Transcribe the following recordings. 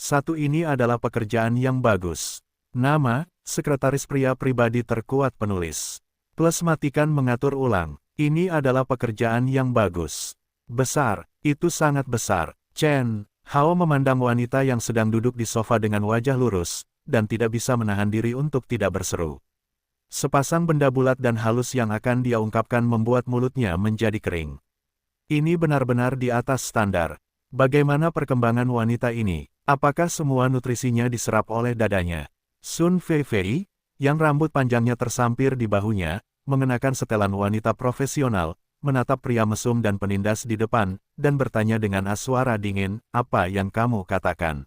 Satu ini adalah pekerjaan yang bagus. Nama, sekretaris pria pribadi terkuat penulis. Plus matikan mengatur ulang. Ini adalah pekerjaan yang bagus. Besar, itu sangat besar. Chen Hao memandang wanita yang sedang duduk di sofa dengan wajah lurus, dan tidak bisa menahan diri untuk tidak berseru. Sepasang benda bulat dan halus yang akan dia ungkapkan membuat mulutnya menjadi kering. Ini benar-benar di atas standar. Bagaimana perkembangan wanita ini? Apakah semua nutrisinya diserap oleh dadanya? Sun Feifei, yang rambut panjangnya tersampir di bahunya, mengenakan setelan wanita profesional, menatap pria mesum dan penindas di depan, dan bertanya dengan suara dingin, "Apa yang kamu katakan?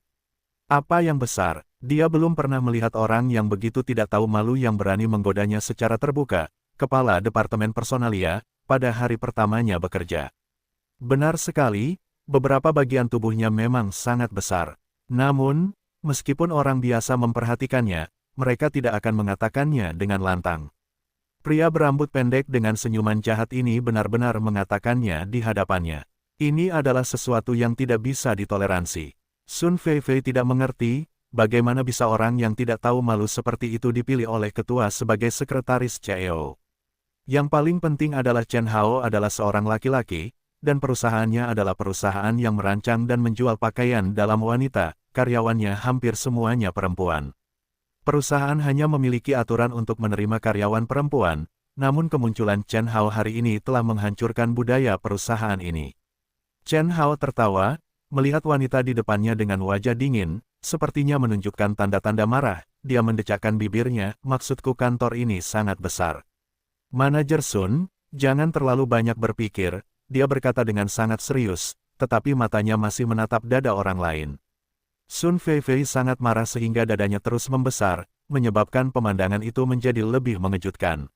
Apa yang besar?" Dia belum pernah melihat orang yang begitu tidak tahu malu yang berani menggodanya secara terbuka, kepala Departemen Personalia, pada hari pertamanya bekerja. Benar sekali, beberapa bagian tubuhnya memang sangat besar. Namun, meskipun orang biasa memperhatikannya, mereka tidak akan mengatakannya dengan lantang. Pria berambut pendek dengan senyuman jahat ini benar-benar mengatakannya di hadapannya. Ini adalah sesuatu yang tidak bisa ditoleransi. Sun Feifei tidak mengerti, bagaimana bisa orang yang tidak tahu malu seperti itu dipilih oleh ketua sebagai sekretaris CEO. Yang paling penting adalah Chen Hao adalah seorang laki-laki, dan perusahaannya adalah perusahaan yang merancang dan menjual pakaian dalam wanita, karyawannya hampir semuanya perempuan. Perusahaan hanya memiliki aturan untuk menerima karyawan perempuan, namun kemunculan Chen Hao hari ini telah menghancurkan budaya perusahaan ini. Chen Hao tertawa, melihat wanita di depannya dengan wajah dingin, sepertinya menunjukkan tanda-tanda marah. Dia mendecakkan bibirnya, "Maksudku kantor ini sangat besar." Manajer Sun, jangan terlalu banyak berpikir, dia berkata dengan sangat serius, tetapi matanya masih menatap dada orang lain. Sun Feifei sangat marah sehingga dadanya terus membesar, menyebabkan pemandangan itu menjadi lebih mengejutkan.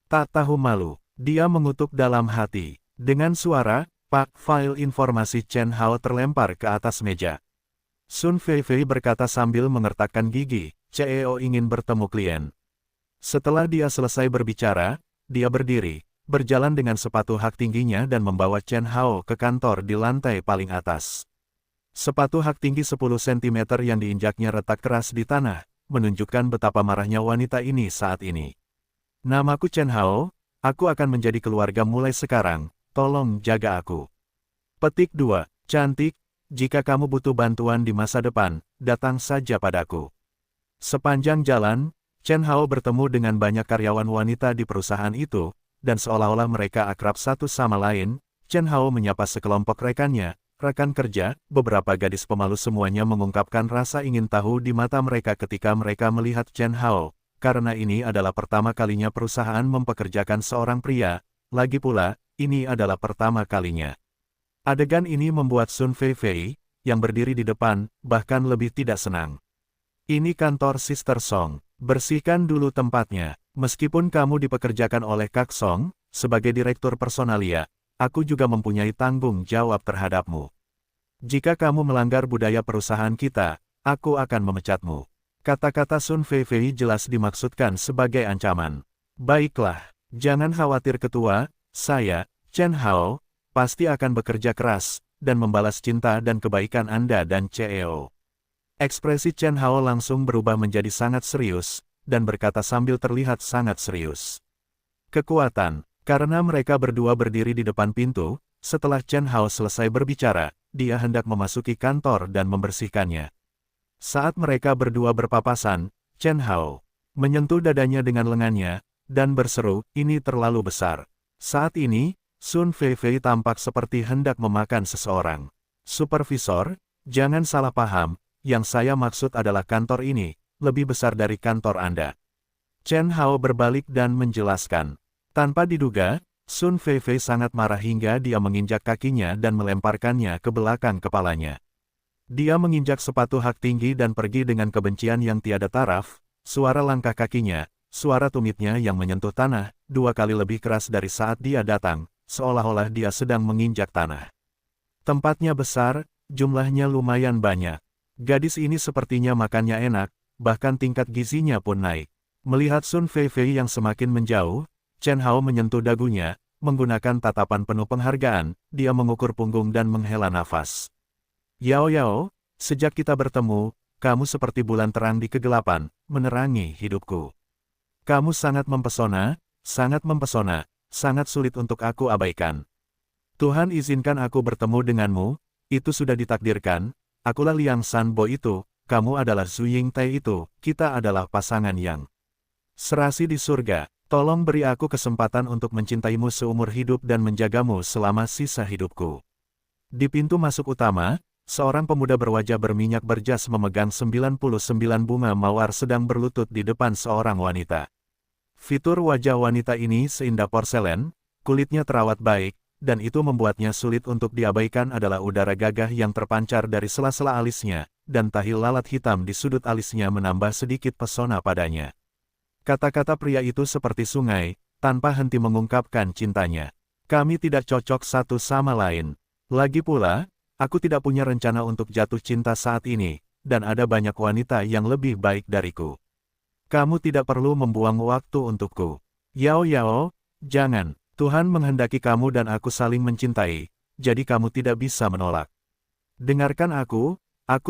Tak tahu malu, dia mengutuk dalam hati. Dengan suara, "Pak," file informasi Chen Hao terlempar ke atas meja. Sun Feifei berkata sambil mengertakkan gigi, "CEO ingin bertemu klien." Setelah dia selesai berbicara, dia berdiri, berjalan dengan sepatu hak tingginya dan membawa Chen Hao ke kantor di lantai paling atas. Sepatu hak tinggi 10 cm yang diinjaknya retak keras di tanah, menunjukkan betapa marahnya wanita ini saat ini. "Namaku Chen Hao, aku akan menjadi keluarga mulai sekarang, tolong jaga aku." Petik 2, "Cantik, jika kamu butuh bantuan di masa depan, datang saja padaku." Sepanjang jalan, Chen Hao bertemu dengan banyak karyawan wanita di perusahaan itu, dan seolah-olah mereka akrab satu sama lain. Chen Hao menyapa sekelompok rekannya, rekan kerja, beberapa gadis pemalu semuanya mengungkapkan rasa ingin tahu di mata mereka ketika mereka melihat Chen Hao, karena ini adalah pertama kalinya perusahaan mempekerjakan seorang pria, lagi pula, ini adalah pertama kalinya. Adegan ini membuat Sun Feifei, yang berdiri di depan, bahkan lebih tidak senang. "Ini kantor Sister Song, bersihkan dulu tempatnya. Meskipun kamu dipekerjakan oleh Kak Song, sebagai direktur personalia, aku juga mempunyai tanggung jawab terhadapmu. Jika kamu melanggar budaya perusahaan kita, aku akan memecatmu." Kata-kata Sun Feifei jelas dimaksudkan sebagai ancaman. "Baiklah, jangan khawatir ketua, saya, Chen Hao, pasti akan bekerja keras, dan membalas cinta dan kebaikan Anda dan CEO." Ekspresi Chen Hao langsung berubah menjadi sangat serius, dan berkata sambil terlihat sangat serius. "Kekuatan." Karena mereka berdua berdiri di depan pintu, setelah Chen Hao selesai berbicara, dia hendak memasuki kantor dan membersihkannya. Saat mereka berdua berpapasan, Chen Hao menyentuh dadanya dengan lengannya, dan berseru, "Ini terlalu besar." Saat ini, Sun Feifei tampak seperti hendak memakan seseorang. "Supervisor, jangan salah paham, yang saya maksud adalah kantor ini, lebih besar dari kantor Anda." Chen Hao berbalik dan menjelaskan. Tanpa diduga, Sun Feifei sangat marah hingga dia menginjak kakinya dan melemparkannya ke belakang kepalanya. Dia menginjak sepatu hak tinggi dan pergi dengan kebencian yang tiada taraf. Suara langkah kakinya, suara tumitnya yang menyentuh tanah, 2 kali lebih keras dari saat dia datang, seolah-olah dia sedang menginjak tanah. Tempatnya besar, jumlahnya lumayan banyak. Gadis ini sepertinya makannya enak, bahkan tingkat gizinya pun naik. Melihat Sun Feifei yang semakin menjauh, Chen Hao menyentuh dagunya, menggunakan tatapan penuh penghargaan, dia mengukur punggung dan menghela nafas. "Yao Yao, Sejak kita bertemu, kamu seperti bulan terang di kegelapan, menerangi hidupku. Kamu sangat mempesona, sangat sulit untuk aku abaikan. Tuhan izinkan aku bertemu denganmu, itu sudah ditakdirkan, akulah Liang Sanbo itu, kamu adalah Zhu Yingtai itu, kita adalah pasangan yang serasi di surga. Tolong beri aku kesempatan untuk mencintaimu seumur hidup dan menjagamu selama sisa hidupku. Di pintu masuk utama, seorang pemuda berwajah berminyak berjas memegang 99 bunga mawar sedang berlutut di depan seorang wanita. Fitur wajah wanita ini seindah porselen, kulitnya terawat baik, dan itu membuatnya sulit untuk diabaikan adalah udara gagah yang terpancar dari sela-sela alisnya, dan tahi lalat hitam di sudut alisnya menambah sedikit pesona padanya. Kata-kata pria itu seperti sungai, tanpa henti mengungkapkan cintanya. Kami tidak cocok satu sama lain. Lagi pula, aku tidak punya rencana untuk jatuh cinta saat ini, dan ada banyak wanita yang lebih baik dariku. Kamu tidak perlu membuang waktu untukku. Yao, jangan. Tuhan menghendaki kamu dan aku saling mencintai, jadi kamu tidak bisa menolak. Dengarkan aku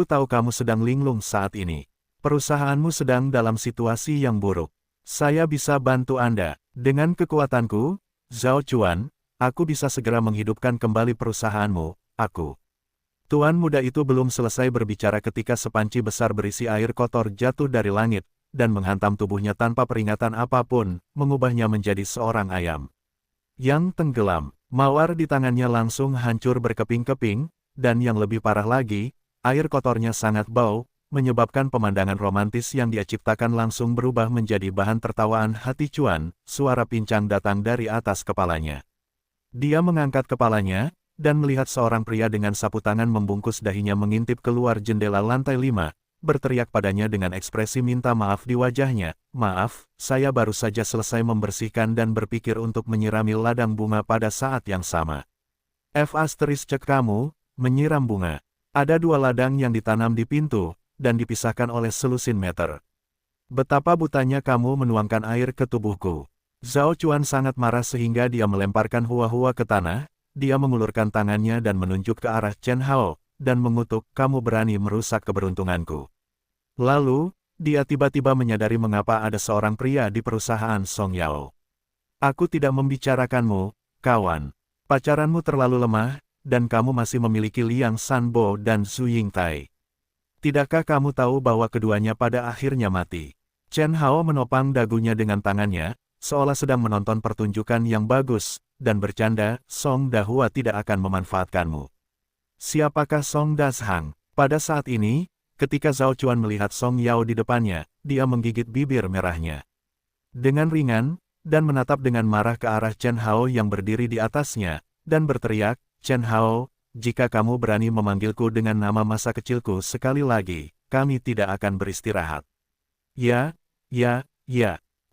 tahu kamu sedang linglung saat ini. Perusahaanmu sedang dalam situasi yang buruk. Saya bisa bantu Anda. Dengan kekuatanku, Zhao Chuan, aku bisa segera menghidupkan kembali perusahaanmu, aku. Tuan muda itu belum selesai berbicara ketika sepanci besar berisi air kotor jatuh dari langit, dan menghantam tubuhnya tanpa peringatan apapun, mengubahnya menjadi seorang ayam yang tenggelam. Mawar di tangannya langsung hancur berkeping-keping, dan yang lebih parah lagi, air kotornya sangat bau, menyebabkan pemandangan romantis yang dia ciptakan langsung berubah menjadi bahan tertawaan hati Chuan. Suara pincang datang dari atas kepalanya. Dia mengangkat kepalanya, dan melihat seorang pria dengan sapu tangan membungkus dahinya mengintip keluar jendela lantai 5, berteriak padanya dengan ekspresi minta maaf di wajahnya. Maaf, saya baru saja selesai membersihkan dan berpikir untuk menyirami ladang bunga pada saat yang sama. Cek kamu, menyiram bunga. Ada 2 ladang yang ditanam di pintu, dan dipisahkan oleh selusin meter. Betapa butanya kamu menuangkan air ke tubuhku. Zhao Chuan sangat marah sehingga dia melemparkan hua-hua ke tanah, dia mengulurkan tangannya dan menunjuk ke arah Chen Hao, dan mengutuk, kamu berani merusak keberuntunganku. Lalu, dia tiba-tiba menyadari mengapa ada seorang pria di perusahaan Song Yao. Aku tidak membicarakanmu, kawan. Pacaranmu terlalu lemah, dan kamu masih memiliki Liang Sanbo dan Zhu Yingtai. Tidakkah kamu tahu bahwa keduanya pada akhirnya mati? Chen Hao menopang dagunya dengan tangannya, seolah sedang menonton pertunjukan yang bagus, dan bercanda, Song Dahua tidak akan memanfaatkanmu. Siapakah Song Dashang? Pada saat ini, ketika Zhao Chuan melihat Song Yao di depannya, dia menggigit bibir merahnya. Dengan ringan, dan menatap dengan marah ke arah Chen Hao yang berdiri di atasnya, dan berteriak, Chen Hao, jika kamu berani memanggilku dengan nama masa kecilku sekali lagi, kami tidak akan beristirahat. Ya,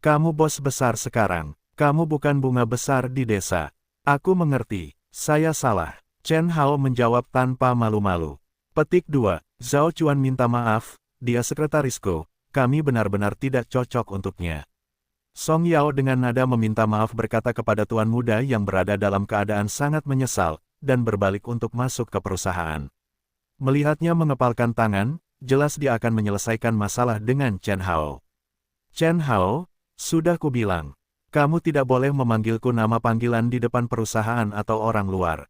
kamu bos besar sekarang. Kamu bukan bunga besar di desa. Aku mengerti, saya salah. Chen Hao menjawab tanpa malu-malu. Petik 2. Zhao Chuan minta maaf, dia sekretarisku, kami benar-benar tidak cocok untuknya. Song Yao dengan nada meminta maaf berkata kepada tuan muda yang berada dalam keadaan sangat menyesal, dan berbalik untuk masuk ke perusahaan. Melihatnya mengepalkan tangan, jelas dia akan menyelesaikan masalah dengan Chen Hao. Chen Hao, sudah kubilang, kamu tidak boleh memanggilku nama panggilan di depan perusahaan atau orang luar.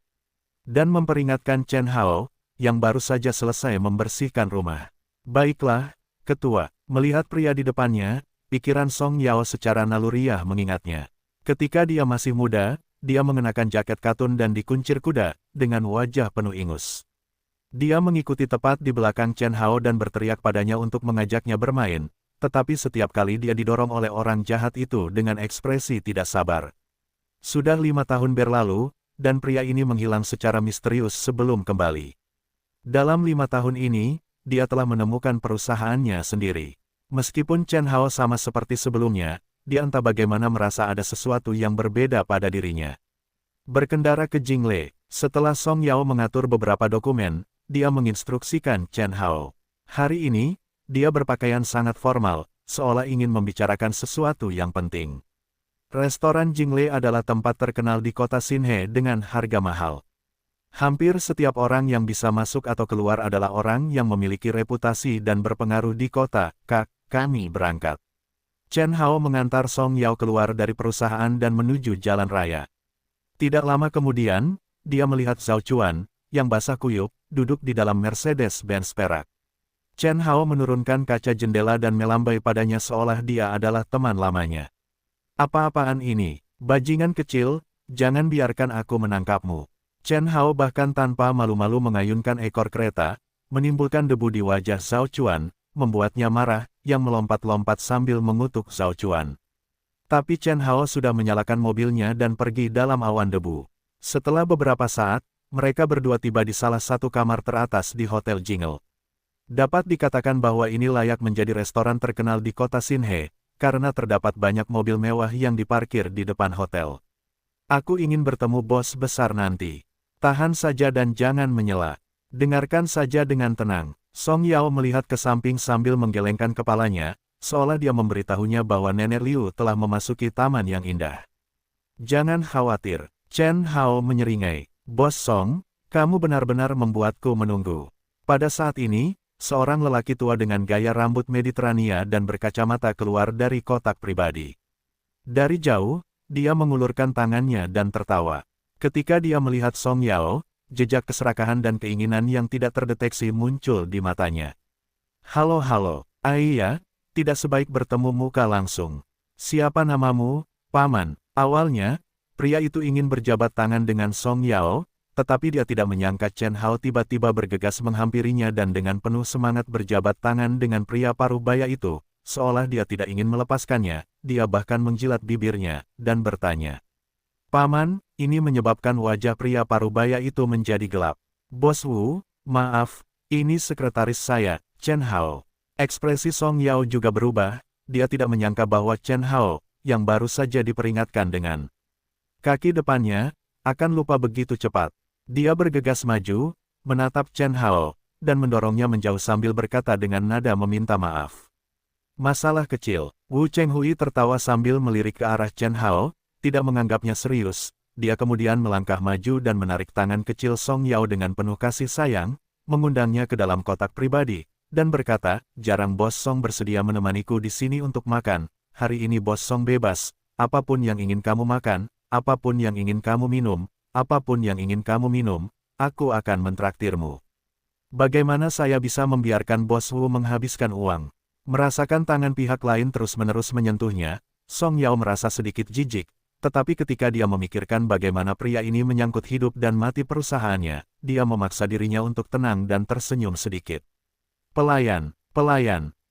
Dan memperingatkan Chen Hao, yang baru saja selesai membersihkan rumah. Baiklah, ketua, melihat pria di depannya, pikiran Song Yao secara naluriah mengingatnya. Ketika dia masih muda, dia mengenakan jaket katun dan dikuncir kuda, dengan wajah penuh ingus. Dia mengikuti tepat di belakang Chen Hao dan berteriak padanya untuk mengajaknya bermain, tetapi setiap kali dia didorong oleh orang jahat itu dengan ekspresi tidak sabar. Sudah 5 tahun berlalu, dan pria ini menghilang secara misterius sebelum kembali. Dalam 5 tahun ini, dia telah menemukan perusahaannya sendiri. Meskipun Chen Hao sama seperti sebelumnya, dia entah bagaimana merasa ada sesuatu yang berbeda pada dirinya. Berkendara ke Jingle, setelah Song Yao mengatur beberapa dokumen, dia menginstruksikan Chen Hao. Hari ini, dia berpakaian sangat formal, seolah ingin membicarakan sesuatu yang penting. Restoran Jingle adalah tempat terkenal di kota Xinhe dengan harga mahal. Hampir setiap orang yang bisa masuk atau keluar adalah orang yang memiliki reputasi dan berpengaruh di kota. Kak, kami berangkat. Chen Hao mengantar Song Yao keluar dari perusahaan dan menuju jalan raya. Tidak lama kemudian, dia melihat Zhao Chuan, yang basah kuyup, duduk di dalam Mercedes-Benz perak. Chen Hao menurunkan kaca jendela dan melambai padanya seolah dia adalah teman lamanya. Apa-apaan ini, bajingan kecil, jangan biarkan aku menangkapmu. Chen Hao bahkan tanpa malu-malu mengayunkan ekor kereta, menimbulkan debu di wajah Zhao Chuan, membuatnya marah, yang melompat-lompat sambil mengutuk Zhao Chuan. Tapi Chen Hao sudah menyalakan mobilnya dan pergi dalam awan debu. Setelah beberapa saat, mereka berdua tiba di salah satu kamar teratas di Hotel Jingle. Dapat dikatakan bahwa ini layak menjadi restoran terkenal di kota Xinhe, karena terdapat banyak mobil mewah yang diparkir di depan hotel. Aku ingin bertemu bos besar nanti. Tahan saja dan jangan menyela. Dengarkan saja dengan tenang. Song Yao melihat ke samping sambil menggelengkan kepalanya, seolah dia memberitahunya bahwa Nenek Liu telah memasuki taman yang indah. Jangan khawatir, Chen Hao menyeringai. Bos Song, kamu benar-benar membuatku menunggu. Pada saat ini, seorang lelaki tua dengan gaya rambut Mediterania dan berkacamata keluar dari kotak pribadi. Dari jauh, dia mengulurkan tangannya dan tertawa. Ketika dia melihat Song Yao, jejak keserakahan dan keinginan yang tidak terdeteksi muncul di matanya. Halo, Aiya, tidak sebaik bertemu muka langsung. Siapa namamu, Paman? Awalnya, pria itu ingin berjabat tangan dengan Song Yao, tetapi dia tidak menyangka Chen Hao tiba-tiba bergegas menghampirinya dan dengan penuh semangat berjabat tangan dengan pria parubaya itu, seolah dia tidak ingin melepaskannya, dia bahkan menjilat bibirnya, dan bertanya. Paman, ini menyebabkan wajah pria parubaya itu menjadi gelap. Bos Wu, maaf, ini sekretaris saya, Chen Hao. Ekspresi Song Yao juga berubah, dia tidak menyangka bahwa Chen Hao, yang baru saja diperingatkan dengan kaki depannya, akan lupa begitu cepat. Dia bergegas maju, menatap Chen Hao, dan mendorongnya menjauh sambil berkata dengan nada meminta maaf. Masalah kecil, Wu Chenghui tertawa sambil melirik ke arah Chen Hao, tidak menganggapnya serius, dia kemudian melangkah maju dan menarik tangan kecil Song Yao dengan penuh kasih sayang, mengundangnya ke dalam kotak pribadi, dan berkata, jarang Bos Song bersedia menemaniku di sini untuk makan, hari ini Bos Song bebas, apapun yang ingin kamu makan, apapun yang ingin kamu minum, apapun yang ingin kamu minum, aku akan mentraktirmu. Bagaimana saya bisa membiarkan Bos Wu menghabiskan uang? Merasakan tangan pihak lain terus-menerus menyentuhnya, Song Yao merasa sedikit jijik, tetapi ketika dia memikirkan bagaimana pria ini menyangkut hidup dan mati perusahaannya, dia memaksa dirinya untuk tenang dan tersenyum sedikit. Pelayan,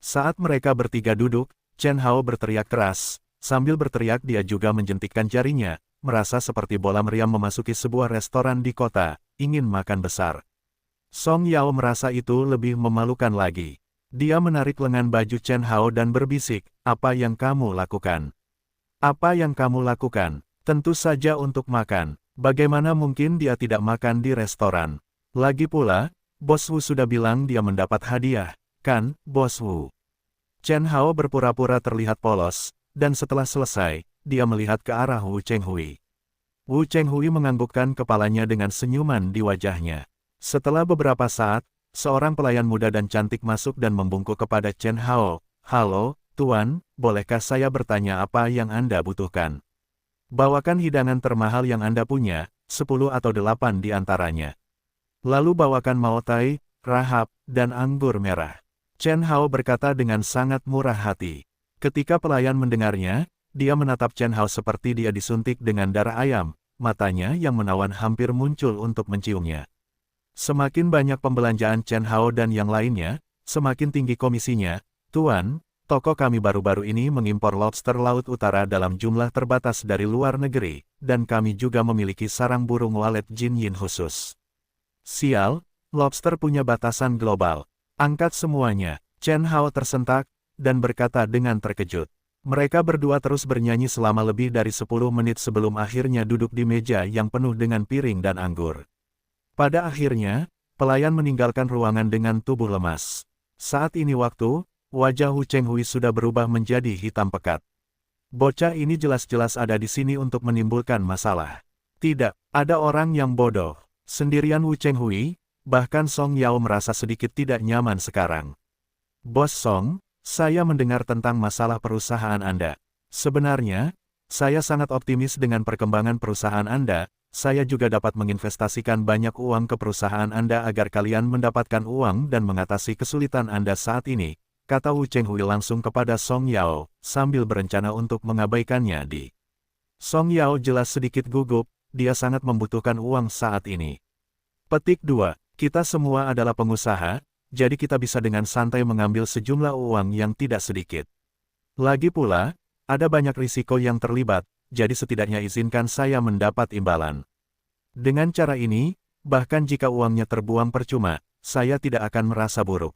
saat mereka bertiga duduk, Chen Hao berteriak keras, sambil berteriak dia juga menjentikkan jarinya, merasa seperti bola meriam memasuki sebuah restoran di kota, ingin makan besar. Song Yao merasa itu lebih memalukan lagi. Dia menarik lengan baju Chen Hao dan berbisik, apa yang kamu lakukan? Apa yang kamu lakukan? Tentu saja untuk makan. Bagaimana mungkin dia tidak makan di restoran? Lagi pula, Bos Wu sudah bilang dia mendapat hadiah, kan, Bos Wu? Chen Hao berpura-pura terlihat polos, dan setelah selesai, dia melihat ke arah Wu Chenghui. Wu Chenghui menganggukkan kepalanya dengan senyuman di wajahnya. Setelah beberapa saat, seorang pelayan muda dan cantik masuk dan membungkuk kepada Chen Hao. Halo, Tuan, bolehkah saya bertanya apa yang Anda butuhkan? Bawakan hidangan termahal yang Anda punya, 10 atau 8 di antaranya. Lalu bawakan maotai, rahap, dan anggur merah. Chen Hao berkata dengan sangat murah hati. Ketika pelayan mendengarnya, dia menatap Chen Hao seperti dia disuntik dengan darah ayam, matanya yang menawan hampir muncul untuk menciumnya. Semakin banyak pembelanjaan Chen Hao dan yang lainnya, semakin tinggi komisinya. Tuan, toko kami baru-baru ini mengimpor lobster laut utara dalam jumlah terbatas dari luar negeri, dan kami juga memiliki sarang burung walet Jin Yin khusus. Sial, lobster punya batasan global. Angkat semuanya. Chen Hao tersentak, dan berkata dengan terkejut. Mereka berdua terus bernyanyi selama lebih dari 10 menit sebelum akhirnya duduk di meja yang penuh dengan piring dan anggur. Pada akhirnya, pelayan meninggalkan ruangan dengan tubuh lemas. Saat ini wajah Wu Chenghui sudah berubah menjadi hitam pekat. Bocah ini jelas-jelas ada di sini untuk menimbulkan masalah. Tidak, ada orang yang bodoh. Sendirian Wu Chenghui, bahkan Song Yao merasa sedikit tidak nyaman sekarang. Bos Song, saya mendengar tentang masalah perusahaan Anda. Sebenarnya, saya sangat optimis dengan perkembangan perusahaan Anda. Saya juga dapat menginvestasikan banyak uang ke perusahaan Anda agar kalian mendapatkan uang dan mengatasi kesulitan Anda saat ini, kata Wu Chenghui langsung kepada Song Yao, sambil berencana untuk mengabaikannya di. Song Yao jelas sedikit gugup, dia sangat membutuhkan uang saat ini. Petik 2. Kita semua adalah pengusaha, jadi kita bisa dengan santai mengambil sejumlah uang yang tidak sedikit. Lagi pula, ada banyak risiko yang terlibat, jadi setidaknya izinkan saya mendapat imbalan. Dengan cara ini, bahkan jika uangnya terbuang percuma, saya tidak akan merasa buruk.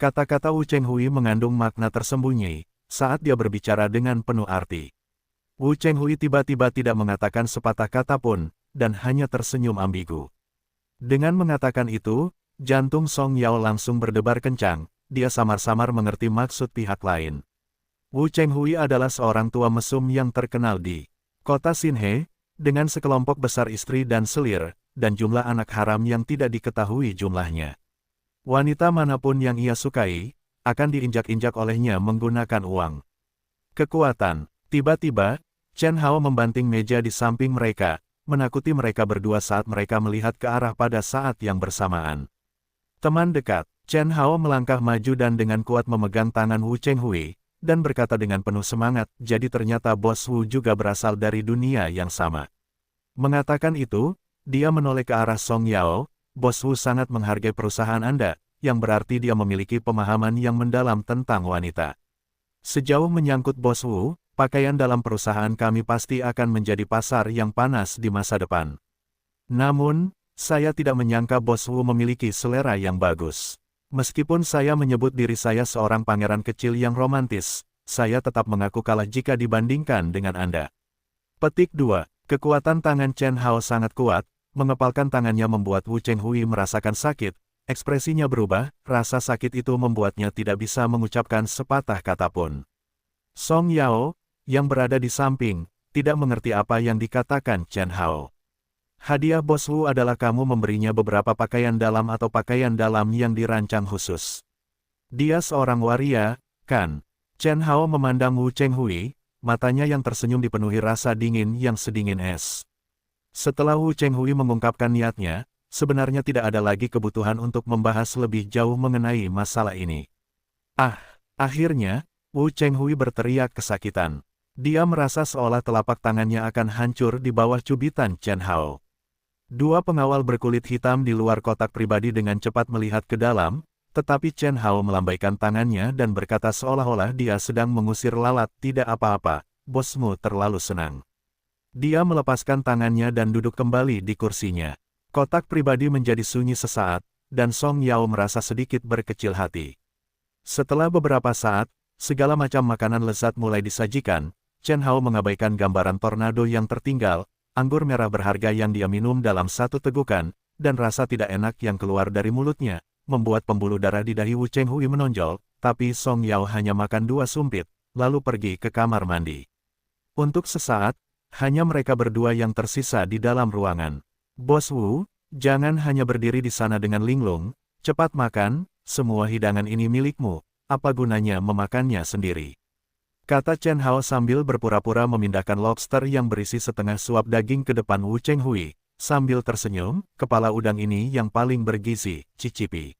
Kata-kata Wu Chenghui mengandung makna tersembunyi, saat dia berbicara dengan penuh arti. Wu Chenghui tiba-tiba tidak mengatakan sepatah kata pun, dan hanya tersenyum ambigu. Dengan mengatakan itu, jantung Song Yao langsung berdebar kencang, dia samar-samar mengerti maksud pihak lain. Wu Chenghui adalah seorang tua mesum yang terkenal di kota Xinhe, dengan sekelompok besar istri dan selir, dan jumlah anak haram yang tidak diketahui jumlahnya. Wanita manapun yang ia sukai, akan diinjak-injak olehnya menggunakan uang. Kekuatan. Tiba-tiba, Chen Hao membanting meja di samping mereka, menakuti mereka berdua saat mereka melihat ke arah pada saat yang bersamaan. Teman dekat, Chen Hao melangkah maju dan dengan kuat memegang tangan Wu Chenghui, dan berkata dengan penuh semangat, jadi ternyata Bos Wu juga berasal dari dunia yang sama. Mengatakan itu, dia menoleh ke arah Song Yao, Bos Wu sangat menghargai perusahaan Anda, yang berarti dia memiliki pemahaman yang mendalam tentang wanita. Sejauh menyangkut Bos Wu, pakaian dalam perusahaan kami pasti akan menjadi pasar yang panas di masa depan. Namun, saya tidak menyangka Bos Wu memiliki selera yang bagus. Meskipun saya menyebut diri saya seorang pangeran kecil yang romantis, saya tetap mengaku kalah jika dibandingkan dengan Anda. Petik 2. Kekuatan tangan Chen Hao sangat kuat, mengepalkan tangannya membuat Wu Chenghui merasakan sakit, ekspresinya berubah, rasa sakit itu membuatnya tidak bisa mengucapkan sepatah kata pun. Song Yao, yang berada di samping, tidak mengerti apa yang dikatakan Chen Hao. Hadiah Bos Wu adalah kamu memberinya beberapa pakaian dalam atau pakaian dalam yang dirancang khusus. Dia seorang waria, kan? Chen Hao memandang Wu Chenghui, matanya yang tersenyum dipenuhi rasa dingin yang sedingin es. Setelah Wu Chenghui mengungkapkan niatnya, sebenarnya tidak ada lagi kebutuhan untuk membahas lebih jauh mengenai masalah ini. Akhirnya, Wu Chenghui berteriak kesakitan. Dia merasa seolah telapak tangannya akan hancur di bawah cubitan Chen Hao. Dua pengawal berkulit hitam di luar kotak pribadi dengan cepat melihat ke dalam, tetapi Chen Hao melambaikan tangannya dan berkata seolah-olah dia sedang mengusir lalat. Tidak apa-apa, bosmu terlalu senang. Dia melepaskan tangannya dan duduk kembali di kursinya. Kotak pribadi menjadi sunyi sesaat, dan Song Yao merasa sedikit berkecil hati. Setelah beberapa saat, segala macam makanan lezat mulai disajikan. Chen Hao mengabaikan gambaran tornado yang tertinggal, anggur merah berharga yang dia minum dalam satu tegukan, dan rasa tidak enak yang keluar dari mulutnya, membuat pembuluh darah di dahi Wu Chenghui menonjol, tapi Song Yao hanya makan 2 sumpit, lalu pergi ke kamar mandi. Untuk sesaat, hanya mereka berdua yang tersisa di dalam ruangan. Bos Wu, jangan hanya berdiri di sana dengan linglung, cepat makan, semua hidangan ini milikmu, apa gunanya memakannya sendiri. Kata Chen Hao sambil berpura-pura memindahkan lobster yang berisi setengah suap daging ke depan Wu Chenghui, sambil tersenyum, kepala udang ini yang paling bergizi, cicipi.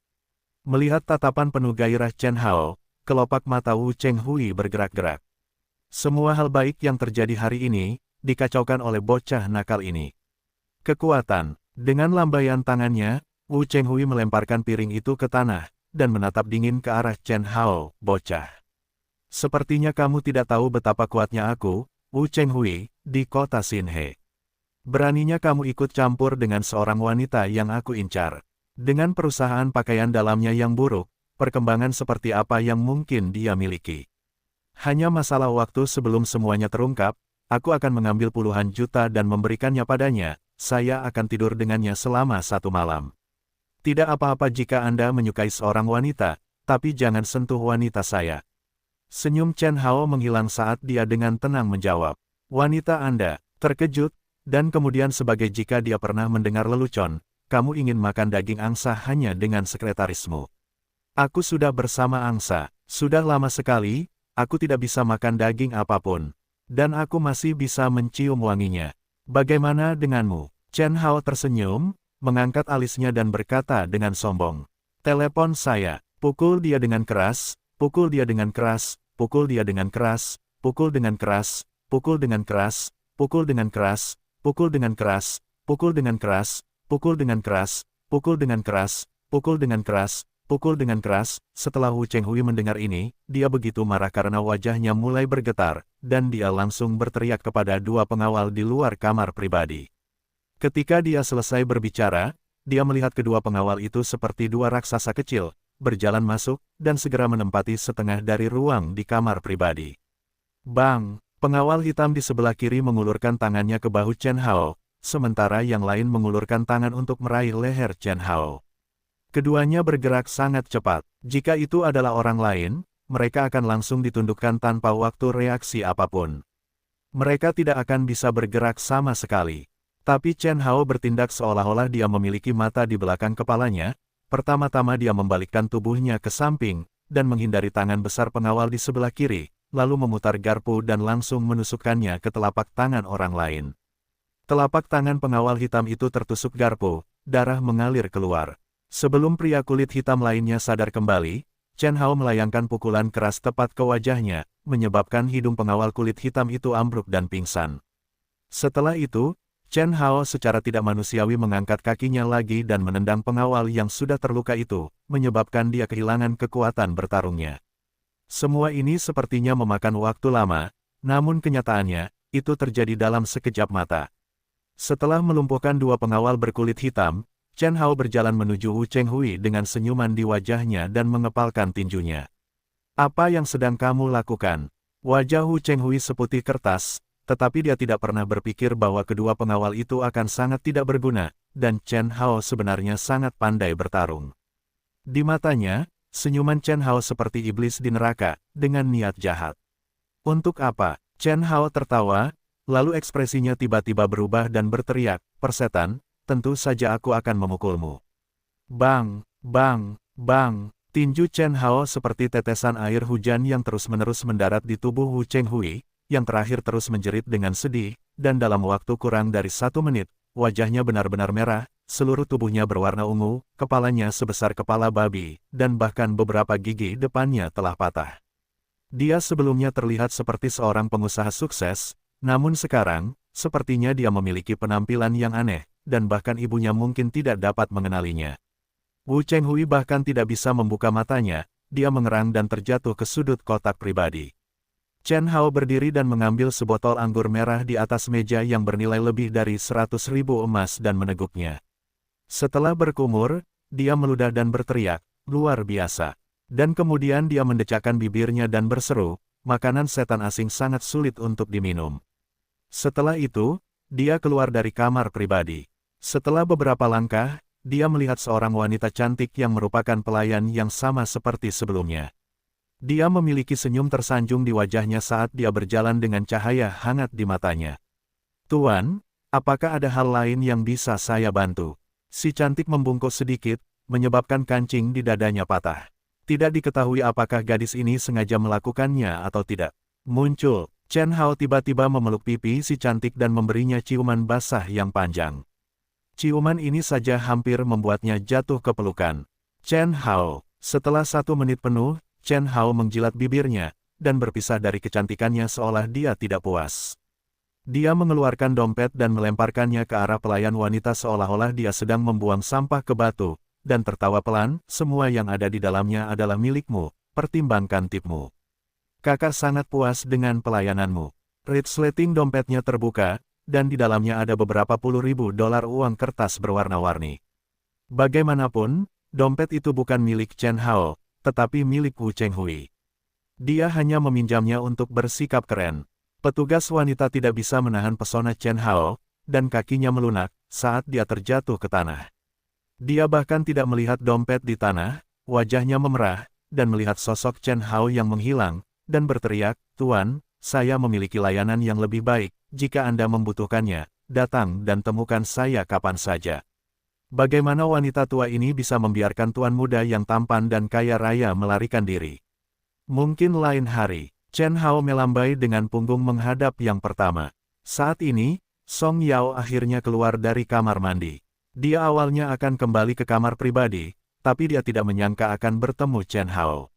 Melihat tatapan penuh gairah Chen Hao, kelopak mata Wu Chenghui bergerak-gerak. Semua hal baik yang terjadi hari ini, dikacaukan oleh bocah nakal ini. Kekuatan. Dengan lambaian tangannya, Wu Chenghui melemparkan piring itu ke tanah, dan menatap dingin ke arah Chen Hao, bocah. Sepertinya kamu tidak tahu betapa kuatnya aku, Wu Chenghui, di kota Xinhe. Beraninya kamu ikut campur dengan seorang wanita yang aku incar. Dengan perusahaan pakaian dalamnya yang buruk, perkembangan seperti apa yang mungkin dia miliki. Hanya masalah waktu sebelum semuanya terungkap, aku akan mengambil puluhan juta dan memberikannya padanya, saya akan tidur dengannya selama 1 malam. Tidak apa-apa jika Anda menyukai seorang wanita, tapi jangan sentuh wanita saya. Senyum Chen Hao menghilang saat dia dengan tenang menjawab. Wanita Anda, terkejut, Dan kemudian sebagai jika dia pernah mendengar lelucon, kamu ingin makan daging angsa hanya dengan sekretarismu. Aku sudah bersama angsa. Sudah lama sekali, aku tidak bisa makan daging apapun. Dan aku masih bisa mencium wanginya. Bagaimana denganmu? Chen Hao tersenyum, mengangkat alisnya dan berkata dengan sombong. Telepon saya. Pukul dia dengan keras, pukul dia dengan keras, pukul dia dengan keras, pukul dengan keras, pukul dengan keras, pukul dengan keras, pukul dengan keras, pukul dengan keras, pukul dengan keras, pukul dengan keras, pukul dengan keras, pukul dengan keras. Setelah Wu Chenghui mendengar ini, dia begitu marah karena wajahnya mulai bergetar, dan dia langsung berteriak kepada dua pengawal di luar kamar pribadi. Ketika dia selesai berbicara, dia melihat kedua pengawal itu seperti dua raksasa kecil, berjalan masuk, dan segera menempati setengah dari ruang di kamar pribadi. Bang! Pengawal hitam di sebelah kiri mengulurkan tangannya ke bahu Chen Hao, sementara yang lain mengulurkan tangan untuk meraih leher Chen Hao. Keduanya bergerak sangat cepat. Jika itu adalah orang lain, mereka akan langsung ditundukkan tanpa waktu reaksi apapun. Mereka tidak akan bisa bergerak sama sekali. Tapi Chen Hao bertindak seolah-olah dia memiliki mata di belakang kepalanya. Pertama-tama dia membalikkan tubuhnya ke samping, dan menghindari tangan besar pengawal di sebelah kiri, lalu memutar garpu dan langsung menusukkannya ke telapak tangan orang lain. Telapak tangan pengawal hitam itu tertusuk garpu, darah mengalir keluar. Sebelum pria kulit hitam lainnya sadar kembali, Chen Hao melayangkan pukulan keras tepat ke wajahnya, menyebabkan hidung pengawal kulit hitam itu ambruk dan pingsan. Setelah itu, Chen Hao secara tidak manusiawi mengangkat kakinya lagi dan menendang pengawal yang sudah terluka itu, menyebabkan dia kehilangan kekuatan bertarungnya. Semua ini sepertinya memakan waktu lama, namun kenyataannya, itu terjadi dalam sekejap mata. Setelah melumpuhkan dua pengawal berkulit hitam, Chen Hao berjalan menuju Wu Chenghui dengan senyuman di wajahnya dan mengepalkan tinjunya. Apa yang sedang kamu lakukan? Wajah Wu Chenghui seputih kertas, tetapi dia tidak pernah berpikir bahwa kedua pengawal itu akan sangat tidak berguna, dan Chen Hao sebenarnya sangat pandai bertarung. Di matanya, senyuman Chen Hao seperti iblis di neraka, dengan niat jahat. Untuk apa? Chen Hao tertawa, lalu ekspresinya tiba-tiba berubah dan berteriak, persetan, tentu saja aku akan memukulmu. Bang, bang, bang, tinju Chen Hao seperti tetesan air hujan yang terus-menerus mendarat di tubuh Wu Chenghui, yang terakhir terus menjerit dengan sedih, dan dalam waktu kurang dari 1 menit, wajahnya benar-benar merah, seluruh tubuhnya berwarna ungu, kepalanya sebesar kepala babi, dan bahkan beberapa gigi depannya telah patah. Dia sebelumnya terlihat seperti seorang pengusaha sukses, namun sekarang, sepertinya dia memiliki penampilan yang aneh, dan bahkan ibunya mungkin tidak dapat mengenalinya. Wu Chenghui bahkan tidak bisa membuka matanya, dia mengerang dan terjatuh ke sudut kotak pribadi. Chen Hao berdiri dan mengambil sebotol anggur merah di atas meja yang bernilai lebih dari 100.000 emas dan meneguknya. Setelah berkumur, dia meludah dan berteriak, luar biasa. Dan kemudian dia mendecakkan bibirnya dan berseru, makanan setan asing sangat sulit untuk diminum. Setelah itu, dia keluar dari kamar pribadi. Setelah beberapa langkah, dia melihat seorang wanita cantik yang merupakan pelayan yang sama seperti sebelumnya. Dia memiliki senyum tersanjung di wajahnya saat dia berjalan dengan cahaya hangat di matanya. Tuan, apakah ada hal lain yang bisa saya bantu? Si cantik membungkuk sedikit, menyebabkan kancing di dadanya patah. Tidak diketahui apakah gadis ini sengaja melakukannya atau tidak. Muncul, Chen Hao tiba-tiba memeluk pipi si cantik dan memberinya ciuman basah yang panjang. Ciuman ini saja hampir membuatnya jatuh ke pelukan. Chen Hao, setelah 1 menit penuh, Chen Hao menjilat bibirnya, dan berpisah dari kecantikannya seolah dia tidak puas. Dia mengeluarkan dompet dan melemparkannya ke arah pelayan wanita seolah-olah dia sedang membuang sampah ke batu, dan tertawa pelan, semua yang ada di dalamnya adalah milikmu, pertimbangkan tipmu. Kakak sangat puas dengan pelayananmu. Resleting dompetnya terbuka, dan di dalamnya ada beberapa $10.000 uang kertas berwarna-warni. Bagaimanapun, dompet itu bukan milik Chen Hao, tetapi milik Wu Chenghui. Dia hanya meminjamnya untuk bersikap keren. Petugas wanita tidak bisa menahan pesona Chen Hao, dan kakinya melunak saat dia terjatuh ke tanah. Dia bahkan tidak melihat dompet di tanah, wajahnya memerah, dan melihat sosok Chen Hao yang menghilang, dan berteriak, "Tuan, saya memiliki layanan yang lebih baik, jika Anda membutuhkannya, datang dan temukan saya kapan saja. Bagaimana wanita tua ini bisa membiarkan tuan muda yang tampan dan kaya raya melarikan diri? Mungkin lain hari. Chen Hao melambai dengan punggung menghadap yang pertama. Saat ini, Song Yao akhirnya keluar dari kamar mandi. Dia awalnya akan kembali ke kamar pribadi, tapi dia tidak menyangka akan bertemu Chen Hao.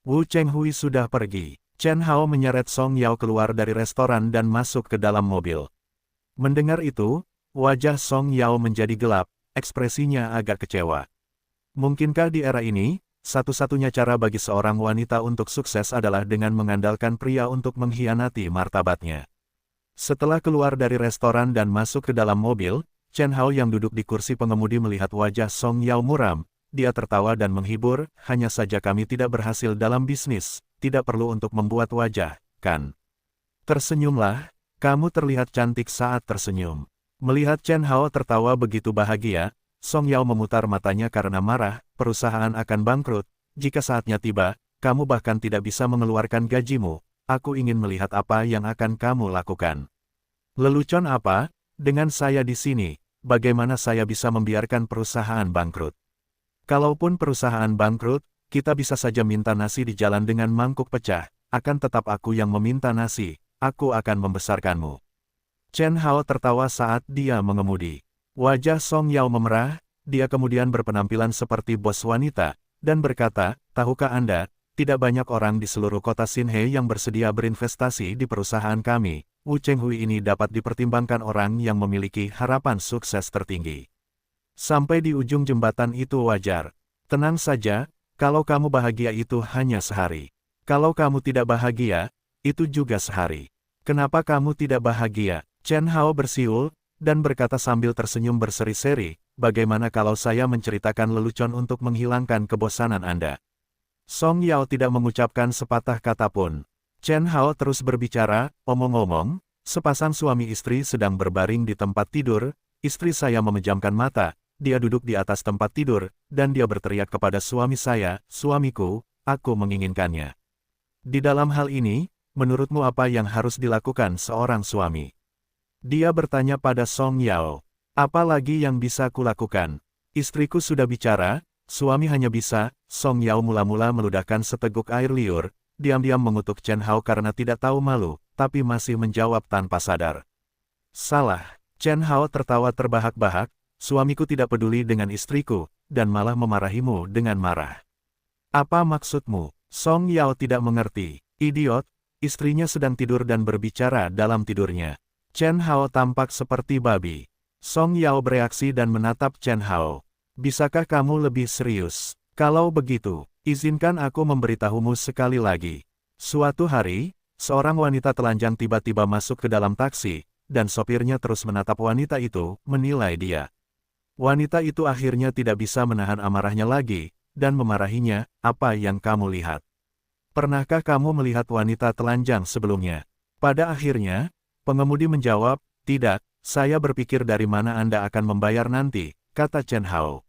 Wu Chenghui sudah pergi. Chen Hao menyeret Song Yao keluar dari restoran dan masuk ke dalam mobil. Mendengar itu, wajah Song Yao menjadi gelap, ekspresinya agak kecewa. Mungkinkah di era ini, satu-satunya cara bagi seorang wanita untuk sukses adalah dengan mengandalkan pria untuk mengkhianati martabatnya? Setelah keluar dari restoran dan masuk ke dalam mobil, Chen Hao yang duduk di kursi pengemudi melihat wajah Song Yao muram. Dia tertawa dan menghibur, hanya saja kami tidak berhasil dalam bisnis, tidak perlu untuk membuat wajah, kan? Tersenyumlah, kamu terlihat cantik saat tersenyum. Melihat Chen Hao tertawa begitu bahagia, Song Yao memutar matanya karena marah, perusahaan akan bangkrut, jika saatnya tiba, kamu bahkan tidak bisa mengeluarkan gajimu, aku ingin melihat apa yang akan kamu lakukan. Lelucon apa? Dengan saya di sini, bagaimana saya bisa membiarkan perusahaan bangkrut? Kalaupun perusahaan bangkrut, kita bisa saja minta nasi di jalan dengan mangkuk pecah, akan tetap aku yang meminta nasi, aku akan membesarkanmu. Chen Hao tertawa saat dia mengemudi. Wajah Song Yao memerah, dia kemudian berpenampilan seperti bos wanita, dan berkata, tahukah Anda, tidak banyak orang di seluruh kota Xinhe yang bersedia berinvestasi di perusahaan kami. Wu Chenghui ini dapat dipertimbangkan orang yang memiliki harapan sukses tertinggi. Sampai di ujung jembatan itu wajar. Tenang saja, kalau kamu bahagia itu hanya sehari. Kalau kamu tidak bahagia, itu juga sehari. Kenapa kamu tidak bahagia? Chen Hao bersiul, dan berkata sambil tersenyum berseri-seri, bagaimana kalau saya menceritakan lelucon untuk menghilangkan kebosanan Anda? Song Yao tidak mengucapkan sepatah kata pun. Chen Hao terus berbicara, omong-omong, sepasang suami istri sedang berbaring di tempat tidur, istri saya memejamkan mata. Dia duduk di atas tempat tidur, dan dia berteriak kepada suami saya, suamiku, aku menginginkannya. Di dalam hal ini, menurutmu apa yang harus dilakukan seorang suami? Dia bertanya pada Song Yao, apa lagi yang bisa kulakukan? Istriku sudah bicara, suami hanya bisa. Song Yao mula-mula meludahkan seteguk air liur, diam-diam mengutuk Chen Hao karena tidak tahu malu, tapi masih menjawab tanpa sadar. Salah. Chen Hao tertawa terbahak-bahak, suamiku tidak peduli dengan istriku, dan malah memarahimu dengan marah. Apa maksudmu? Song Yao tidak mengerti. Idiot, istrinya sedang tidur dan berbicara dalam tidurnya. Chen Hao tampak seperti babi. Song Yao bereaksi dan menatap Chen Hao. Bisakah kamu lebih serius? Kalau begitu, izinkan aku memberitahumu sekali lagi. Suatu hari, seorang wanita telanjang tiba-tiba masuk ke dalam taksi, dan sopirnya terus menatap wanita itu, menilai dia. Wanita itu akhirnya tidak bisa menahan amarahnya lagi, dan memarahinya, apa yang kamu lihat? Pernahkah kamu melihat wanita telanjang sebelumnya? Pada akhirnya, pengemudi menjawab, tidak, saya berpikir dari mana Anda akan membayar nanti, kata Chen Hao.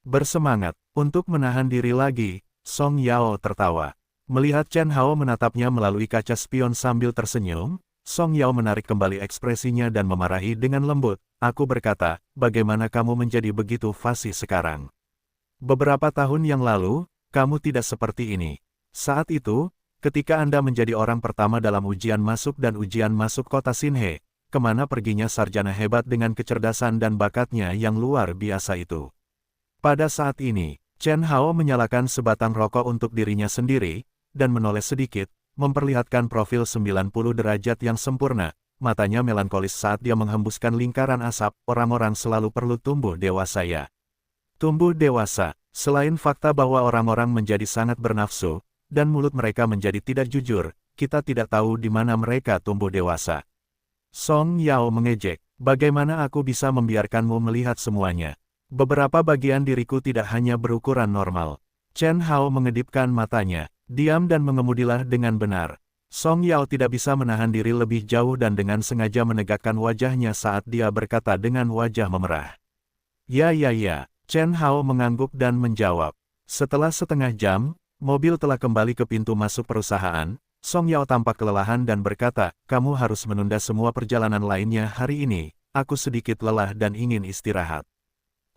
Bersemangat, untuk menahan diri lagi, Song Yao tertawa. Melihat Chen Hao menatapnya melalui kaca spion sambil tersenyum, Song Yao menarik kembali ekspresinya dan memarahi dengan lembut. Aku berkata, bagaimana kamu menjadi begitu fasih sekarang? Beberapa tahun yang lalu, kamu tidak seperti ini. Saat itu, ketika Anda menjadi orang pertama dalam ujian masuk dan ujian masuk kota Xinhe, kemana perginya sarjana hebat dengan kecerdasan dan bakatnya yang luar biasa itu? Pada saat ini, Chen Hao menyalakan sebatang rokok untuk dirinya sendiri, dan menoleh sedikit, memperlihatkan profil 90 derajat yang sempurna. Matanya melankolis saat dia menghembuskan lingkaran asap, orang-orang selalu perlu tumbuh dewasa ya. Tumbuh dewasa, selain fakta bahwa orang-orang menjadi sangat bernafsu, dan mulut mereka menjadi tidak jujur, kita tidak tahu di mana mereka tumbuh dewasa. Song Yao mengejek, bagaimana aku bisa membiarkanmu melihat semuanya? Beberapa bagian diriku tidak hanya berukuran normal. Chen Hao mengedipkan matanya, diam dan mengemudilah dengan benar. Song Yao tidak bisa menahan diri lebih jauh dan dengan sengaja menegakkan wajahnya saat dia berkata dengan wajah memerah. Ya. Chen Hao mengangguk dan menjawab. Setelah setengah jam, mobil telah kembali ke pintu masuk perusahaan. Song Yao tampak kelelahan dan berkata, kamu harus menunda semua perjalanan lainnya hari ini. aku sedikit lelah dan ingin istirahat.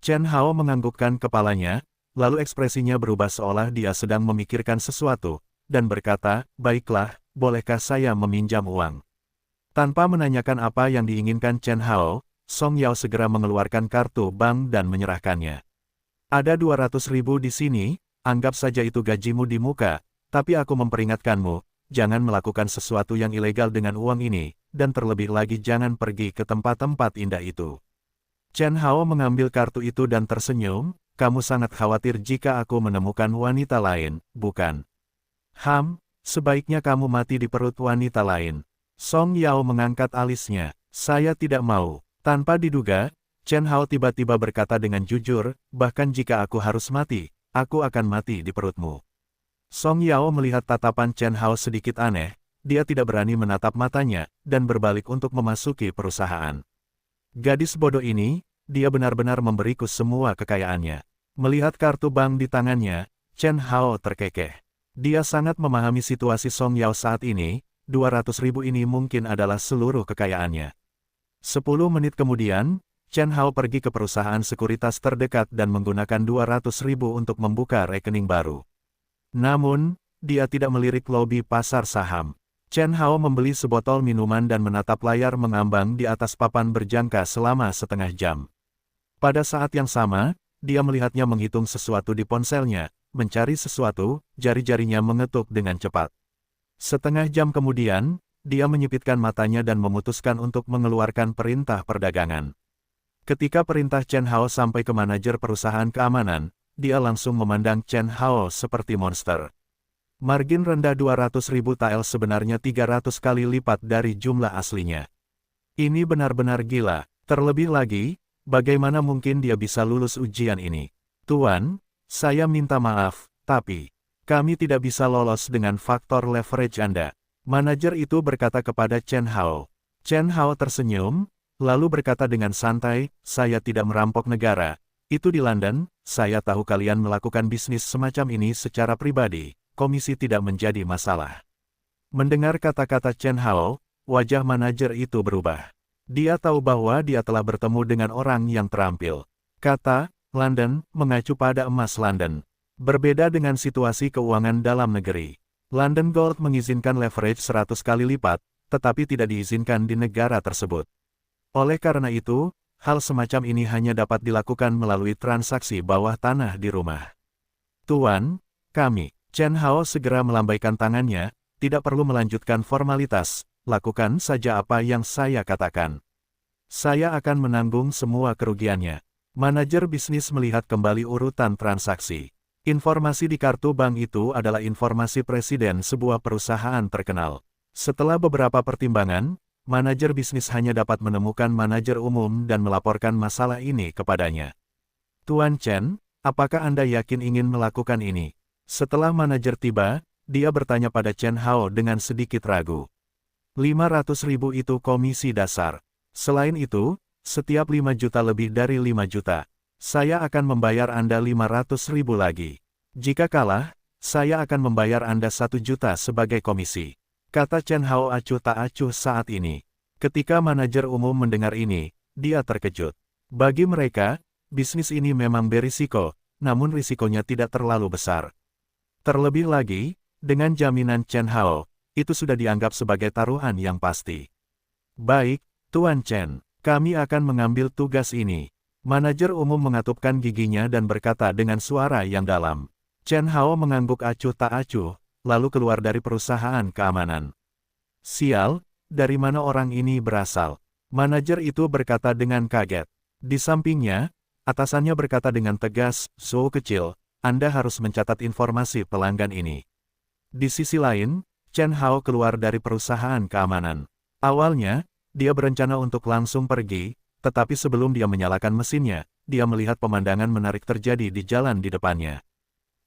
Chen Hao menganggukkan kepalanya, lalu ekspresinya berubah seolah dia sedang memikirkan sesuatu, dan berkata, baiklah, bolehkah saya meminjam uang? Tanpa menanyakan apa yang diinginkan Chen Hao, Song Yao segera mengeluarkan kartu bank dan menyerahkannya. Ada 200.000 di sini, anggap saja itu gajimu di muka, tapi aku memperingatkanmu, jangan melakukan sesuatu yang ilegal dengan uang ini, dan terlebih lagi jangan pergi ke tempat-tempat indah itu. Chen Hao mengambil kartu itu dan tersenyum, kamu sangat khawatir jika aku menemukan wanita lain, bukan? Sebaiknya kamu mati di perut wanita lain. Song Yao mengangkat alisnya, saya tidak mau. Tanpa diduga, Chen Hao tiba-tiba berkata dengan jujur, bahkan jika aku harus mati, aku akan mati di perutmu. Song Yao melihat tatapan Chen Hao sedikit aneh, dia tidak berani menatap matanya, dan berbalik untuk memasuki perusahaan. Gadis bodoh ini, dia benar-benar memberiku semua kekayaannya. Melihat kartu bank di tangannya, Chen Hao terkekeh. Dia sangat memahami situasi Song Yao saat ini, 200.000 ini mungkin adalah seluruh kekayaannya. 10 menit kemudian, Chen Hao pergi ke perusahaan sekuritas terdekat dan menggunakan 200.000 untuk membuka rekening baru. Namun, dia tidak melirik lobi pasar saham. Chen Hao membeli sebotol minuman dan menatap layar mengambang di atas papan berjangka selama setengah jam. Pada saat yang sama, dia melihatnya menghitung sesuatu di ponselnya, mencari sesuatu, jari-jarinya mengetuk dengan cepat. Setengah jam kemudian, dia menyipitkan matanya dan memutuskan untuk mengeluarkan perintah perdagangan. Ketika perintah Chen Hao sampai ke manajer perusahaan keamanan, dia langsung memandang Chen Hao seperti monster. Margin rendah 200.000 tael sebenarnya 300 kali lipat dari jumlah aslinya. Ini benar-benar gila. Terlebih lagi, bagaimana mungkin dia bisa lulus ujian ini? Tuan, saya minta maaf, tapi kami tidak bisa lolos dengan faktor leverage Anda. Manajer itu berkata kepada Chen Hao. Chen Hao tersenyum, lalu berkata dengan santai, saya tidak merampok negara. Itu di London, saya tahu kalian melakukan bisnis semacam ini secara pribadi, komisi tidak menjadi masalah. Mendengar kata-kata Chen Hao, wajah manajer itu berubah. Dia tahu bahwa dia telah bertemu dengan orang yang terampil. Kata, London, mengacu pada emas London. Berbeda dengan situasi keuangan dalam negeri. London Gold mengizinkan leverage 100 kali lipat, tetapi tidak diizinkan di negara tersebut. Oleh karena itu, hal semacam ini hanya dapat dilakukan melalui transaksi bawah tanah di rumah. Tuan, kami, Chen Hao segera melambaikan tangannya, tidak perlu melanjutkan formalitas, lakukan saja apa yang saya katakan. Saya akan menanggung semua kerugiannya. Manajer bisnis melihat kembali urutan transaksi. Informasi di kartu bank itu adalah informasi presiden sebuah perusahaan terkenal. Setelah beberapa pertimbangan, manajer bisnis hanya dapat menemukan manajer umum dan melaporkan masalah ini kepadanya. Tuan Chen, apakah Anda yakin ingin melakukan ini? Setelah manajer tiba, dia bertanya pada Chen Hao dengan sedikit ragu. 500.000 itu komisi dasar. Selain itu, setiap 5 juta lebih dari 5 juta. Saya akan membayar Anda 500.000 lagi. Jika kalah, saya akan membayar Anda 1 juta sebagai komisi. Kata Chen Hao acuh tak acuh saat ini. Ketika manajer umum mendengar ini, dia terkejut. Bagi mereka, bisnis ini memang berisiko, namun risikonya tidak terlalu besar. Terlebih lagi, dengan jaminan Chen Hao, itu sudah dianggap sebagai taruhan yang pasti. Baik, Tuan Chen, kami akan mengambil tugas ini. Manajer umum mengatupkan giginya dan berkata dengan suara yang dalam. Chen Hao mengangguk acuh tak acuh, lalu keluar dari perusahaan keamanan. Sial, dari mana orang ini berasal? Manajer itu berkata dengan kaget. Di sampingnya, atasannya berkata dengan tegas, "So kecil, Anda harus mencatat informasi pelanggan ini." Di sisi lain, Chen Hao keluar dari perusahaan keamanan. Awalnya, dia berencana untuk langsung pergi, tetapi sebelum dia menyalakan mesinnya, dia melihat pemandangan menarik terjadi di jalan di depannya.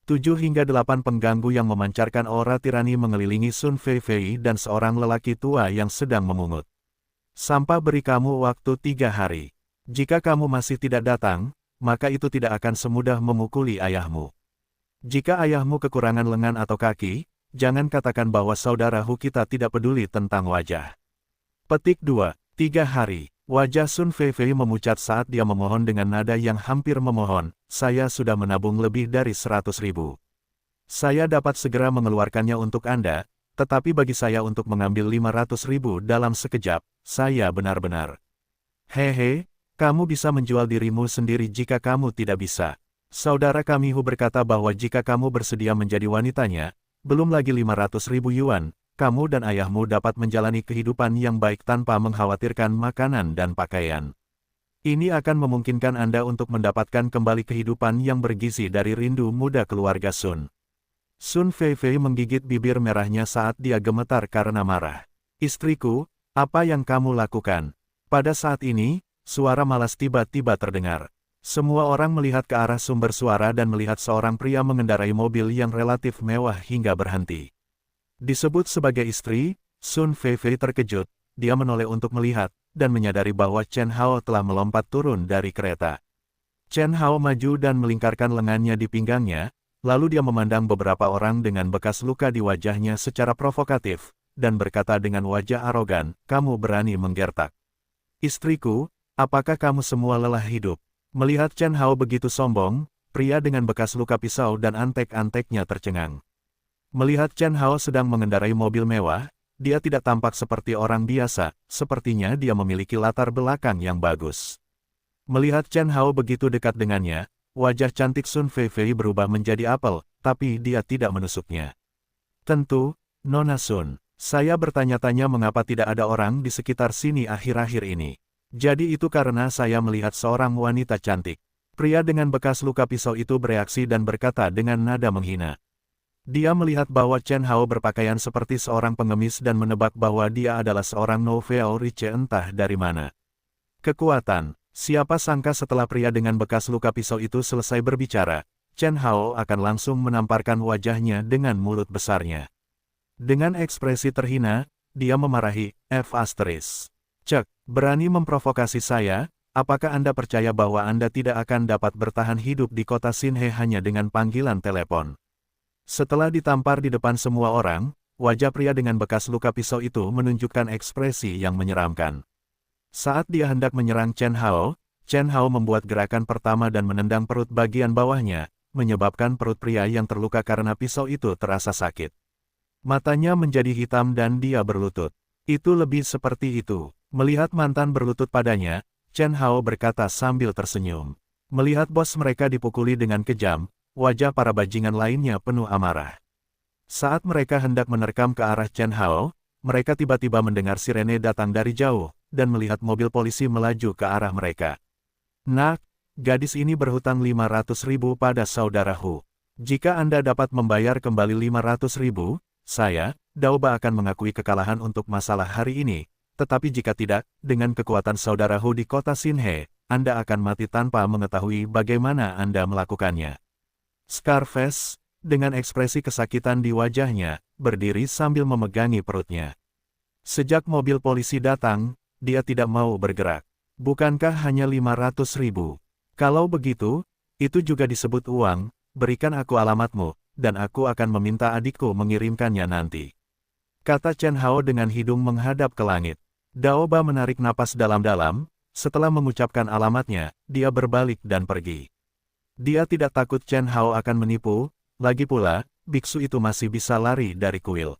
7 hingga 8 pengganggu yang memancarkan aura tirani mengelilingi Sun Feifei dan seorang lelaki tua yang sedang memungut. Sampah beri kamu waktu 3 hari. Jika kamu masih tidak datang, maka itu tidak akan semudah memukuli ayahmu. Jika ayahmu kekurangan lengan atau kaki, jangan katakan bahwa saudara Hu kita tidak peduli tentang wajah. Petik 2. 3 hari. Wajah Sun Feifei memucat saat dia memohon dengan nada yang hampir memohon, saya sudah menabung lebih dari 100.000. Saya dapat segera mengeluarkannya untuk Anda, tetapi bagi saya untuk mengambil 500.000 dalam sekejap, saya benar-benar. Hehe, kamu bisa menjual dirimu sendiri jika kamu tidak bisa. Saudara kami Hu berkata bahwa jika kamu bersedia menjadi wanitanya, belum lagi 500.000 yuan, kamu dan ayahmu dapat menjalani kehidupan yang baik tanpa mengkhawatirkan makanan dan pakaian. Ini akan memungkinkan Anda untuk mendapatkan kembali kehidupan yang bergizi dari rindu muda keluarga Sun. Sun Feifei menggigit bibir merahnya saat dia gemetar karena marah. Istriku, apa yang kamu lakukan? Pada saat ini, suara malas tiba-tiba terdengar. Semua orang melihat ke arah sumber suara dan melihat seorang pria mengendarai mobil yang relatif mewah hingga berhenti. Disebut sebagai istri, Sun Feifei terkejut, dia menoleh untuk melihat, dan menyadari bahwa Chen Hao telah melompat turun dari kereta. Chen Hao maju dan melingkarkan lengannya di pinggangnya, lalu dia memandang beberapa orang dengan bekas luka di wajahnya secara provokatif, dan berkata dengan wajah arogan, kamu berani menggertak. Istriku, apakah kamu semua lelah hidup? Melihat Chen Hao begitu sombong, pria dengan bekas luka pisau dan antek-anteknya tercengang. Melihat Chen Hao sedang mengendarai mobil mewah, dia tidak tampak seperti orang biasa, sepertinya dia memiliki latar belakang yang bagus. Melihat Chen Hao begitu dekat dengannya, wajah cantik Sun Feifei berubah menjadi apel, tapi dia tidak menusuknya. Tentu, Nona Sun, saya bertanya-tanya mengapa tidak ada orang di sekitar sini akhir-akhir ini. Jadi itu karena saya melihat seorang wanita cantik. Pria dengan bekas luka pisau itu bereaksi dan berkata dengan nada menghina. Dia melihat bahwa Chen Hao berpakaian seperti seorang pengemis dan menebak bahwa dia adalah seorang Nouveau Riche entah dari mana. Kekuatan, siapa sangka setelah pria dengan bekas luka pisau itu selesai berbicara, Chen Hao akan langsung menamparkan wajahnya dengan mulut besarnya. Dengan ekspresi terhina, dia memarahi, F***. Cek, berani memprovokasi saya, apakah Anda percaya bahwa Anda tidak akan dapat bertahan hidup di kota Xinhe hanya dengan panggilan telepon? Setelah ditampar di depan semua orang, wajah pria dengan bekas luka pisau itu menunjukkan ekspresi yang menyeramkan. Saat dia hendak menyerang Chen Hao membuat gerakan pertama dan menendang perut bagian bawahnya, menyebabkan perut pria yang terluka karena pisau itu terasa sakit. Matanya menjadi hitam dan dia berlutut. Itu lebih seperti itu. Melihat mantan berlutut padanya, Chen Hao berkata sambil tersenyum. Melihat bos mereka dipukuli dengan kejam, wajah para bajingan lainnya penuh amarah. Saat mereka hendak menerkam ke arah Chen Hao, mereka tiba-tiba mendengar sirene datang dari jauh, dan melihat mobil polisi melaju ke arah mereka. Nak, gadis ini berhutang 500.000 pada saudara Hu. Jika Anda dapat membayar kembali 500.000, saya, Daoba akan mengakui kekalahan untuk masalah hari ini, tetapi jika tidak, dengan kekuatan saudara Hu di kota Xinhe, Anda akan mati tanpa mengetahui bagaimana Anda melakukannya. Scarface, dengan ekspresi kesakitan di wajahnya, berdiri sambil memegangi perutnya. Sejak mobil polisi datang, dia tidak mau bergerak. Bukankah hanya 500.000? Kalau begitu, itu juga disebut uang, berikan aku alamatmu, dan aku akan meminta adikku mengirimkannya nanti. Kata Chen Hao dengan hidung menghadap ke langit. Daoba menarik napas dalam-dalam, setelah mengucapkan alamatnya, dia berbalik dan pergi. Dia tidak takut Chen Hao akan menipu, lagi pula, biksu itu masih bisa lari dari kuil.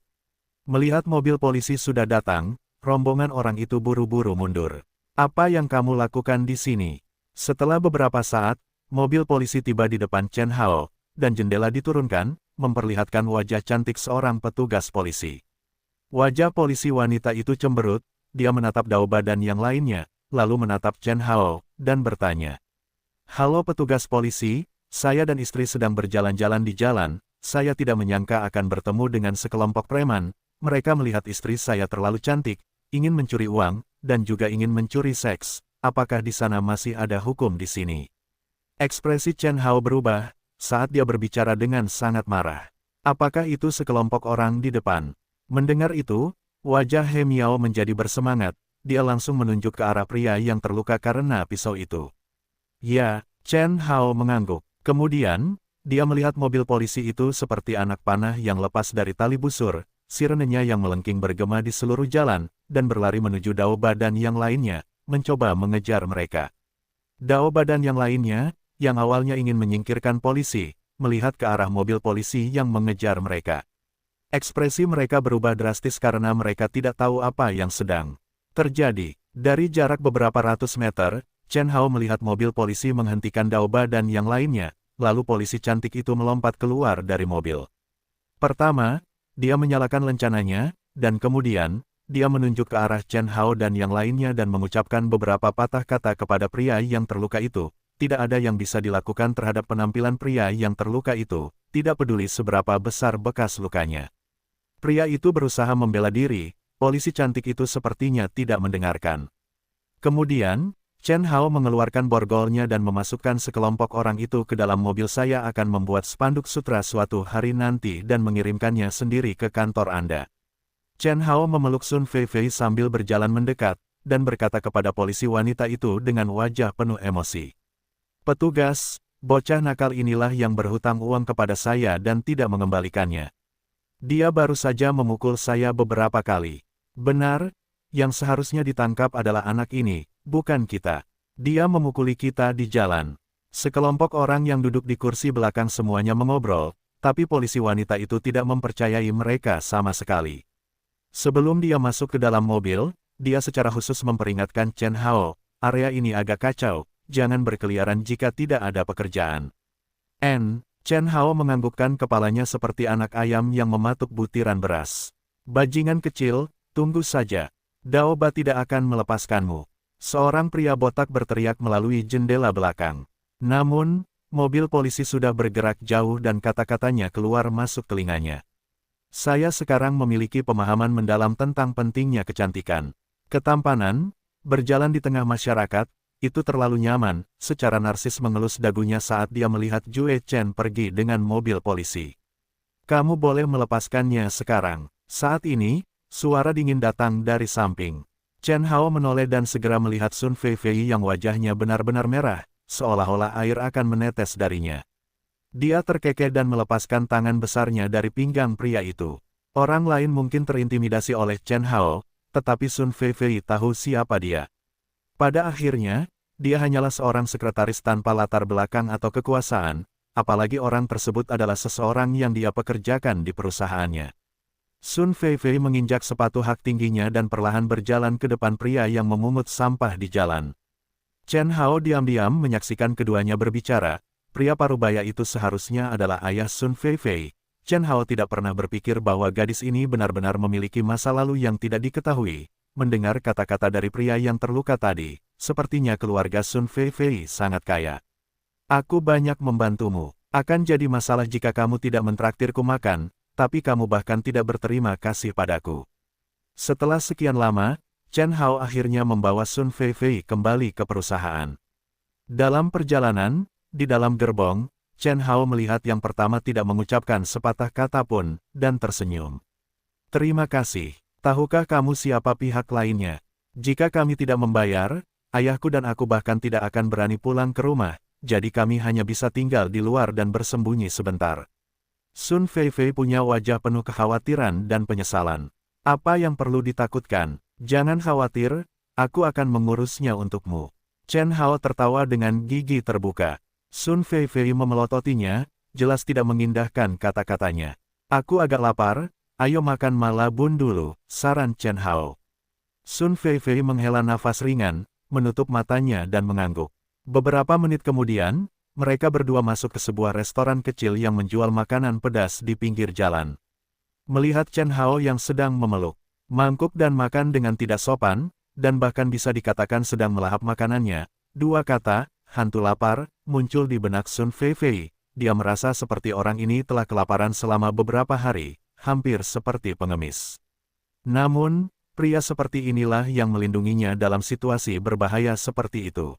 Melihat mobil polisi sudah datang, rombongan orang itu buru-buru mundur. Apa yang kamu lakukan di sini? Setelah beberapa saat, mobil polisi tiba di depan Chen Hao, dan jendela diturunkan, memperlihatkan wajah cantik seorang petugas polisi. Wajah polisi wanita itu cemberut, dia menatap Daoba dan yang lainnya, lalu menatap Chen Hao, dan bertanya. Halo petugas polisi, saya dan istri sedang berjalan-jalan di jalan, saya tidak menyangka akan bertemu dengan sekelompok preman, mereka melihat istri saya terlalu cantik, ingin mencuri uang, dan juga ingin mencuri seks, apakah di sana masih ada hukum di sini? Ekspresi Chen Hao berubah, saat dia berbicara dengan sangat marah. Apakah itu sekelompok orang di depan? Mendengar itu, wajah He Miao menjadi bersemangat, dia langsung menunjuk ke arah pria yang terluka karena pisau itu. Ya, Chen Hao mengangguk. Kemudian, dia melihat mobil polisi itu seperti anak panah yang lepas dari tali busur, sirenenya yang melengking bergema di seluruh jalan, dan berlari menuju Daoba dan yang lainnya, mencoba mengejar mereka. Daoba dan yang lainnya, yang awalnya ingin menyingkirkan polisi, melihat ke arah mobil polisi yang mengejar mereka. Ekspresi mereka berubah drastis karena mereka tidak tahu apa yang sedang terjadi. Dari jarak beberapa ratus meter, Chen Hao melihat mobil polisi menghentikan Daoba dan yang lainnya, lalu polisi cantik itu melompat keluar dari mobil. Pertama, dia menyalakan lencananya, dan kemudian, dia menunjuk ke arah Chen Hao dan yang lainnya dan mengucapkan beberapa patah kata kepada pria yang terluka itu. Tidak ada yang bisa dilakukan terhadap penampilan pria yang terluka itu, tidak peduli seberapa besar bekas lukanya. Pria itu berusaha membela diri, polisi cantik itu sepertinya tidak mendengarkan. Kemudian, Chen Hao mengeluarkan borgolnya dan memasukkan sekelompok orang itu ke dalam mobil. Saya akan membuat spanduk sutra suatu hari nanti dan mengirimkannya sendiri ke kantor Anda. Chen Hao memeluk Sun Feifei sambil berjalan mendekat, dan berkata kepada polisi wanita itu dengan wajah penuh emosi. Petugas, bocah nakal inilah yang berhutang uang kepada saya dan tidak mengembalikannya. Dia baru saja memukul saya beberapa kali. Benar, yang seharusnya ditangkap adalah anak ini, bukan kita. Dia memukuli kita di jalan. Sekelompok orang yang duduk di kursi belakang semuanya mengobrol, tapi polisi wanita itu tidak mempercayai mereka sama sekali. Sebelum dia masuk ke dalam mobil, dia secara khusus memperingatkan Chen Hao, area ini agak kacau, jangan berkeliaran jika tidak ada pekerjaan. Chen Hao menganggukkan kepalanya seperti anak ayam yang mematuk butiran beras. Bajingan kecil, tunggu saja. Daoba tidak akan melepaskanmu. Seorang pria botak berteriak melalui jendela belakang. Namun, mobil polisi sudah bergerak jauh dan kata-katanya keluar masuk telinganya. Saya sekarang memiliki pemahaman mendalam tentang pentingnya kecantikan. Ketampanan, berjalan di tengah masyarakat, itu terlalu nyaman, secara narsis mengelus dagunya saat dia melihat Jue Chen pergi dengan mobil polisi. Kamu boleh melepaskannya sekarang. Saat ini, suara dingin datang dari samping. Chen Hao menoleh dan segera melihat Sun Feifei yang wajahnya benar-benar merah, seolah-olah air akan menetes darinya. Dia terkekeh dan melepaskan tangan besarnya dari pinggang pria itu. Orang lain mungkin terintimidasi oleh Chen Hao, tetapi Sun Feifei tahu siapa dia. Pada akhirnya, dia hanyalah seorang sekretaris tanpa latar belakang atau kekuasaan, apalagi orang tersebut adalah seseorang yang dia pekerjakan di perusahaannya. Sun Feifei menginjak sepatu hak tingginya dan perlahan berjalan ke depan pria yang memungut sampah di jalan. Chen Hao diam-diam menyaksikan keduanya berbicara. Pria parubaya itu seharusnya adalah ayah Sun Feifei. Chen Hao tidak pernah berpikir bahwa gadis ini benar-benar memiliki masa lalu yang tidak diketahui. Mendengar kata-kata dari pria yang terluka tadi, sepertinya keluarga Sun Feifei sangat kaya. Aku banyak membantumu. Akan jadi masalah jika kamu tidak mentraktirku makan, tapi kamu bahkan tidak berterima kasih padaku. Setelah sekian lama, Chen Hao akhirnya membawa Sun Feifei kembali ke perusahaan. Dalam perjalanan, di dalam gerbong, Chen Hao melihat yang pertama tidak mengucapkan sepatah kata pun, dan tersenyum. Terima kasih. Tahukah kamu siapa pihak lainnya? Jika kami tidak membayar, ayahku dan aku bahkan tidak akan berani pulang ke rumah, jadi kami hanya bisa tinggal di luar dan bersembunyi sebentar. Sun Feifei punya wajah penuh kekhawatiran dan penyesalan. Apa yang perlu ditakutkan? Jangan khawatir, aku akan mengurusnya untukmu. Chen Hao tertawa dengan gigi terbuka. Sun Feifei memelototinya, jelas tidak mengindahkan kata-katanya. Aku agak lapar, ayo makan malabun dulu, saran Chen Hao. Sun Feifei menghela nafas ringan, menutup matanya dan mengangguk. Beberapa menit kemudian, mereka berdua masuk ke sebuah restoran kecil yang menjual makanan pedas di pinggir jalan. Melihat Chen Hao yang sedang memeluk mangkuk dan makan dengan tidak sopan, dan bahkan bisa dikatakan sedang melahap makanannya, dua kata, hantu lapar, muncul di benak Sun Feifei. Dia merasa seperti orang ini telah kelaparan selama beberapa hari, hampir seperti pengemis. Namun, pria seperti inilah yang melindunginya dalam situasi berbahaya seperti itu.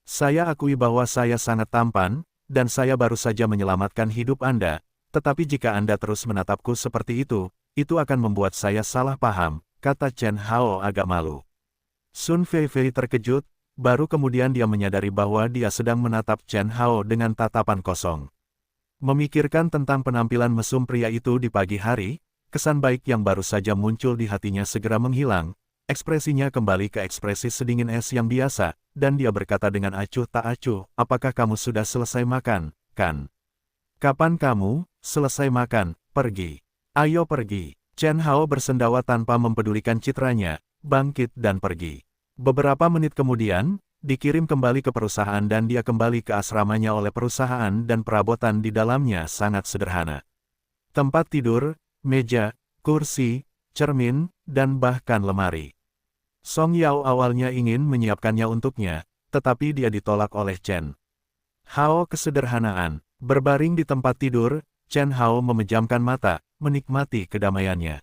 Saya akui bahwa saya sangat tampan, dan saya baru saja menyelamatkan hidup Anda, tetapi jika Anda terus menatapku seperti itu akan membuat saya salah paham, kata Chen Hao agak malu. Sun Feifei terkejut, baru kemudian dia menyadari bahwa dia sedang menatap Chen Hao dengan tatapan kosong. Memikirkan tentang penampilan mesum pria itu di pagi hari, kesan baik yang baru saja muncul di hatinya segera menghilang, Ekspresinya kembali ke ekspresi sedingin es yang biasa, dan dia berkata dengan acuh tak acuh, apakah kamu sudah selesai makan, kan? Kapan kamu selesai makan? Pergi. Ayo pergi. Chen Hao bersendawa tanpa mempedulikan citranya, bangkit dan pergi. Beberapa menit kemudian, dikirim kembali ke perusahaan dan dia kembali ke asramanya oleh perusahaan dan perabotan di dalamnya sangat sederhana. Tempat tidur, meja, kursi, cermin, dan bahkan lemari. Song Yao awalnya ingin menyiapkannya untuknya, tetapi dia ditolak oleh Chen Hao. Kesederhanaan. Berbaring di tempat tidur, Chen Hao memejamkan mata, menikmati kedamaiannya.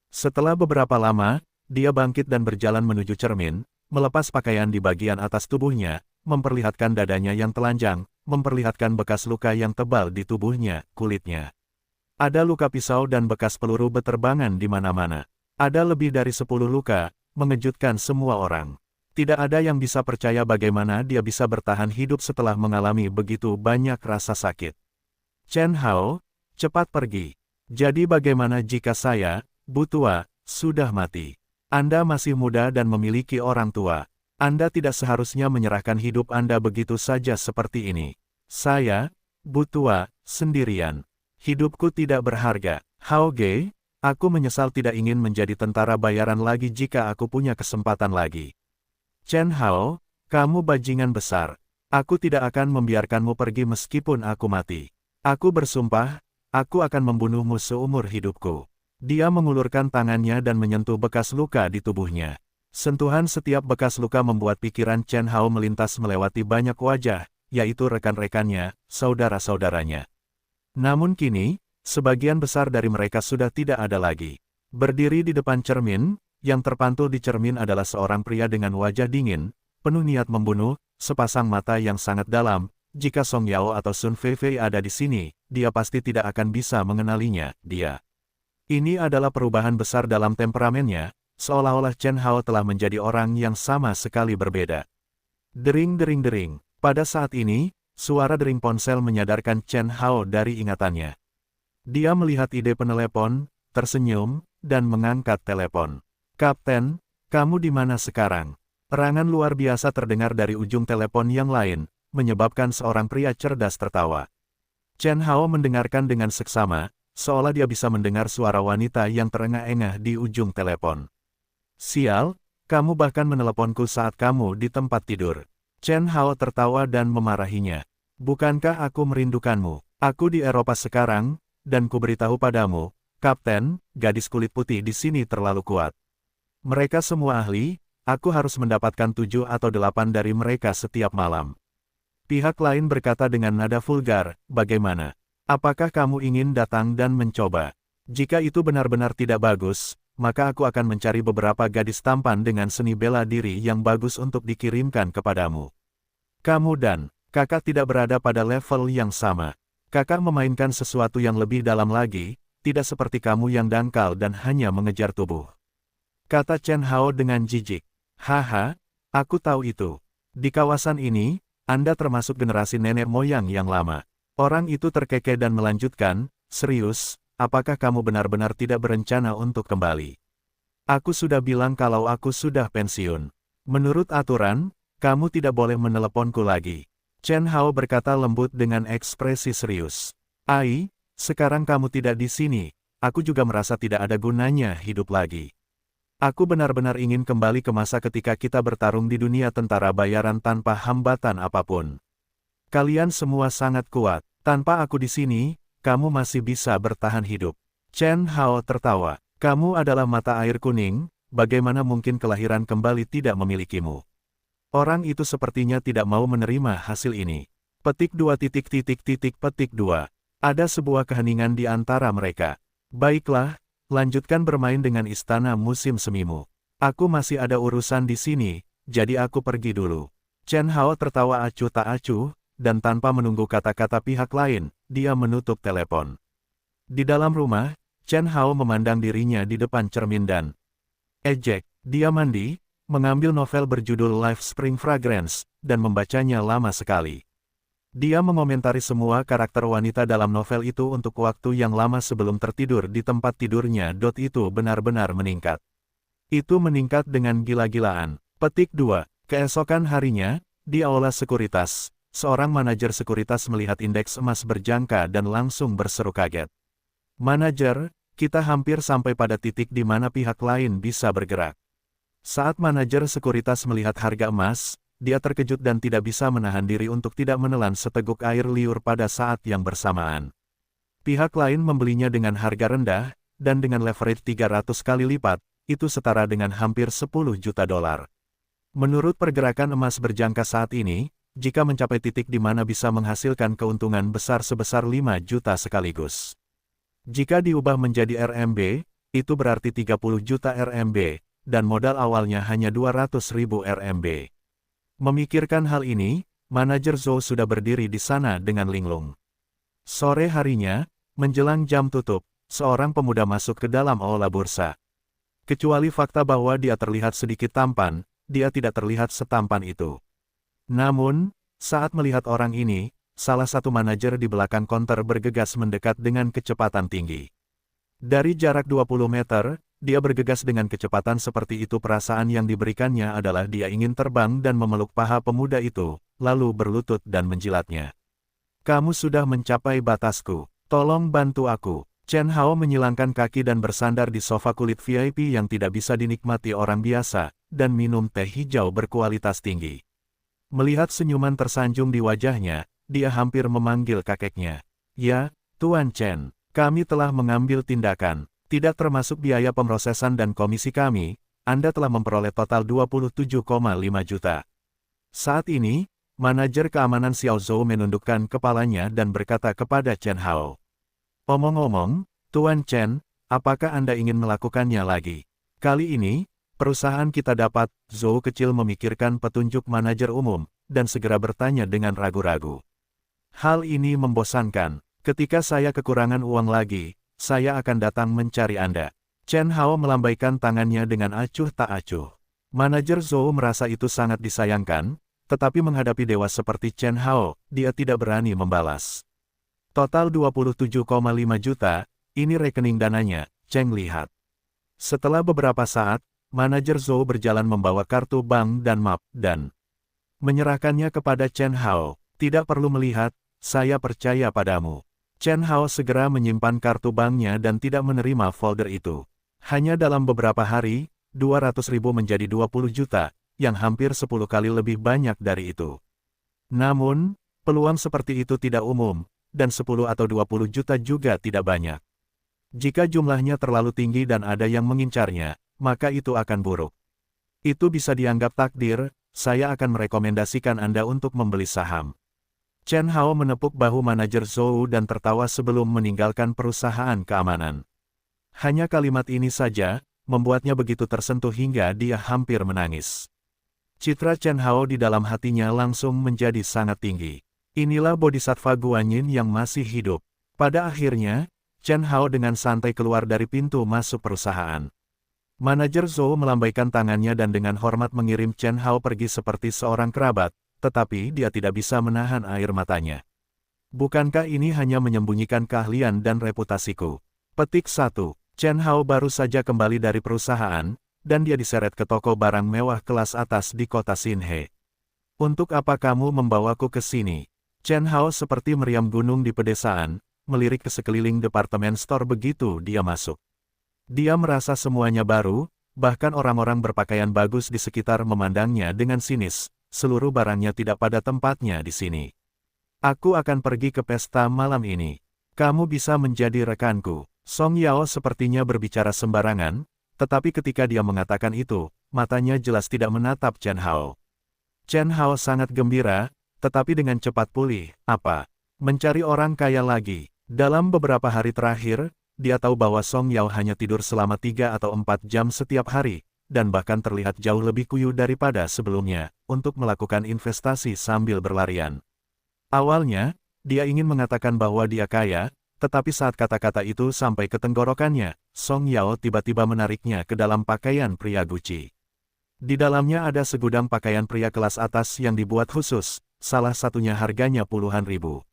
Setelah beberapa lama, dia bangkit dan berjalan menuju cermin, melepas pakaian di bagian atas tubuhnya, memperlihatkan dadanya yang telanjang, memperlihatkan bekas luka yang tebal di tubuhnya, kulitnya. Ada luka pisau dan bekas peluru beterbangan di mana-mana. Ada lebih dari 10 luka, mengejutkan semua orang. Tidak ada yang bisa percaya bagaimana dia bisa bertahan hidup setelah mengalami begitu banyak rasa sakit. Chen Hao, cepat pergi. Jadi bagaimana jika saya, Bu Tua, sudah mati? Anda masih muda dan memiliki orang tua. Anda tidak seharusnya menyerahkan hidup Anda begitu saja seperti ini. Saya, Bu Tua, sendirian. Hidupku tidak berharga. Hao Ge, aku menyesal tidak ingin menjadi tentara bayaran lagi jika aku punya kesempatan lagi. Chen Hao, kamu bajingan besar. Aku tidak akan membiarkanmu pergi meskipun aku mati. Aku bersumpah, aku akan membunuhmu seumur hidupku. Dia mengulurkan tangannya dan menyentuh bekas luka di tubuhnya. Sentuhan setiap bekas luka membuat pikiran Chen Hao melintas melewati banyak wajah, yaitu rekan-rekannya, saudara-saudaranya. Namun kini, sebagian besar dari mereka sudah tidak ada lagi. Berdiri di depan cermin, yang terpantul di cermin adalah seorang pria dengan wajah dingin, penuh niat membunuh, sepasang mata yang sangat dalam. Jika Song Yao atau Sun Feifei ada di sini, dia pasti tidak akan bisa mengenalinya, dia. Ini adalah perubahan besar dalam temperamennya, seolah-olah Chen Hao telah menjadi orang yang sama sekali berbeda. Dering-dering-dering. Pada saat ini, suara dering ponsel menyadarkan Chen Hao dari ingatannya. Dia melihat ide penelepon, tersenyum, dan mengangkat telepon. Kapten, kamu di mana sekarang? Erangan luar biasa terdengar dari ujung telepon yang lain, menyebabkan seorang pria cerdas tertawa. Chen Hao mendengarkan dengan seksama, seolah dia bisa mendengar suara wanita yang terengah-engah di ujung telepon. Sial, kamu bahkan meneleponku saat kamu di tempat tidur. Chen Hao tertawa dan memarahinya. Bukankah aku merindukanmu? Aku di Eropa sekarang, dan kuberitahu padamu, Kapten, gadis kulit putih di sini terlalu kuat. Mereka semua ahli, aku harus mendapatkan 7 atau 8 dari mereka setiap malam. Pihak lain berkata dengan nada vulgar, bagaimana? Apakah kamu ingin datang dan mencoba? Jika itu benar-benar tidak bagus, maka aku akan mencari beberapa gadis tampan dengan seni bela diri yang bagus untuk dikirimkan kepadamu. Kamu dan kakak tidak berada pada level yang sama. Kakak memainkan sesuatu yang lebih dalam lagi, tidak seperti kamu yang dangkal dan hanya mengejar tubuh. Kata Chen Hao dengan jijik. Haha, aku tahu itu. Di kawasan ini, Anda termasuk generasi nenek moyang yang lama. Orang itu terkekeh dan melanjutkan, serius, apakah kamu benar-benar tidak berencana untuk kembali? Aku sudah bilang kalau aku sudah pensiun. Menurut aturan, kamu tidak boleh meneleponku lagi. Chen Hao berkata lembut dengan ekspresi serius. Ai, sekarang kamu tidak di sini, aku juga merasa tidak ada gunanya hidup lagi. Aku benar-benar ingin kembali ke masa ketika kita bertarung di dunia tentara bayaran tanpa hambatan apapun. Kalian semua sangat kuat, tanpa aku di sini, kamu masih bisa bertahan hidup. Chen Hao tertawa. Kamu adalah mata air kuning, bagaimana mungkin kelahiran kembali tidak memilikimu? Orang itu sepertinya tidak mau menerima hasil ini. Petik 2 petik 2. Ada sebuah keheningan di antara mereka. Baiklah, lanjutkan bermain dengan istana musim semimu. Aku masih ada urusan di sini, jadi aku pergi dulu. Chen Hao tertawa acuh tak acuh, dan tanpa menunggu kata-kata pihak lain, dia menutup telepon. Di dalam rumah, Chen Hao memandang dirinya di depan cermin dan ejek. Dia mandi, mengambil novel berjudul Life Spring Fragrance, dan membacanya lama sekali. Dia mengomentari semua karakter wanita dalam novel itu untuk waktu yang lama sebelum tertidur di tempat tidurnya. Itu benar-benar meningkat. Itu meningkat dengan gila-gilaan. Petik 2. Keesokan harinya, di Aula Sekuritas, seorang manajer sekuritas melihat indeks emas berjangka dan langsung berseru kaget. "Manajer, kita hampir sampai pada titik di mana pihak lain bisa bergerak." Saat manajer sekuritas melihat harga emas, dia terkejut dan tidak bisa menahan diri untuk tidak menelan seteguk air liur pada saat yang bersamaan. Pihak lain membelinya dengan harga rendah, dan dengan leverage 300 kali lipat, itu setara dengan hampir 10 juta dolar. Menurut pergerakan emas berjangka saat ini, jika mencapai titik di mana bisa menghasilkan keuntungan besar sebesar 5 juta sekaligus. Jika diubah menjadi RMB, itu berarti 30 juta RMB, dan modal awalnya hanya 200.000 RMB. Memikirkan hal ini, manajer Zhou sudah berdiri di sana dengan linglung. Sore harinya, menjelang jam tutup, seorang pemuda masuk ke dalam aula bursa. Kecuali fakta bahwa dia terlihat sedikit tampan, dia tidak terlihat setampan itu. Namun, saat melihat orang ini, salah satu manajer di belakang konter bergegas mendekat dengan kecepatan tinggi. Dari jarak 20 meter, dia bergegas dengan kecepatan seperti itu. Perasaan yang diberikannya adalah dia ingin terbang dan memeluk paha pemuda itu, lalu berlutut dan menjilatnya. "Kamu sudah mencapai batasku, tolong bantu aku." Chen Hao menyilangkan kaki dan bersandar di sofa kulit VIP yang tidak bisa dinikmati orang biasa, dan minum teh hijau berkualitas tinggi. Melihat senyuman tersanjung di wajahnya, dia hampir memanggil kakeknya. "Ya, Tuan Chen, kami telah mengambil tindakan, tidak termasuk biaya pemrosesan dan komisi kami, Anda telah memperoleh total 27,5 juta. Saat ini, manajer keamanan Xiao Zhou menundukkan kepalanya dan berkata kepada Chen Hao. "Omong-omong, Tuan Chen, apakah Anda ingin melakukannya lagi? Kali ini, perusahaan kita dapat." Zhou kecil memikirkan petunjuk manajer umum, dan segera bertanya dengan ragu-ragu. "Hal ini membosankan. Ketika saya kekurangan uang lagi, saya akan datang mencari Anda." Chen Hao melambaikan tangannya dengan acuh tak acuh. Manajer Zhou merasa itu sangat disayangkan, tetapi menghadapi dewa seperti Chen Hao, dia tidak berani membalas. "Total 27,5 juta, ini rekening dananya," Cheng lihat. Setelah beberapa saat, manajer Zhou berjalan membawa kartu bank dan map, dan menyerahkannya kepada Chen Hao. "Tidak perlu melihat, saya percaya padamu." Chen Hao segera menyimpan kartu banknya dan tidak menerima folder itu. Hanya dalam beberapa hari, 200.000 menjadi 20 juta, yang hampir 10 kali lebih banyak dari itu. Namun, peluang seperti itu tidak umum, dan 10 atau 20 juta juga tidak banyak. Jika jumlahnya terlalu tinggi dan ada yang mengincarnya, maka itu akan buruk. Itu bisa dianggap takdir. Saya akan merekomendasikan Anda untuk membeli saham. Chen Hao menepuk bahu manajer Zhou dan tertawa sebelum meninggalkan perusahaan keamanan. Hanya kalimat ini saja, membuatnya begitu tersentuh hingga dia hampir menangis. Citra Chen Hao di dalam hatinya langsung menjadi sangat tinggi. Inilah bodhisattva Guanyin yang masih hidup. Pada akhirnya, Chen Hao dengan santai keluar dari pintu masuk perusahaan. Manajer Zhou melambaikan tangannya dan dengan hormat mengirim Chen Hao pergi seperti seorang kerabat, tetapi dia tidak bisa menahan air matanya. "Bukankah ini hanya menyembunyikan keahlian dan reputasiku?" Petik 1. Chen Hao baru saja kembali dari perusahaan, dan dia diseret ke toko barang mewah kelas atas di kota Xinhe. "Untuk apa kamu membawaku ke sini?" Chen Hao seperti meriam gunung di pedesaan, melirik ke sekeliling departemen store begitu dia masuk. Dia merasa semuanya baru, bahkan orang-orang berpakaian bagus di sekitar memandangnya dengan sinis, seluruh barangnya tidak pada tempatnya di sini. "Aku akan pergi ke pesta malam ini. Kamu bisa menjadi rekanku." Song Yao sepertinya berbicara sembarangan, tetapi ketika dia mengatakan itu, matanya jelas tidak menatap Chen Hao. Chen Hao sangat gembira, tetapi dengan cepat pulih. "Apa? Mencari orang kaya lagi?" Dalam beberapa hari terakhir, dia tahu bahwa Song Yao hanya tidur selama 3 atau 4 jam setiap hari, dan bahkan terlihat jauh lebih kuyuh daripada sebelumnya, untuk melakukan investasi sambil berlarian. Awalnya, dia ingin mengatakan bahwa dia kaya, tetapi saat kata-kata itu sampai ke tenggorokannya, Song Yao tiba-tiba menariknya ke dalam pakaian pria Gucci. Di dalamnya ada segudang pakaian pria kelas atas yang dibuat khusus, salah satunya harganya puluhan ribu.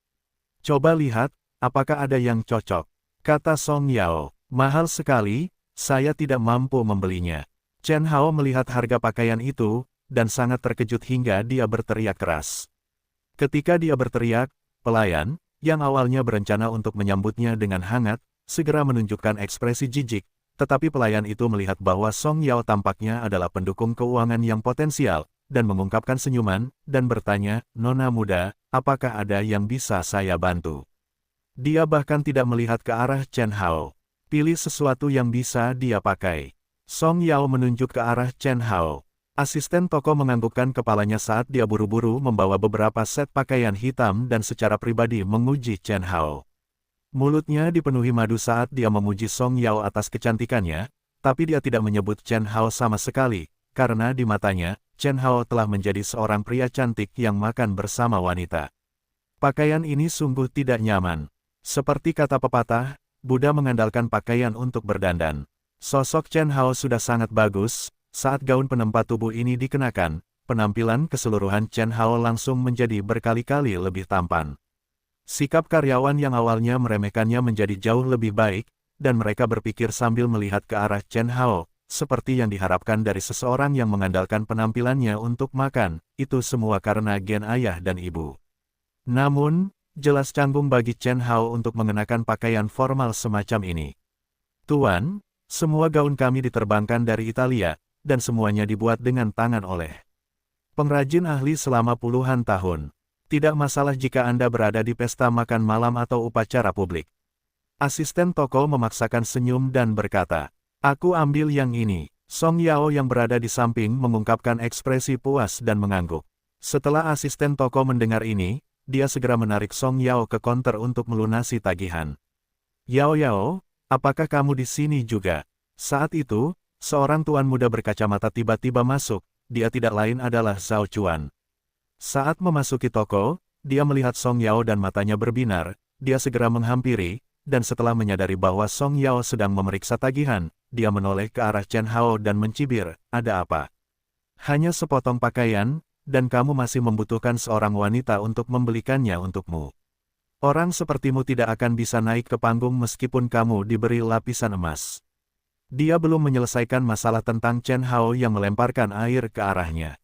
"Coba lihat, apakah ada yang cocok?" kata Song Yao. "Mahal sekali, saya tidak mampu membelinya." Chen Hao melihat harga pakaian itu, dan sangat terkejut hingga dia berteriak keras. Ketika dia berteriak, pelayan, yang awalnya berencana untuk menyambutnya dengan hangat, segera menunjukkan ekspresi jijik, tetapi pelayan itu melihat bahwa Song Yao tampaknya adalah pendukung keuangan yang potensial, dan mengungkapkan senyuman, dan bertanya, "Nona muda, apakah ada yang bisa saya bantu?" Dia bahkan tidak melihat ke arah Chen Hao. Pilih sesuatu yang bisa dia pakai. Song Yao menunjuk ke arah Chen Hao. Asisten toko menganggukkan kepalanya saat dia buru-buru membawa beberapa set pakaian hitam dan secara pribadi menguji Chen Hao. Mulutnya dipenuhi madu saat dia memuji Song Yao atas kecantikannya, tapi dia tidak menyebut Chen Hao sama sekali, karena di matanya, Chen Hao telah menjadi seorang pria cantik yang makan bersama wanita. Pakaian ini sungguh tidak nyaman. Seperti kata pepatah, Buddha mengandalkan pakaian untuk berdandan. Sosok Chen Hao sudah sangat bagus, saat gaun penempat tubuh ini dikenakan, penampilan keseluruhan Chen Hao langsung menjadi berkali-kali lebih tampan. Sikap karyawan yang awalnya meremehkannya menjadi jauh lebih baik, dan mereka berpikir sambil melihat ke arah Chen Hao, seperti yang diharapkan dari seseorang yang mengandalkan penampilannya untuk makan, itu semua karena gen ayah dan ibu. Namun, jelas canggung bagi Chen Hao untuk mengenakan pakaian formal semacam ini. "Tuan, semua gaun kami diterbangkan dari Italia, dan semuanya dibuat dengan tangan oleh pengrajin ahli selama puluhan tahun. Tidak masalah jika Anda berada di pesta makan malam atau upacara publik." Asisten toko memaksakan senyum dan berkata, "Aku ambil yang ini." Song Yao yang berada di samping mengungkapkan ekspresi puas dan mengangguk. Setelah asisten toko mendengar ini, dia segera menarik Song Yao ke konter untuk melunasi tagihan. "Yao Yao, apakah kamu di sini juga?" Saat itu, seorang tuan muda berkacamata tiba-tiba masuk, dia tidak lain adalah Zhao Chuan. Saat memasuki toko, dia melihat Song Yao dan matanya berbinar, dia segera menghampiri, dan setelah menyadari bahwa Song Yao sedang memeriksa tagihan, dia menoleh ke arah Chen Hao dan mencibir, "Ada apa? Hanya sepotong pakaian, dan kamu masih membutuhkan seorang wanita untuk membelikannya untukmu. Orang sepertimu tidak akan bisa naik ke panggung meskipun kamu diberi lapisan emas." Dia belum menyelesaikan masalah tentang Chen Hao yang melemparkan air ke arahnya.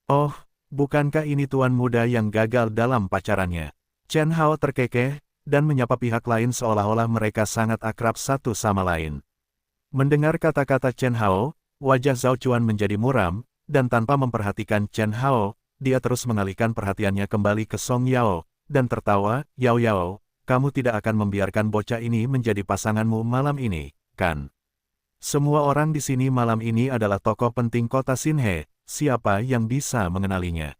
"Oh, bukankah ini tuan muda yang gagal dalam pacarannya?" Chen Hao terkekeh, dan menyapa pihak lain seolah-olah mereka sangat akrab satu sama lain. Mendengar kata-kata Chen Hao, wajah Zhao Chuan menjadi muram, dan tanpa memperhatikan Chen Hao, dia terus mengalihkan perhatiannya kembali ke Song Yao, dan tertawa, "Yao Yao, kamu tidak akan membiarkan bocah ini menjadi pasanganmu malam ini, kan? Semua orang di sini malam ini adalah tokoh penting kota Xinhe, siapa yang bisa mengenalinya?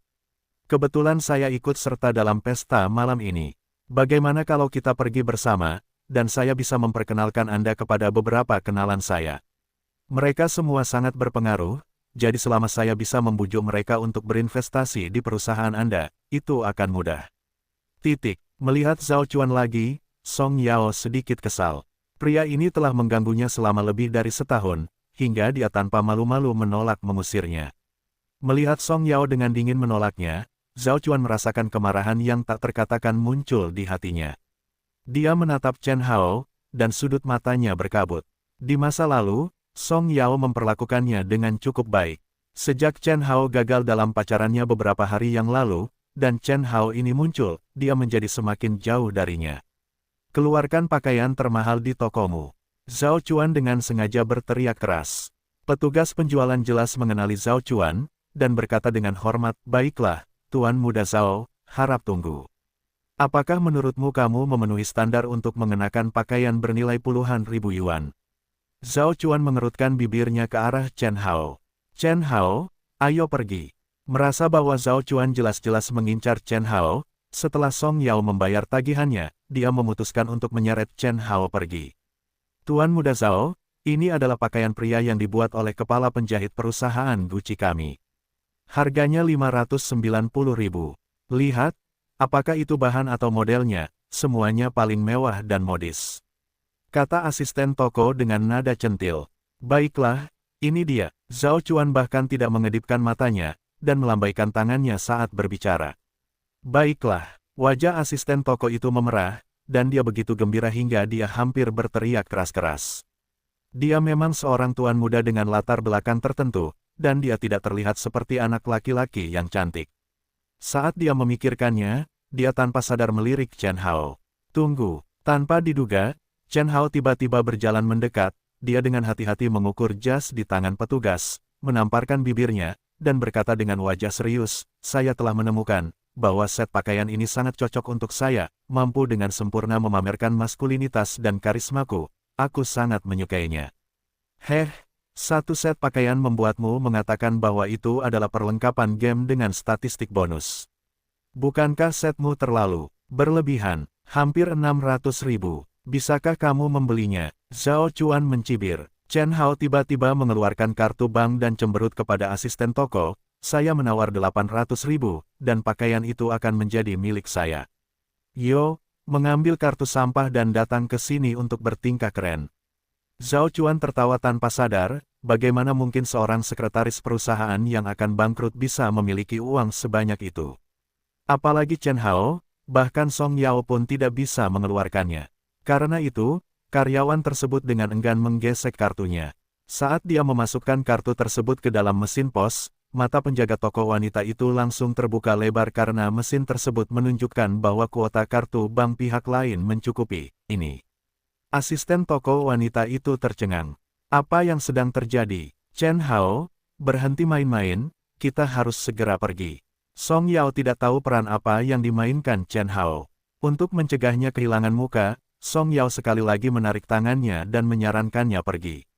Kebetulan saya ikut serta dalam pesta malam ini. Bagaimana kalau kita pergi bersama, dan saya bisa memperkenalkan Anda kepada beberapa kenalan saya? Mereka semua sangat berpengaruh, jadi selama saya bisa membujuk mereka untuk berinvestasi di perusahaan Anda, itu akan mudah." Melihat Zhao Chuan lagi, Song Yao sedikit kesal. Pria ini telah mengganggunya selama lebih dari setahun, hingga dia tanpa malu-malu menolak mengusirnya. Melihat Song Yao dengan dingin menolaknya, Zhao Chuan merasakan kemarahan yang tak terkatakan muncul di hatinya. Dia menatap Chen Hao, dan sudut matanya berkabut. Di masa lalu, Song Yao memperlakukannya dengan cukup baik. Sejak Chen Hao gagal dalam pacarannya beberapa hari yang lalu, dan Chen Hao ini muncul, dia menjadi semakin jauh darinya. "Keluarkan pakaian termahal di tokomu." Zhao Chuan dengan sengaja berteriak keras. Petugas penjualan jelas mengenali Zhao Chuan, dan berkata dengan hormat, "Baiklah, Tuan Muda Zhao, harap tunggu. Apakah menurutmu kamu memenuhi standar untuk mengenakan pakaian bernilai puluhan ribu yuan?" Zhao Chuan mengerutkan bibirnya ke arah Chen Hao. "Chen Hao, ayo pergi." Merasa bahwa Zhao Chuan jelas-jelas mengincar Chen Hao, setelah Song Yao membayar tagihannya, dia memutuskan untuk menyeret Chen Hao pergi. "Tuan Muda Zhao, ini adalah pakaian pria yang dibuat oleh kepala penjahit perusahaan Gucci kami. Harganya 590.000. Lihat, apakah itu bahan atau modelnya, semuanya paling mewah dan modis," kata asisten toko dengan nada centil. "Baiklah, ini dia." Zhao Chuan bahkan tidak mengedipkan matanya, dan melambaikan tangannya saat berbicara. "Baiklah." Wajah asisten toko itu memerah, dan dia begitu gembira hingga dia hampir berteriak keras-keras. Dia memang seorang tuan muda dengan latar belakang tertentu, dan dia tidak terlihat seperti anak laki-laki yang cantik. Saat dia memikirkannya, dia tanpa sadar melirik Chen Hao. Tunggu, tanpa diduga, Chen Hao tiba-tiba berjalan mendekat, dia dengan hati-hati mengukur jas di tangan petugas, menamparkan bibirnya, dan berkata dengan wajah serius, saya telah menemukan bahwa set pakaian ini sangat cocok untuk saya, mampu dengan sempurna memamerkan maskulinitas dan karismaku. Aku sangat menyukainya. Satu set pakaian membuatmu mengatakan bahwa itu adalah perlengkapan game dengan statistik bonus. Bukankah setmu terlalu berlebihan, hampir 600.000, bisakah kamu membelinya? Zhao Chuan mencibir. Chen Hao tiba-tiba mengeluarkan kartu bank dan cemberut kepada asisten toko, saya menawar 800.000, dan pakaian itu akan menjadi milik saya. Yo, mengambil kartu sampah dan datang ke sini untuk bertingkah keren. Zhao Chuan tertawa tanpa sadar, bagaimana mungkin seorang sekretaris perusahaan yang akan bangkrut bisa memiliki uang sebanyak itu. Apalagi Chen Hao, bahkan Song Yao pun tidak bisa mengeluarkannya. Karena itu, karyawan tersebut dengan enggan menggesek kartunya. Saat dia memasukkan kartu tersebut ke dalam mesin pos, mata penjaga toko wanita itu langsung terbuka lebar karena mesin tersebut menunjukkan bahwa kuota kartu bank pihak lain mencukupi. Ini. Asisten toko wanita itu tercengang. Apa yang sedang terjadi? Chen Hao, berhenti main-main, kita harus segera pergi. Song Yao tidak tahu peran apa yang dimainkan Chen Hao. Untuk mencegahnya kehilangan muka, Song Yao sekali lagi menarik tangannya dan menyarankannya pergi.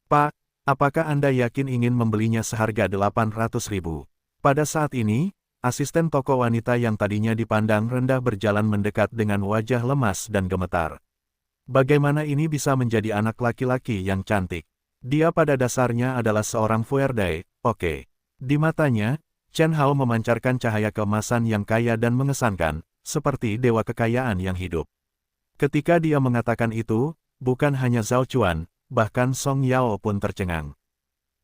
Pak, apakah Anda yakin ingin membelinya seharga 800.000? Pada saat ini, asisten toko wanita yang tadinya dipandang rendah berjalan mendekat dengan wajah lemas dan gemetar. Bagaimana ini bisa menjadi anak laki-laki yang cantik? Dia pada dasarnya adalah seorang fuerdai, oke. Di matanya, Chen Hao memancarkan cahaya keemasan yang kaya dan mengesankan, seperti dewa kekayaan yang hidup. Ketika dia mengatakan itu, bukan hanya Zhao Chuan, bahkan Song Yao pun tercengang.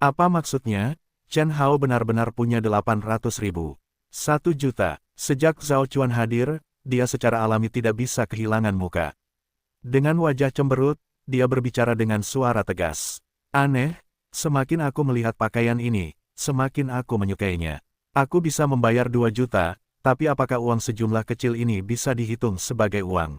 Apa maksudnya? Chen Hao benar-benar punya 800.000. 1 juta. Sejak Zhao Chuan hadir, dia secara alami tidak bisa kehilangan muka. Dengan wajah cemberut, dia berbicara dengan suara tegas. Aneh, semakin aku melihat pakaian ini, semakin aku menyukainya. Aku bisa membayar 2 juta, tapi apakah uang sejumlah kecil ini bisa dihitung sebagai uang?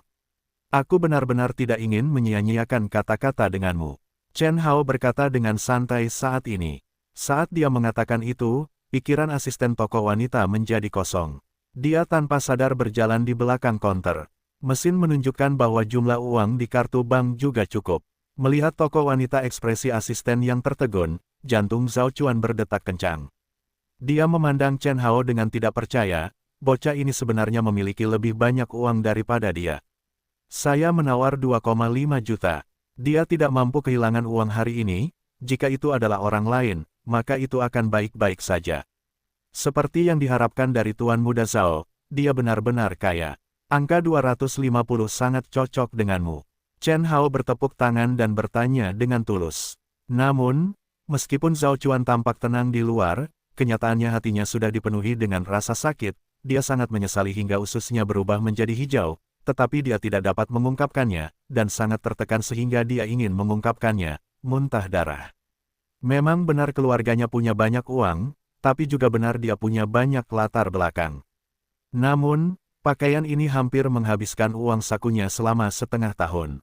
Aku benar-benar tidak ingin menyia-nyiakan kata-kata denganmu. Chen Hao berkata dengan santai saat ini. Saat dia mengatakan itu, pikiran asisten toko wanita menjadi kosong. Dia tanpa sadar berjalan di belakang konter. Mesin menunjukkan bahwa jumlah uang di kartu bank juga cukup. Melihat toko wanita ekspresi asisten yang tertegun, jantung Zhao Chuan berdetak kencang. Dia memandang Chen Hao dengan tidak percaya, bocah ini sebenarnya memiliki lebih banyak uang daripada dia. Saya menawar 2,5 juta. Dia tidak mampu kehilangan uang hari ini, jika itu adalah orang lain, maka itu akan baik-baik saja. Seperti yang diharapkan dari Tuan Muda Zhao, dia benar-benar kaya. Angka 250 sangat cocok denganmu. Chen Hao bertepuk tangan dan bertanya dengan tulus. Namun, meskipun Zhao Chuan tampak tenang di luar, kenyataannya hatinya sudah dipenuhi dengan rasa sakit, dia sangat menyesali hingga ususnya berubah menjadi hijau, tetapi dia tidak dapat mengungkapkannya, dan sangat tertekan sehingga dia ingin mengungkapkannya, muntah darah. Memang benar keluarganya punya banyak uang, tapi juga benar dia punya banyak latar belakang. Namun, pakaian ini hampir menghabiskan uang sakunya selama setengah tahun.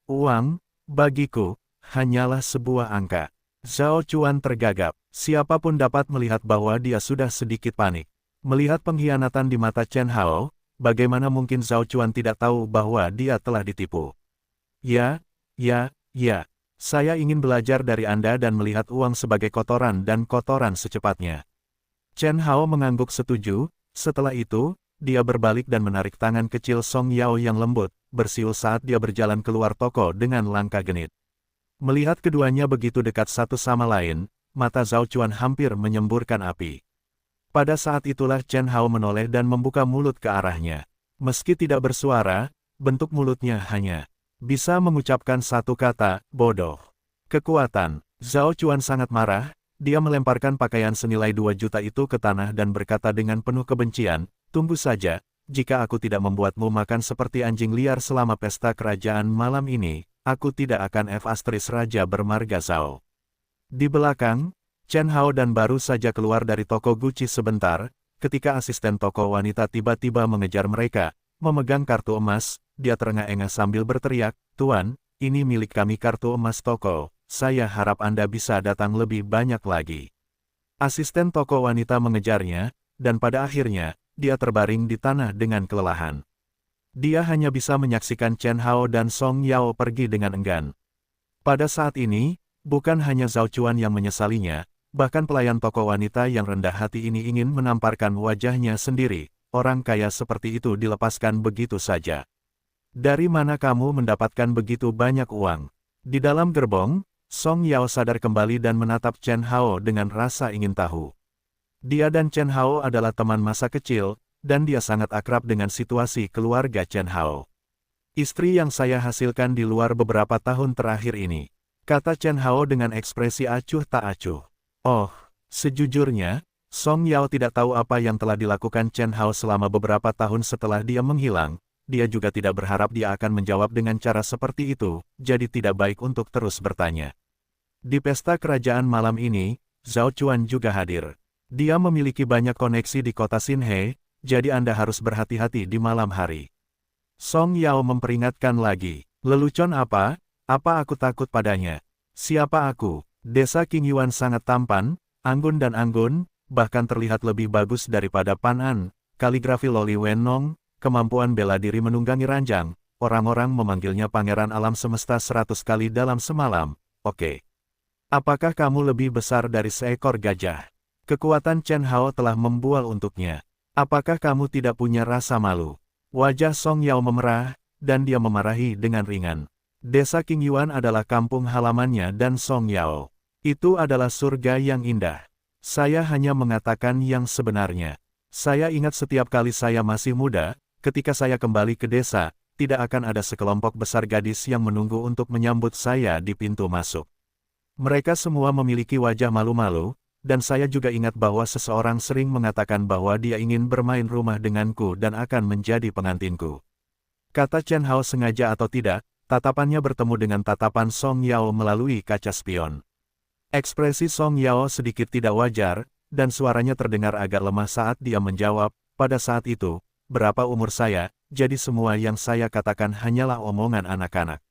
Uang, bagiku, hanyalah sebuah angka. Zhao Chuan tergagap. Siapapun dapat melihat bahwa dia sudah sedikit panik. Melihat pengkhianatan di mata Chen Hao, bagaimana mungkin Zhao Chuan tidak tahu bahwa dia telah ditipu? Ya, saya ingin belajar dari Anda dan melihat uang sebagai kotoran dan kotoran secepatnya. Chen Hao mengangguk setuju, setelah itu, dia berbalik dan menarik tangan kecil Song Yao yang lembut, bersiul saat dia berjalan keluar toko dengan langkah genit. Melihat keduanya begitu dekat satu sama lain, mata Zhao Chuan hampir menyemburkan api. Pada saat itulah Chen Hao menoleh dan membuka mulut ke arahnya. Meski tidak bersuara, bentuk mulutnya hanya bisa mengucapkan satu kata, bodoh. Kekuatan. Zhao Chuan sangat marah, dia melemparkan pakaian senilai 2 juta itu ke tanah dan berkata dengan penuh kebencian, tunggu saja, jika aku tidak membuatmu makan seperti anjing liar selama pesta kerajaan malam ini, aku tidak akan Raja bermarga Zhao. Di belakang, Chen Hao dan baru saja keluar dari toko Gucci sebentar, ketika asisten toko wanita tiba-tiba mengejar mereka, memegang kartu emas, dia terengah-engah sambil berteriak, "Tuan, ini milik kami kartu emas toko, saya harap Anda bisa datang lebih banyak lagi." Asisten toko wanita mengejarnya, dan pada akhirnya, dia terbaring di tanah dengan kelelahan. Dia hanya bisa menyaksikan Chen Hao dan Song Yao pergi dengan enggan. Pada saat ini, bukan hanya Zhao Chuan yang menyesalinya, bahkan pelayan toko wanita yang rendah hati ini ingin menamparkan wajahnya sendiri. Orang kaya seperti itu dilepaskan begitu saja. Dari mana kamu mendapatkan begitu banyak uang? Di dalam gerbong, Song Yao sadar kembali dan menatap Chen Hao dengan rasa ingin tahu. Dia dan Chen Hao adalah teman masa kecil, dan dia sangat akrab dengan situasi keluarga Chen Hao. "Istri yang saya hasilkan di luar beberapa tahun terakhir ini," kata Chen Hao dengan ekspresi acuh tak acuh. Oh, sejujurnya, Song Yao tidak tahu apa yang telah dilakukan Chen Hao selama beberapa tahun setelah dia menghilang. Dia juga tidak berharap dia akan menjawab dengan cara seperti itu, jadi tidak baik untuk terus bertanya. Di pesta kerajaan malam ini, Zhao Chuan juga hadir. Dia memiliki banyak koneksi di kota Xinhe, jadi Anda harus berhati-hati di malam hari. Song Yao memperingatkan lagi. "Lelucon apa? Apa aku takut padanya? Siapa aku?" Desa King Yuan sangat tampan, anggun dan anggun, bahkan terlihat lebih bagus daripada Pan An. Kaligrafi Loli Wenong, kemampuan bela diri menunggangi ranjang. Orang-orang memanggilnya Pangeran Alam Semesta 100 kali dalam semalam. Oke. Apakah kamu lebih besar dari seekor gajah? Kekuatan Chen Hao telah membual untuknya. Apakah kamu tidak punya rasa malu? Wajah Song Yao memerah, dan dia memarahi dengan ringan. Desa King Yuan adalah kampung halamannya dan Song Yao. Itu adalah surga yang indah. Saya hanya mengatakan yang sebenarnya. Saya ingat setiap kali saya masih muda, ketika saya kembali ke desa, tidak akan ada sekelompok besar gadis yang menunggu untuk menyambut saya di pintu masuk. Mereka semua memiliki wajah malu-malu, dan saya juga ingat bahwa seseorang sering mengatakan bahwa dia ingin bermain rumah denganku dan akan menjadi pengantinku. Kata Chen Hao sengaja atau tidak, tatapannya bertemu dengan tatapan Song Yao melalui kaca spion. Ekspresi Song Yao sedikit tidak wajar, dan suaranya terdengar agak lemah saat dia menjawab, "Pada saat itu, berapa umur saya, jadi semua yang saya katakan hanyalah omongan anak-anak."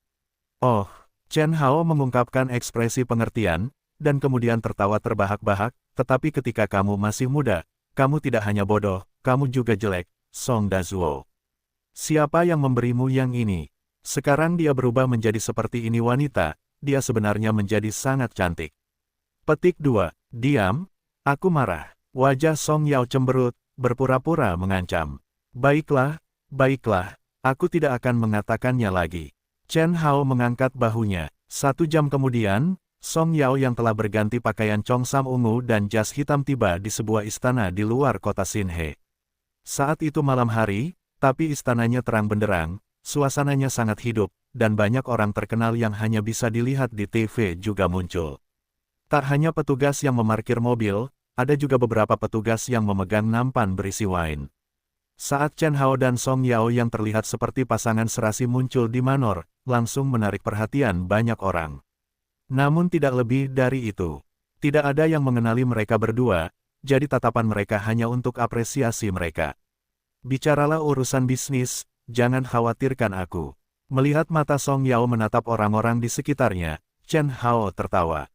Oh, Chen Hao mengungkapkan ekspresi pengertian, dan kemudian tertawa terbahak-bahak, "Tetapi ketika kamu masih muda, kamu tidak hanya bodoh, kamu juga jelek, Song Dazuo. Siapa yang memberimu yang ini?" Sekarang dia berubah menjadi seperti ini wanita, dia sebenarnya menjadi sangat cantik. Petik 2. Diam, aku marah. Wajah Song Yao cemberut, berpura-pura mengancam. Baiklah, aku tidak akan mengatakannya lagi." Chen Hao mengangkat bahunya. 1 jam kemudian, Song Yao yang telah berganti pakaian congsam ungu dan jas hitam tiba di sebuah istana di luar kota Xinhe. Saat itu malam hari, tapi istananya terang benderang, suasananya sangat hidup, dan banyak orang terkenal yang hanya bisa dilihat di TV juga muncul. Tak hanya petugas yang memarkir mobil, ada juga beberapa petugas yang memegang nampan berisi wine. Saat Chen Hao dan Song Yao yang terlihat seperti pasangan serasi muncul di Manor, langsung menarik perhatian banyak orang. Namun tidak lebih dari itu. Tidak ada yang mengenali mereka berdua, jadi tatapan mereka hanya untuk apresiasi mereka. "Bicaralah urusan bisnis, jangan khawatirkan aku." Melihat mata Song Yao menatap orang-orang di sekitarnya, Chen Hao tertawa.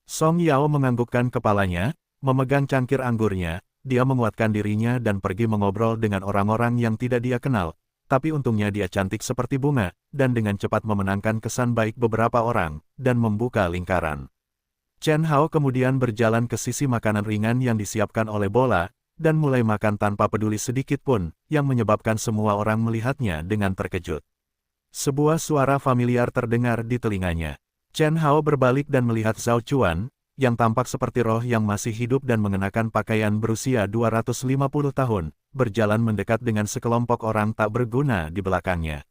Song Yao menganggukkan kepalanya, memegang cangkir anggurnya, dia menguatkan dirinya dan pergi mengobrol dengan orang-orang yang tidak dia kenal, tapi untungnya dia cantik seperti bunga, dan dengan cepat memenangkan kesan baik beberapa orang, dan membuka lingkaran. Chen Hao kemudian berjalan ke sisi makanan ringan yang disiapkan oleh Bola, dan mulai makan tanpa peduli sedikit pun, yang menyebabkan semua orang melihatnya dengan terkejut. Sebuah suara familiar terdengar di telinganya. Chen Hao berbalik dan melihat Zhao Chuan, yang tampak seperti roh yang masih hidup dan mengenakan pakaian berusia 250 tahun, berjalan mendekat dengan sekelompok orang tak berguna di belakangnya.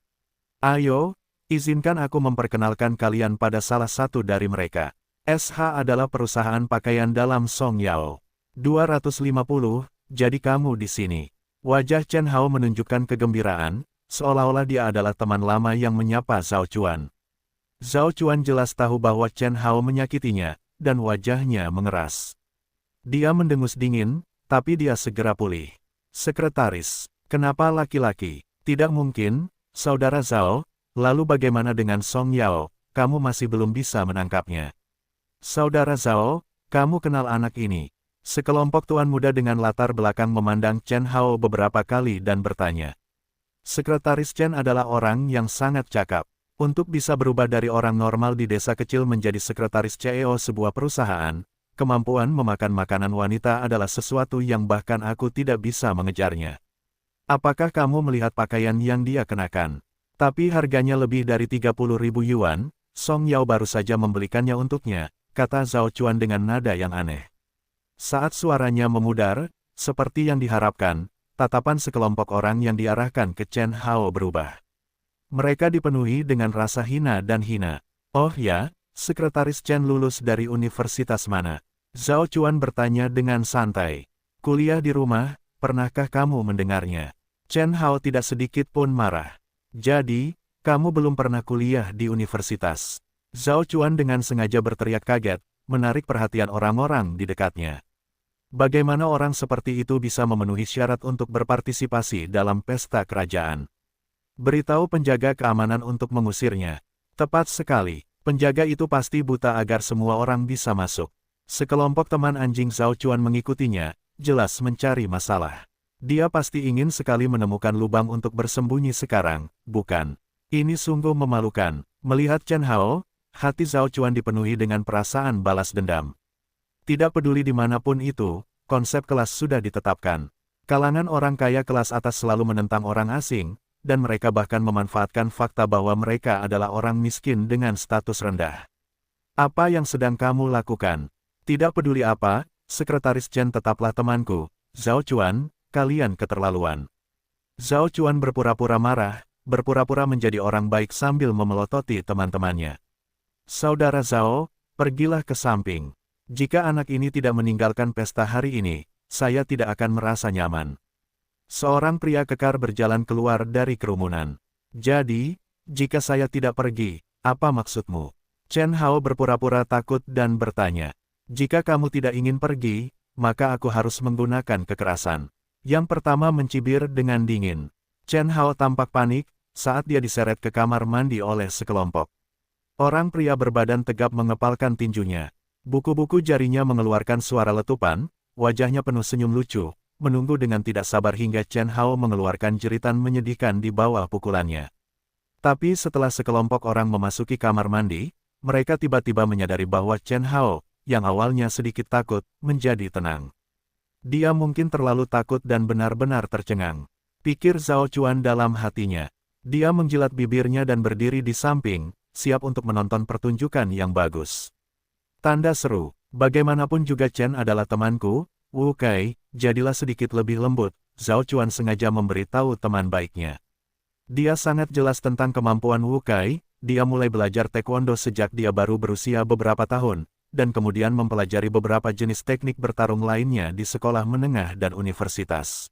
"Ayo, izinkan aku memperkenalkan kalian pada salah satu dari mereka. SH adalah perusahaan pakaian dalam Song Yao. 250, jadi kamu di sini." Wajah Chen Hao menunjukkan kegembiraan, seolah-olah dia adalah teman lama yang menyapa Zhao Chuan. Zhao Chuan jelas tahu bahwa Chen Hao menyakitinya, dan wajahnya mengeras. Dia mendengus dingin, tapi dia segera pulih. Sekretaris, kenapa laki-laki? Tidak mungkin, Saudara Zhao, lalu bagaimana dengan Song Yao, kamu masih belum bisa menangkapnya. Saudara Zhao, kamu kenal anak ini. Sekelompok tuan muda dengan latar belakang memandang Chen Hao beberapa kali dan bertanya. Sekretaris Chen adalah orang yang sangat cakap. Untuk bisa berubah dari orang normal di desa kecil menjadi sekretaris CEO sebuah perusahaan, kemampuan memakan makanan wanita adalah sesuatu yang bahkan aku tidak bisa mengejarnya. Apakah kamu melihat pakaian yang dia kenakan? Tapi harganya lebih dari 30.000 yuan, Song Yao baru saja membelikannya untuknya, kata Zhao Chuan dengan nada yang aneh. Saat suaranya memudar, seperti yang diharapkan, tatapan sekelompok orang yang diarahkan ke Chen Hao berubah. Mereka dipenuhi dengan rasa hina dan hina. Oh ya, Sekretaris Chen lulus dari universitas mana? Zhao Chuan bertanya dengan santai. Kuliah di rumah, pernahkah kamu mendengarnya? Chen Hao tidak sedikit pun marah. Jadi, kamu belum pernah kuliah di universitas. Zhao Chuan dengan sengaja berteriak kaget, menarik perhatian orang-orang di dekatnya. Bagaimana orang seperti itu bisa memenuhi syarat untuk berpartisipasi dalam pesta kerajaan? Beritahu penjaga keamanan untuk mengusirnya. Tepat sekali, penjaga itu pasti buta agar semua orang bisa masuk. Sekelompok teman anjing Zhao Chuan mengikutinya, jelas mencari masalah. Dia pasti ingin sekali menemukan lubang untuk bersembunyi sekarang, bukan? Ini sungguh memalukan. Melihat Chen Hao, hati Zhao Chuan dipenuhi dengan perasaan balas dendam. Tidak peduli dimanapun itu, konsep kelas sudah ditetapkan. Kalangan orang kaya kelas atas selalu menentang orang asing, dan mereka bahkan memanfaatkan fakta bahwa mereka adalah orang miskin dengan status rendah. Apa yang sedang kamu lakukan? Tidak peduli apa, Sekretaris Chen tetaplah temanku. Zhao Chuan, kalian keterlaluan. Zhao Chuan berpura-pura marah, berpura-pura menjadi orang baik sambil memelototi teman-temannya. Saudara Zhao, pergilah ke samping. Jika anak ini tidak meninggalkan pesta hari ini, saya tidak akan merasa nyaman. Seorang pria kekar berjalan keluar dari kerumunan. Jadi, jika saya tidak pergi, apa maksudmu? Chen Hao berpura-pura takut dan bertanya. Jika kamu tidak ingin pergi, maka aku harus menggunakan kekerasan. Yang pertama mencibir dengan dingin. Chen Hao tampak panik, saat dia diseret ke kamar mandi oleh sekelompok. Orang pria berbadan tegap mengepalkan tinjunya. Buku-buku jarinya mengeluarkan suara letupan, wajahnya penuh senyum lucu. Menunggu dengan tidak sabar hingga Chen Hao mengeluarkan jeritan menyedihkan di bawah pukulannya. Tapi setelah sekelompok orang memasuki kamar mandi, mereka tiba-tiba menyadari bahwa Chen Hao, yang awalnya sedikit takut, menjadi tenang. Dia mungkin terlalu takut dan benar-benar tercengang. Pikir Zhao Chuan dalam hatinya. Dia menjilat bibirnya dan berdiri di samping, siap untuk menonton pertunjukan yang bagus. Tanda seru, bagaimanapun juga Chen adalah temanku, Wu Kai, jadilah sedikit lebih lembut, Zhao Chuan sengaja memberitahu teman baiknya. Dia sangat jelas tentang kemampuan Wu Kai, dia mulai belajar taekwondo sejak dia baru berusia beberapa tahun, dan kemudian mempelajari beberapa jenis teknik bertarung lainnya di sekolah menengah dan universitas.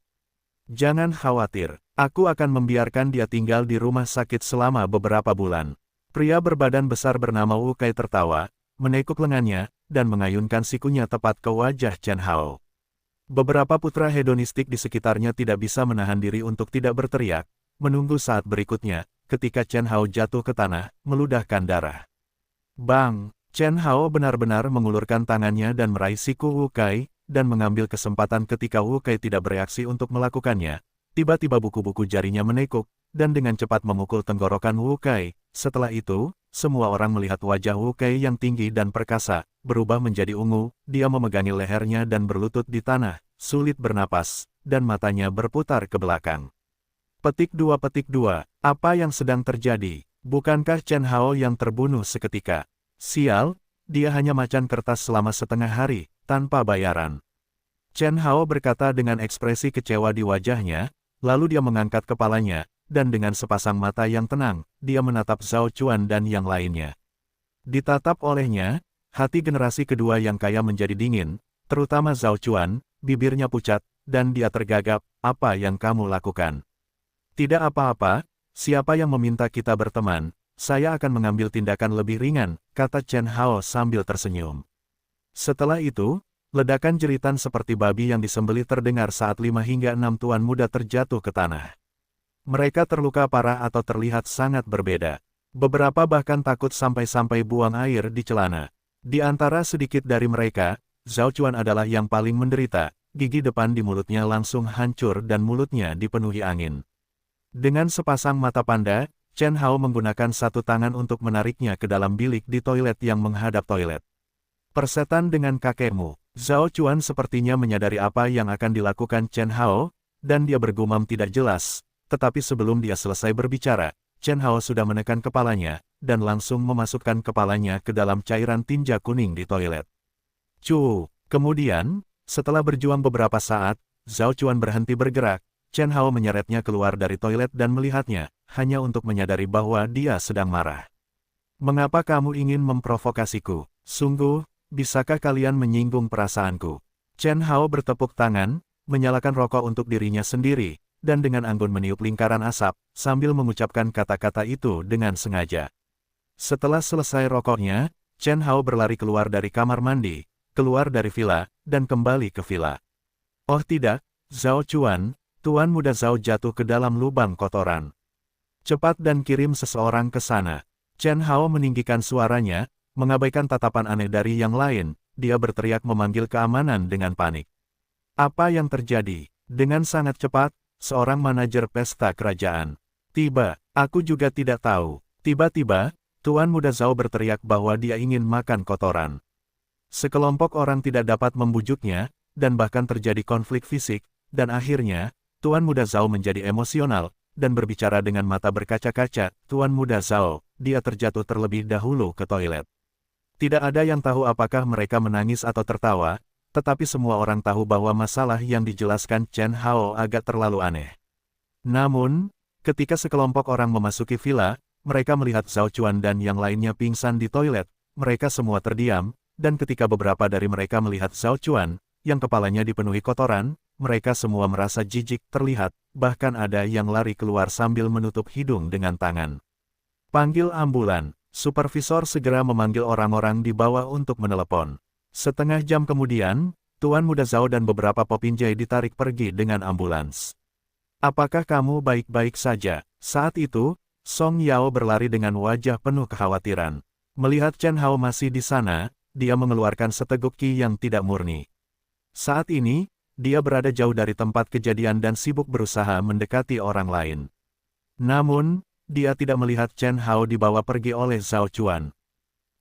Jangan khawatir, aku akan membiarkan dia tinggal di rumah sakit selama beberapa bulan. Pria berbadan besar bernama Wu Kai tertawa, menekuk lengannya, dan mengayunkan sikunya tepat ke wajah Chen Hao. Beberapa putra hedonistik di sekitarnya tidak bisa menahan diri untuk tidak berteriak, menunggu saat berikutnya, ketika Chen Hao jatuh ke tanah, meludahkan darah. Bang! Chen Hao benar-benar mengulurkan tangannya dan meraih siku Wu Kai, dan mengambil kesempatan ketika Wu Kai tidak bereaksi untuk melakukannya. Tiba-tiba buku-buku jarinya menekuk, dan dengan cepat memukul tenggorokan Wu Kai. Setelah itu, semua orang melihat wajah Wu Kai yang tinggi dan perkasa, berubah menjadi ungu, dia memegangi lehernya dan berlutut di tanah, sulit bernapas, dan matanya berputar ke belakang. Petik 2. Apa yang sedang terjadi? Bukankah Chen Hao yang terbunuh seketika? Sial, dia hanya macan kertas selama setengah hari, tanpa bayaran. Chen Hao berkata dengan ekspresi kecewa di wajahnya, lalu dia mengangkat kepalanya, dan dengan sepasang mata yang tenang, dia menatap Zhao Chuan dan yang lainnya. Ditatap olehnya, hati generasi kedua yang kaya menjadi dingin, terutama Zhao Chuan, bibirnya pucat, dan dia tergagap, apa yang kamu lakukan? Tidak apa-apa, siapa yang meminta kita berteman, saya akan mengambil tindakan lebih ringan, kata Chen Hao sambil tersenyum. Setelah itu, ledakan jeritan seperti babi yang disembelih terdengar saat 5 hingga 6 tuan muda terjatuh ke tanah. Mereka terluka parah atau terlihat sangat berbeda. Beberapa bahkan takut sampai-sampai buang air di celana. Di antara sedikit dari mereka, Zhao Chuan adalah yang paling menderita, gigi depan di mulutnya langsung hancur dan mulutnya dipenuhi angin. Dengan sepasang mata panda, Chen Hao menggunakan satu tangan untuk menariknya ke dalam bilik di toilet yang menghadap toilet. Persetan dengan kakekmu. Zhao Chuan sepertinya menyadari apa yang akan dilakukan Chen Hao, dan dia bergumam tidak jelas, tetapi sebelum dia selesai berbicara, Chen Hao sudah menekan kepalanya, dan langsung memasukkan kepalanya ke dalam cairan tinja kuning di toilet. Kemudian, setelah berjuang beberapa saat, Zhao Chuan berhenti bergerak, Chen Hao menyeretnya keluar dari toilet dan melihatnya, hanya untuk menyadari bahwa dia sedang marah. Mengapa kamu ingin memprovokasiku? Sungguh, bisakah kalian menyinggung perasaanku? Chen Hao bertepuk tangan, menyalakan rokok untuk dirinya sendiri, dan dengan anggun meniup lingkaran asap, sambil mengucapkan kata-kata itu dengan sengaja. Setelah selesai rokoknya, Chen Hao berlari keluar dari kamar mandi, keluar dari villa, dan kembali ke villa. Oh tidak, Zhao Chuan, Tuan Muda Zhao jatuh ke dalam lubang kotoran. Cepat dan kirim seseorang ke sana. Chen Hao meninggikan suaranya, mengabaikan tatapan aneh dari yang lain, dia berteriak memanggil keamanan dengan panik. Apa yang terjadi? Dengan sangat cepat, seorang manajer pesta kerajaan tiba. Aku juga tidak tahu. Tiba-tiba, Tuan Muda Zhao berteriak bahwa dia ingin makan kotoran. Sekelompok orang tidak dapat membujuknya, dan bahkan terjadi konflik fisik, dan akhirnya, Tuan Muda Zhao menjadi emosional, dan berbicara dengan mata berkaca-kaca. Tuan Muda Zhao, dia terjatuh terlebih dahulu ke toilet. Tidak ada yang tahu apakah mereka menangis atau tertawa, tetapi semua orang tahu bahwa masalah yang dijelaskan Chen Hao agak terlalu aneh. Namun, ketika sekelompok orang memasuki villa, mereka melihat Zhao Chuan dan yang lainnya pingsan di toilet, mereka semua terdiam, dan ketika beberapa dari mereka melihat Zhao Chuan, yang kepalanya dipenuhi kotoran, mereka semua merasa jijik terlihat, bahkan ada yang lari keluar sambil menutup hidung dengan tangan. Panggil ambulan. Supervisor segera memanggil orang-orang di bawah untuk menelepon. Setengah jam kemudian, Tuan Muda Zhao dan beberapa popinjai ditarik pergi dengan ambulans. Apakah kamu baik-baik saja? Saat itu, Song Yao berlari dengan wajah penuh kekhawatiran. Melihat Chen Hao masih di sana, dia mengeluarkan seteguk ki yang tidak murni. Saat ini, dia berada jauh dari tempat kejadian dan sibuk berusaha mendekati orang lain. Namun, dia tidak melihat Chen Hao dibawa pergi oleh Zhao Chuan.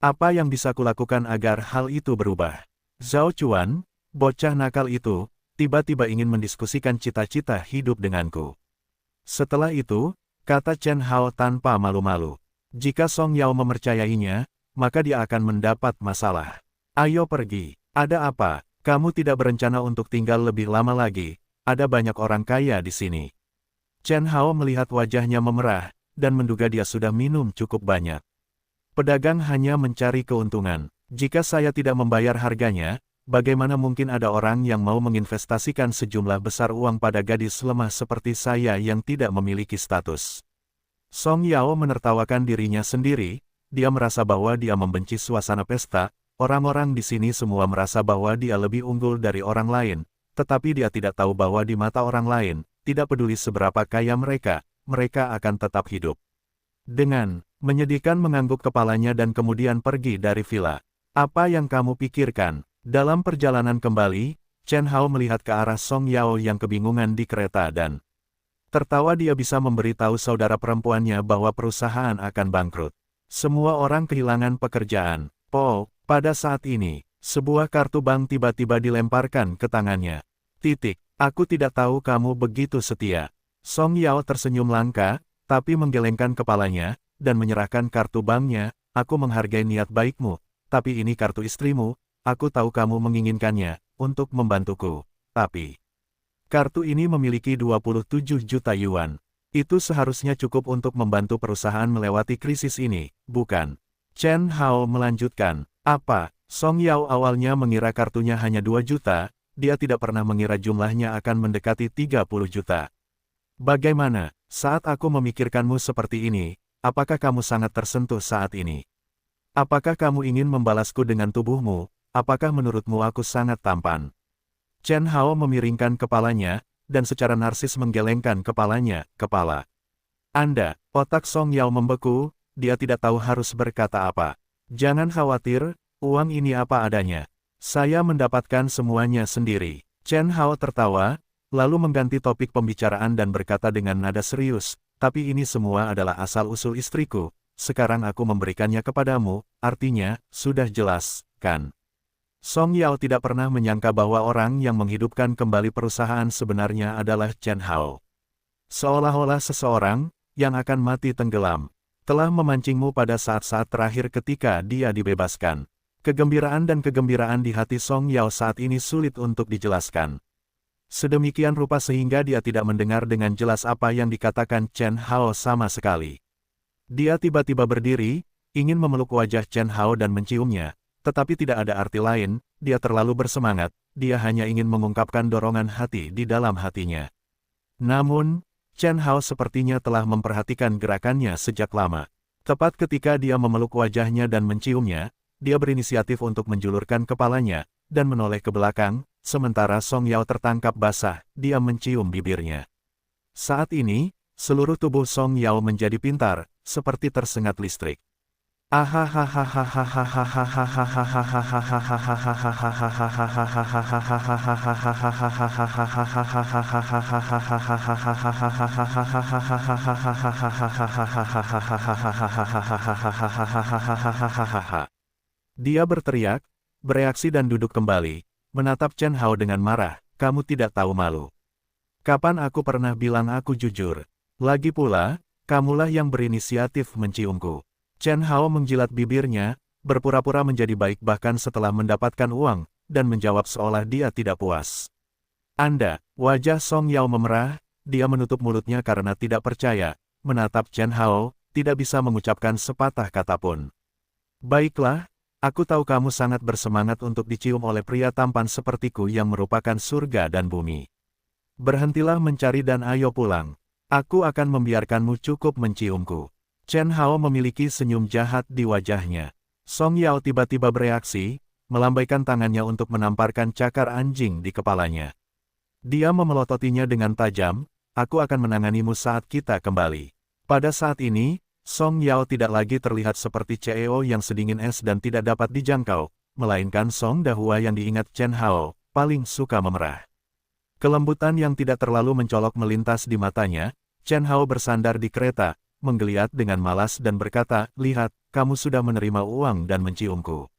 Apa yang bisa kulakukan agar hal itu berubah? Zhao Chuan, bocah nakal itu, tiba-tiba ingin mendiskusikan cita-cita hidup denganku. Setelah itu, kata Chen Hao tanpa malu-malu, jika Song Yao mempercayainya, maka dia akan mendapat masalah. Ayo pergi. Ada apa? Kamu tidak berencana untuk tinggal lebih lama lagi, ada banyak orang kaya di sini. Chen Hao melihat wajahnya memerah, dan menduga dia sudah minum cukup banyak. Pedagang hanya mencari keuntungan. Jika saya tidak membayar harganya, bagaimana mungkin ada orang yang mau menginvestasikan sejumlah besar uang pada gadis lemah seperti saya yang tidak memiliki status? Song Yao menertawakan dirinya sendiri, dia merasa bahwa dia membenci suasana pesta, orang-orang di sini semua merasa bahwa dia lebih unggul dari orang lain, tetapi dia tidak tahu bahwa di mata orang lain, tidak peduli seberapa kaya mereka akan tetap hidup. Dengan menyedihkan mengangguk kepalanya dan kemudian pergi dari villa. Apa yang kamu pikirkan? Dalam perjalanan kembali, Chen Hao melihat ke arah Song Yao yang kebingungan di kereta dan tertawa. Dia bisa memberitahu saudara perempuannya bahwa perusahaan akan bangkrut. Semua orang kehilangan pekerjaan. Pada saat ini, sebuah kartu bank tiba-tiba dilemparkan ke tangannya. Aku tidak tahu kamu begitu setia. Song Yao tersenyum langka, tapi menggelengkan kepalanya, dan menyerahkan kartu banknya. Aku menghargai niat baikmu, tapi ini kartu istrimu, aku tahu kamu menginginkannya, untuk membantuku. Tapi, kartu ini memiliki 27 juta yuan. Itu seharusnya cukup untuk membantu perusahaan melewati krisis ini, bukan? Chen Hao melanjutkan. Apa? Song Yao awalnya mengira kartunya hanya 2 juta, dia tidak pernah mengira jumlahnya akan mendekati 30 juta. Bagaimana, saat aku memikirkanmu seperti ini, apakah kamu sangat tersentuh saat ini? Apakah kamu ingin membalasku dengan tubuhmu? Apakah menurutmu aku sangat tampan? Chen Hao memiringkan kepalanya, dan secara narsis menggelengkan kepalanya, kepala. Anda, otak Song Yao membeku, dia tidak tahu harus berkata apa. Jangan khawatir, uang ini apa adanya. Saya mendapatkan semuanya sendiri. Chen Hao tertawa, lalu mengganti topik pembicaraan dan berkata dengan nada serius, tapi ini semua adalah asal-usul istriku, sekarang aku memberikannya kepadamu, artinya, sudah jelas, kan? Song Yao tidak pernah menyangka bahwa orang yang menghidupkan kembali perusahaan sebenarnya adalah Chen Hao. Seolah-olah seseorang, yang akan mati tenggelam, telah memancingmu pada saat-saat terakhir ketika dia dibebaskan. Kegembiraan dan kegembiraan di hati Song Yao saat ini sulit untuk dijelaskan. Sedemikian rupa sehingga dia tidak mendengar dengan jelas apa yang dikatakan Chen Hao sama sekali. Dia tiba-tiba berdiri, ingin memeluk wajah Chen Hao dan menciumnya, tetapi tidak ada arti lain, dia terlalu bersemangat, dia hanya ingin mengungkapkan dorongan hati di dalam hatinya. Namun, Chen Hao sepertinya telah memperhatikan gerakannya sejak lama. Tepat ketika dia memeluk wajahnya dan menciumnya, dia berinisiatif untuk menjulurkan kepalanya, dan menoleh ke belakang, sementara Song Yao tertangkap basah, dia mencium bibirnya. Saat ini, seluruh tubuh Song Yao menjadi pintar, seperti tersengat listrik. Dia berteriak, bereaksi dan duduk kembali, menatap Chen Hao dengan marah, kamu tidak tahu malu. Kapan aku pernah bilang aku jujur? Lagi pula, kamulah yang berinisiatif menciumku. Chen Hao menjilat bibirnya, berpura-pura menjadi baik bahkan setelah mendapatkan uang, dan menjawab seolah dia tidak puas. Anda, wajah Song Yao memerah, dia menutup mulutnya karena tidak percaya, menatap Chen Hao, tidak bisa mengucapkan sepatah kata pun. Baiklah, aku tahu kamu sangat bersemangat untuk dicium oleh pria tampan sepertiku yang merupakan surga dan bumi. Berhentilah mencari dan ayo pulang. Aku akan membiarkanmu cukup menciumku. Chen Hao memiliki senyum jahat di wajahnya. Song Yao tiba-tiba bereaksi, melambaikan tangannya untuk menamparkan cakar anjing di kepalanya. Dia memelototinya dengan tajam, aku akan menanganimu saat kita kembali. Pada saat ini, Song Yao tidak lagi terlihat seperti CEO yang sedingin es dan tidak dapat dijangkau, melainkan Song Dahua yang diingat Chen Hao, paling suka memerah. Kelembutan yang tidak terlalu mencolok melintas di matanya, Chen Hao bersandar di kereta, menggeliat dengan malas dan berkata, lihat, kamu sudah menerima uang dan menciumku.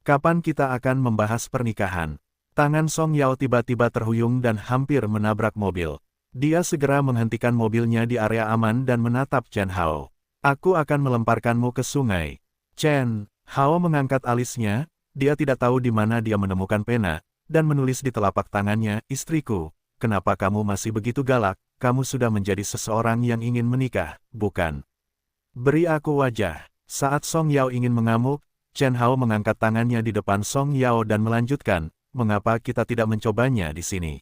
Kapan kita akan membahas pernikahan? Tangan Song Yao tiba-tiba terhuyung dan hampir menabrak mobil. Dia segera menghentikan mobilnya di area aman dan menatap Chen Hao. Aku akan melemparkanmu ke sungai. Chen Hao mengangkat alisnya, dia tidak tahu di mana dia menemukan pena, dan menulis di telapak tangannya, istriku, kenapa kamu masih begitu galak? Kamu sudah menjadi seseorang yang ingin menikah, bukan? Beri aku wajah. Saat Song Yao ingin mengamuk, Chen Hao mengangkat tangannya di depan Song Yao dan melanjutkan, mengapa kita tidak mencobanya di sini?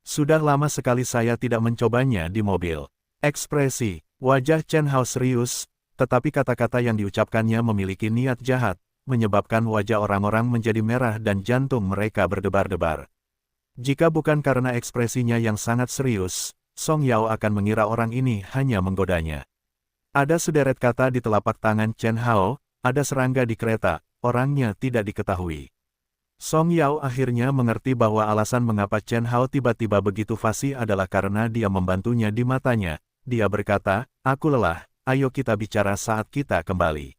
Sudah lama sekali saya tidak mencobanya di mobil. Ekspresi wajah Chen Hao serius, tetapi kata-kata yang diucapkannya memiliki niat jahat, menyebabkan wajah orang-orang menjadi merah dan jantung mereka berdebar-debar. Jika bukan karena ekspresinya yang sangat serius, Song Yao akan mengira orang ini hanya menggodanya. Ada sederet kata di telapak tangan Chen Hao, ada serangga di kereta, orangnya tidak diketahui. Song Yao akhirnya mengerti bahwa alasan mengapa Chen Hao tiba-tiba begitu fasih adalah karena dia membantunya di matanya. Dia berkata, aku lelah, ayo kita bicara saat kita kembali.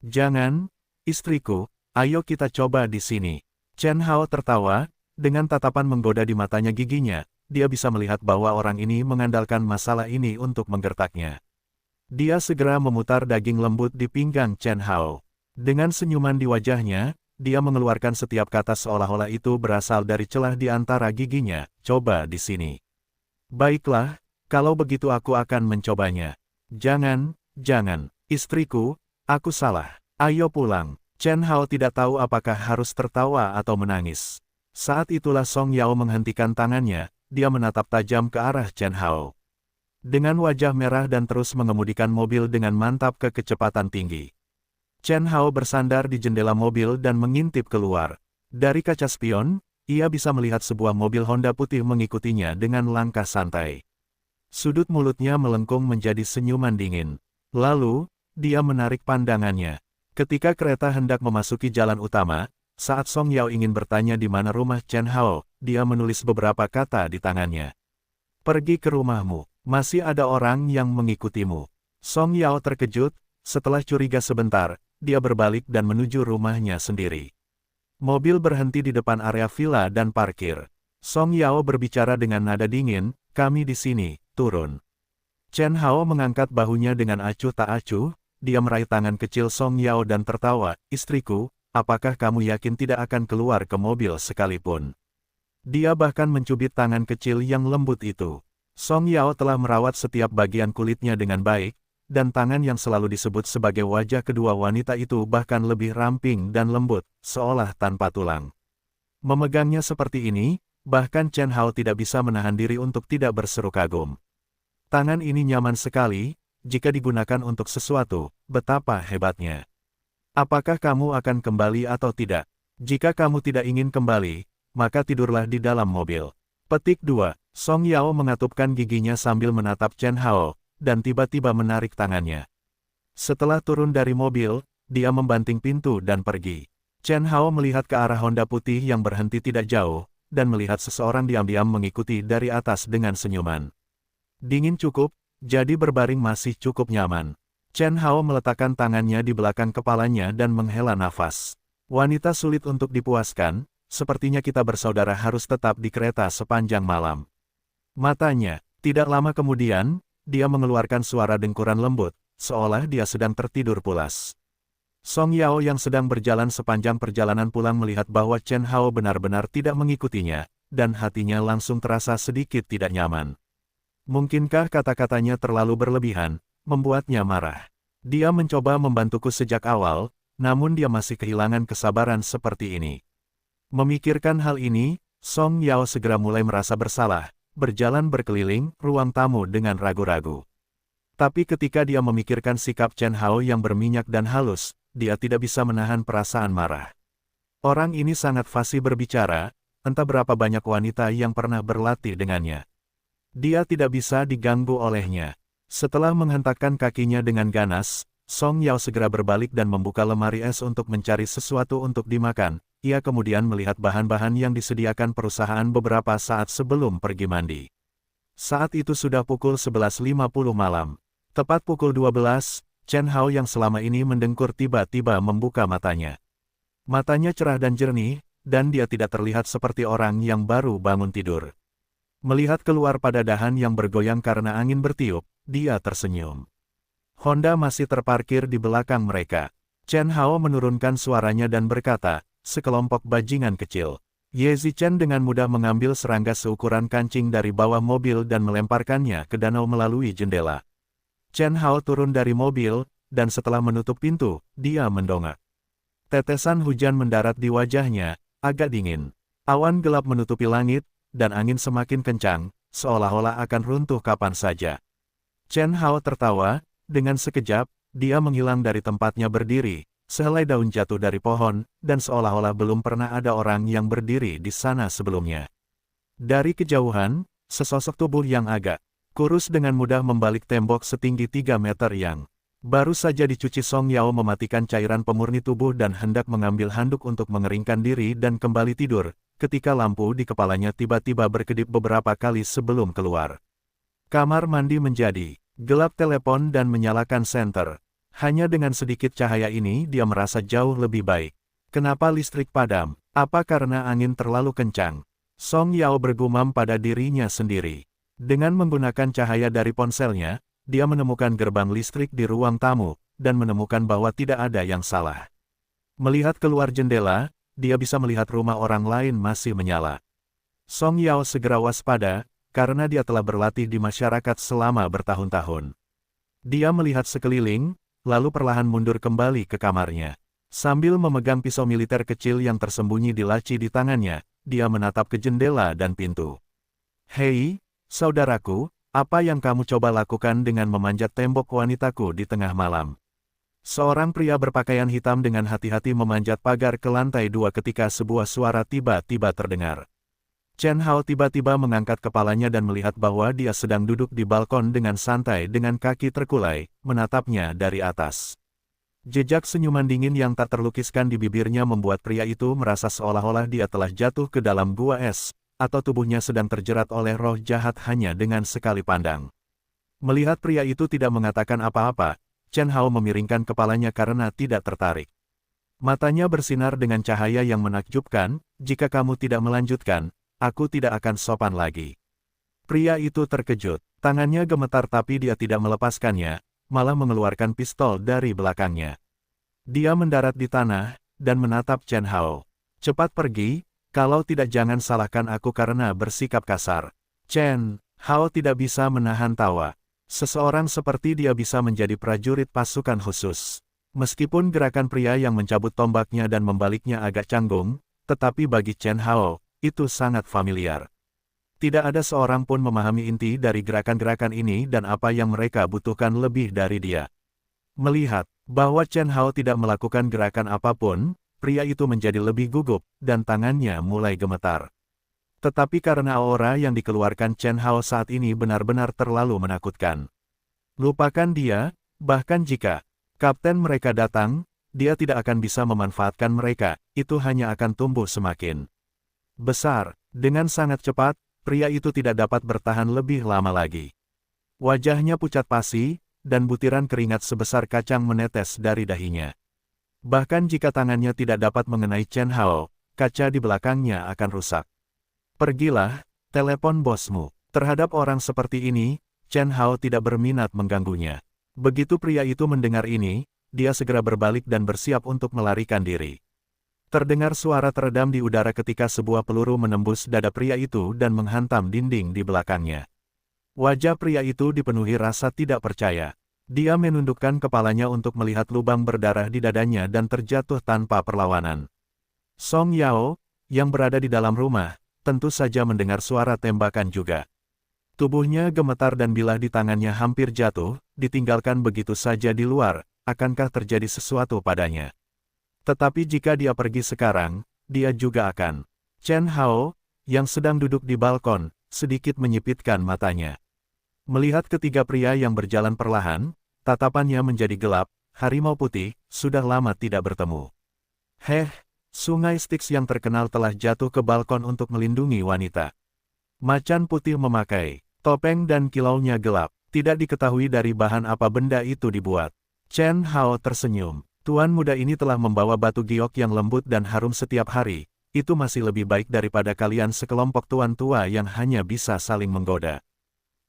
Jangan, istriku, ayo kita coba di sini. Chen Hao tertawa, dengan tatapan menggoda di matanya giginya. Dia bisa melihat bahwa orang ini mengandalkan masalah ini untuk menggertaknya. Dia segera memutar daging lembut di pinggang Chen Hao. Dengan senyuman di wajahnya, dia mengeluarkan setiap kata seolah-olah itu berasal dari celah di antara giginya, coba di sini. Baiklah, kalau begitu aku akan mencobanya. Jangan, istriku, aku salah. Ayo pulang. Chen Hao tidak tahu apakah harus tertawa atau menangis. Saat itulah Song Yao menghentikan tangannya. Dia menatap tajam ke arah Chen Hao. dengan wajah merah dan terus mengemudikan mobil dengan mantap ke kecepatan tinggi. Chen Hao bersandar di jendela mobil dan mengintip keluar. Dari kaca spion, ia bisa melihat sebuah mobil Honda putih mengikutinya dengan langkah santai. Sudut mulutnya melengkung menjadi senyuman dingin. Lalu, dia menarik pandangannya. Ketika kereta hendak memasuki jalan utama, saat Song Yao ingin bertanya di mana rumah Chen Hao, dia menulis beberapa kata di tangannya. Pergi ke rumahmu, masih ada orang yang mengikutimu. Song Yao terkejut, setelah curiga sebentar, dia berbalik dan menuju rumahnya sendiri. Mobil berhenti di depan area villa dan parkir. Song Yao berbicara dengan nada dingin, kami di sini, turun. Chen Hao mengangkat bahunya dengan acuh tak acuh, dia meraih tangan kecil Song Yao dan tertawa, istriku, apakah kamu yakin tidak akan keluar ke mobil sekalipun? Dia bahkan mencubit tangan kecil yang lembut itu. Song Yao telah merawat setiap bagian kulitnya dengan baik, dan tangan yang selalu disebut sebagai wajah kedua wanita itu bahkan lebih ramping dan lembut, seolah tanpa tulang. Memegangnya seperti ini, bahkan Chen Hao tidak bisa menahan diri untuk tidak berseru kagum. Tangan ini nyaman sekali, jika digunakan untuk sesuatu, betapa hebatnya. Apakah kamu akan kembali atau tidak? Jika kamu tidak ingin kembali, maka tidurlah di dalam mobil. Petik 2. Song Yao mengatupkan giginya sambil menatap Chen Hao, dan tiba-tiba menarik tangannya. Setelah turun dari mobil, dia membanting pintu dan pergi. Chen Hao melihat ke arah Honda putih yang berhenti tidak jauh, dan melihat seseorang diam-diam mengikuti dari atas dengan senyuman. Dingin cukup, jadi berbaring masih cukup nyaman. Chen Hao meletakkan tangannya di belakang kepalanya dan menghela nafas. Wanita sulit untuk dipuaskan, sepertinya kita bersaudara harus tetap di kereta sepanjang malam. Matanya, tidak lama kemudian, dia mengeluarkan suara dengkuran lembut, seolah dia sedang tertidur pulas. Song Yao yang sedang berjalan sepanjang perjalanan pulang melihat bahwa Chen Hao benar-benar tidak mengikutinya, dan hatinya langsung terasa sedikit tidak nyaman. Mungkinkah kata-katanya terlalu berlebihan, membuatnya marah. Dia mencoba membantuku sejak awal, namun dia masih kehilangan kesabaran seperti ini. Memikirkan hal ini, Song Yao segera mulai merasa bersalah, berjalan berkeliling ruang tamu dengan ragu-ragu. Tapi ketika dia memikirkan sikap Chen Hao yang berminyak dan halus, dia tidak bisa menahan perasaan marah. Orang ini sangat fasih berbicara, entah berapa banyak wanita yang pernah berlatih dengannya. Dia tidak bisa diganggu olehnya. Setelah menghentakkan kakinya dengan ganas, Song Yao segera berbalik dan membuka lemari es untuk mencari sesuatu untuk dimakan. Ia kemudian melihat bahan-bahan yang disediakan perusahaan beberapa saat sebelum pergi mandi. Saat itu sudah pukul 11.50 malam. Tepat pukul 12, Chen Hao yang selama ini mendengkur tiba-tiba membuka matanya. Matanya cerah dan jernih, dan dia tidak terlihat seperti orang yang baru bangun tidur. Melihat keluar pada dahan yang bergoyang karena angin bertiup, dia tersenyum. Honda masih terparkir di belakang mereka. Chen Hao menurunkan suaranya dan berkata, sekelompok bajingan kecil. Ye Zichen dengan mudah mengambil serangga seukuran kancing dari bawah mobil dan melemparkannya ke danau melalui jendela. Chen Hao turun dari mobil, dan setelah menutup pintu, dia mendongak. Tetesan hujan mendarat di wajahnya, agak dingin. Awan gelap menutupi langit, dan angin semakin kencang, seolah-olah akan runtuh kapan saja. Chen Hao tertawa, dengan sekejap, dia menghilang dari tempatnya berdiri, sehelai daun jatuh dari pohon, dan seolah-olah belum pernah ada orang yang berdiri di sana sebelumnya. Dari kejauhan, sesosok tubuh yang agak kurus dengan mudah membalik tembok setinggi 3 meter yang baru saja dicuci. Song Yao mematikan cairan pemurni tubuh dan hendak mengambil handuk untuk mengeringkan diri dan kembali tidur, ketika lampu di kepalanya tiba-tiba berkedip beberapa kali sebelum keluar. Kamar mandi menjadi gelap telepon dan menyalakan senter. Hanya dengan sedikit cahaya ini dia merasa jauh lebih baik. Kenapa listrik padam? Apa karena angin terlalu kencang? Song Yao bergumam pada dirinya sendiri. Dengan menggunakan cahaya dari ponselnya, dia menemukan gerbang listrik di ruang tamu, dan menemukan bahwa tidak ada yang salah. Melihat keluar jendela, dia bisa melihat rumah orang lain masih menyala. Song Yao segera waspada, karena dia telah berlatih di masyarakat selama bertahun-tahun. Dia melihat sekeliling, lalu perlahan mundur kembali ke kamarnya. Sambil memegang pisau militer kecil yang tersembunyi di laci di tangannya, dia menatap ke jendela dan pintu. Hei, saudaraku, Apa yang kamu coba lakukan dengan memanjat tembok wanitaku di tengah malam? Seorang pria berpakaian hitam dengan hati-hati memanjat pagar ke lantai 2 ketika sebuah suara tiba-tiba terdengar. Chen Hao tiba-tiba mengangkat kepalanya dan melihat bahwa dia sedang duduk di balkon dengan santai dengan kaki terkulai, menatapnya dari atas. Jejak senyuman dingin yang tak terlukiskan di bibirnya membuat pria itu merasa seolah-olah dia telah jatuh ke dalam gua es, atau tubuhnya sedang terjerat oleh roh jahat hanya dengan sekali pandang. Melihat pria itu tidak mengatakan apa-apa, Chen Hao memiringkan kepalanya karena tidak tertarik. Matanya bersinar dengan cahaya yang menakjubkan, jika kamu tidak melanjutkan, aku tidak akan sopan lagi. Pria itu terkejut, tangannya gemetar tapi dia tidak melepaskannya, malah mengeluarkan pistol dari belakangnya. Dia mendarat di tanah, dan menatap Chen Hao. Cepat pergi, kalau tidak jangan salahkan aku karena bersikap kasar. Chen Hao tidak bisa menahan tawa. Seseorang seperti dia bisa menjadi prajurit pasukan khusus. Meskipun gerakan pria yang mencabut tombaknya dan membaliknya agak canggung, tetapi bagi Chen Hao, itu sangat familiar. Tidak ada seorang pun memahami inti dari gerakan-gerakan ini dan apa yang mereka butuhkan lebih dari dia. Melihat bahwa Chen Hao tidak melakukan gerakan apapun, pria itu menjadi lebih gugup, dan tangannya mulai gemetar. Tetapi karena aura yang dikeluarkan Chen Hao saat ini benar-benar terlalu menakutkan. Lupakan dia, bahkan jika kapten mereka datang, dia tidak akan bisa memanfaatkan mereka, itu hanya akan tumbuh semakin besar. Dengan sangat cepat, pria itu tidak dapat bertahan lebih lama lagi. Wajahnya pucat pasi, dan butiran keringat sebesar kacang menetes dari dahinya. Bahkan jika tangannya tidak dapat mengenai Chen Hao, kaca di belakangnya akan rusak. Pergilah, telepon bosmu. Terhadap orang seperti ini, Chen Hao tidak berminat mengganggunya. Begitu pria itu mendengar ini, dia segera berbalik dan bersiap untuk melarikan diri. Terdengar suara teredam di udara ketika sebuah peluru menembus dada pria itu dan menghantam dinding di belakangnya. Wajah pria itu dipenuhi rasa tidak percaya. Dia menundukkan kepalanya untuk melihat lubang berdarah di dadanya dan terjatuh tanpa perlawanan. Song Yao, yang berada di dalam rumah, tentu saja mendengar suara tembakan juga. Tubuhnya gemetar dan bilah di tangannya hampir jatuh, ditinggalkan begitu saja di luar, akankah terjadi sesuatu padanya? Tetapi jika dia pergi sekarang, dia juga akan. Chen Hao, yang sedang duduk di balkon, sedikit menyipitkan matanya. Melihat ketiga pria yang berjalan perlahan, tatapannya menjadi gelap, harimau putih, sudah lama tidak bertemu. Sungai Styx yang terkenal telah jatuh ke balkon untuk melindungi wanita. Macan putih memakai topeng dan kilaunya gelap, tidak diketahui dari bahan apa benda itu dibuat. Chen Hao tersenyum. Tuan muda ini telah membawa batu giok yang lembut dan harum setiap hari, itu masih lebih baik daripada kalian sekelompok tuan tua yang hanya bisa saling menggoda.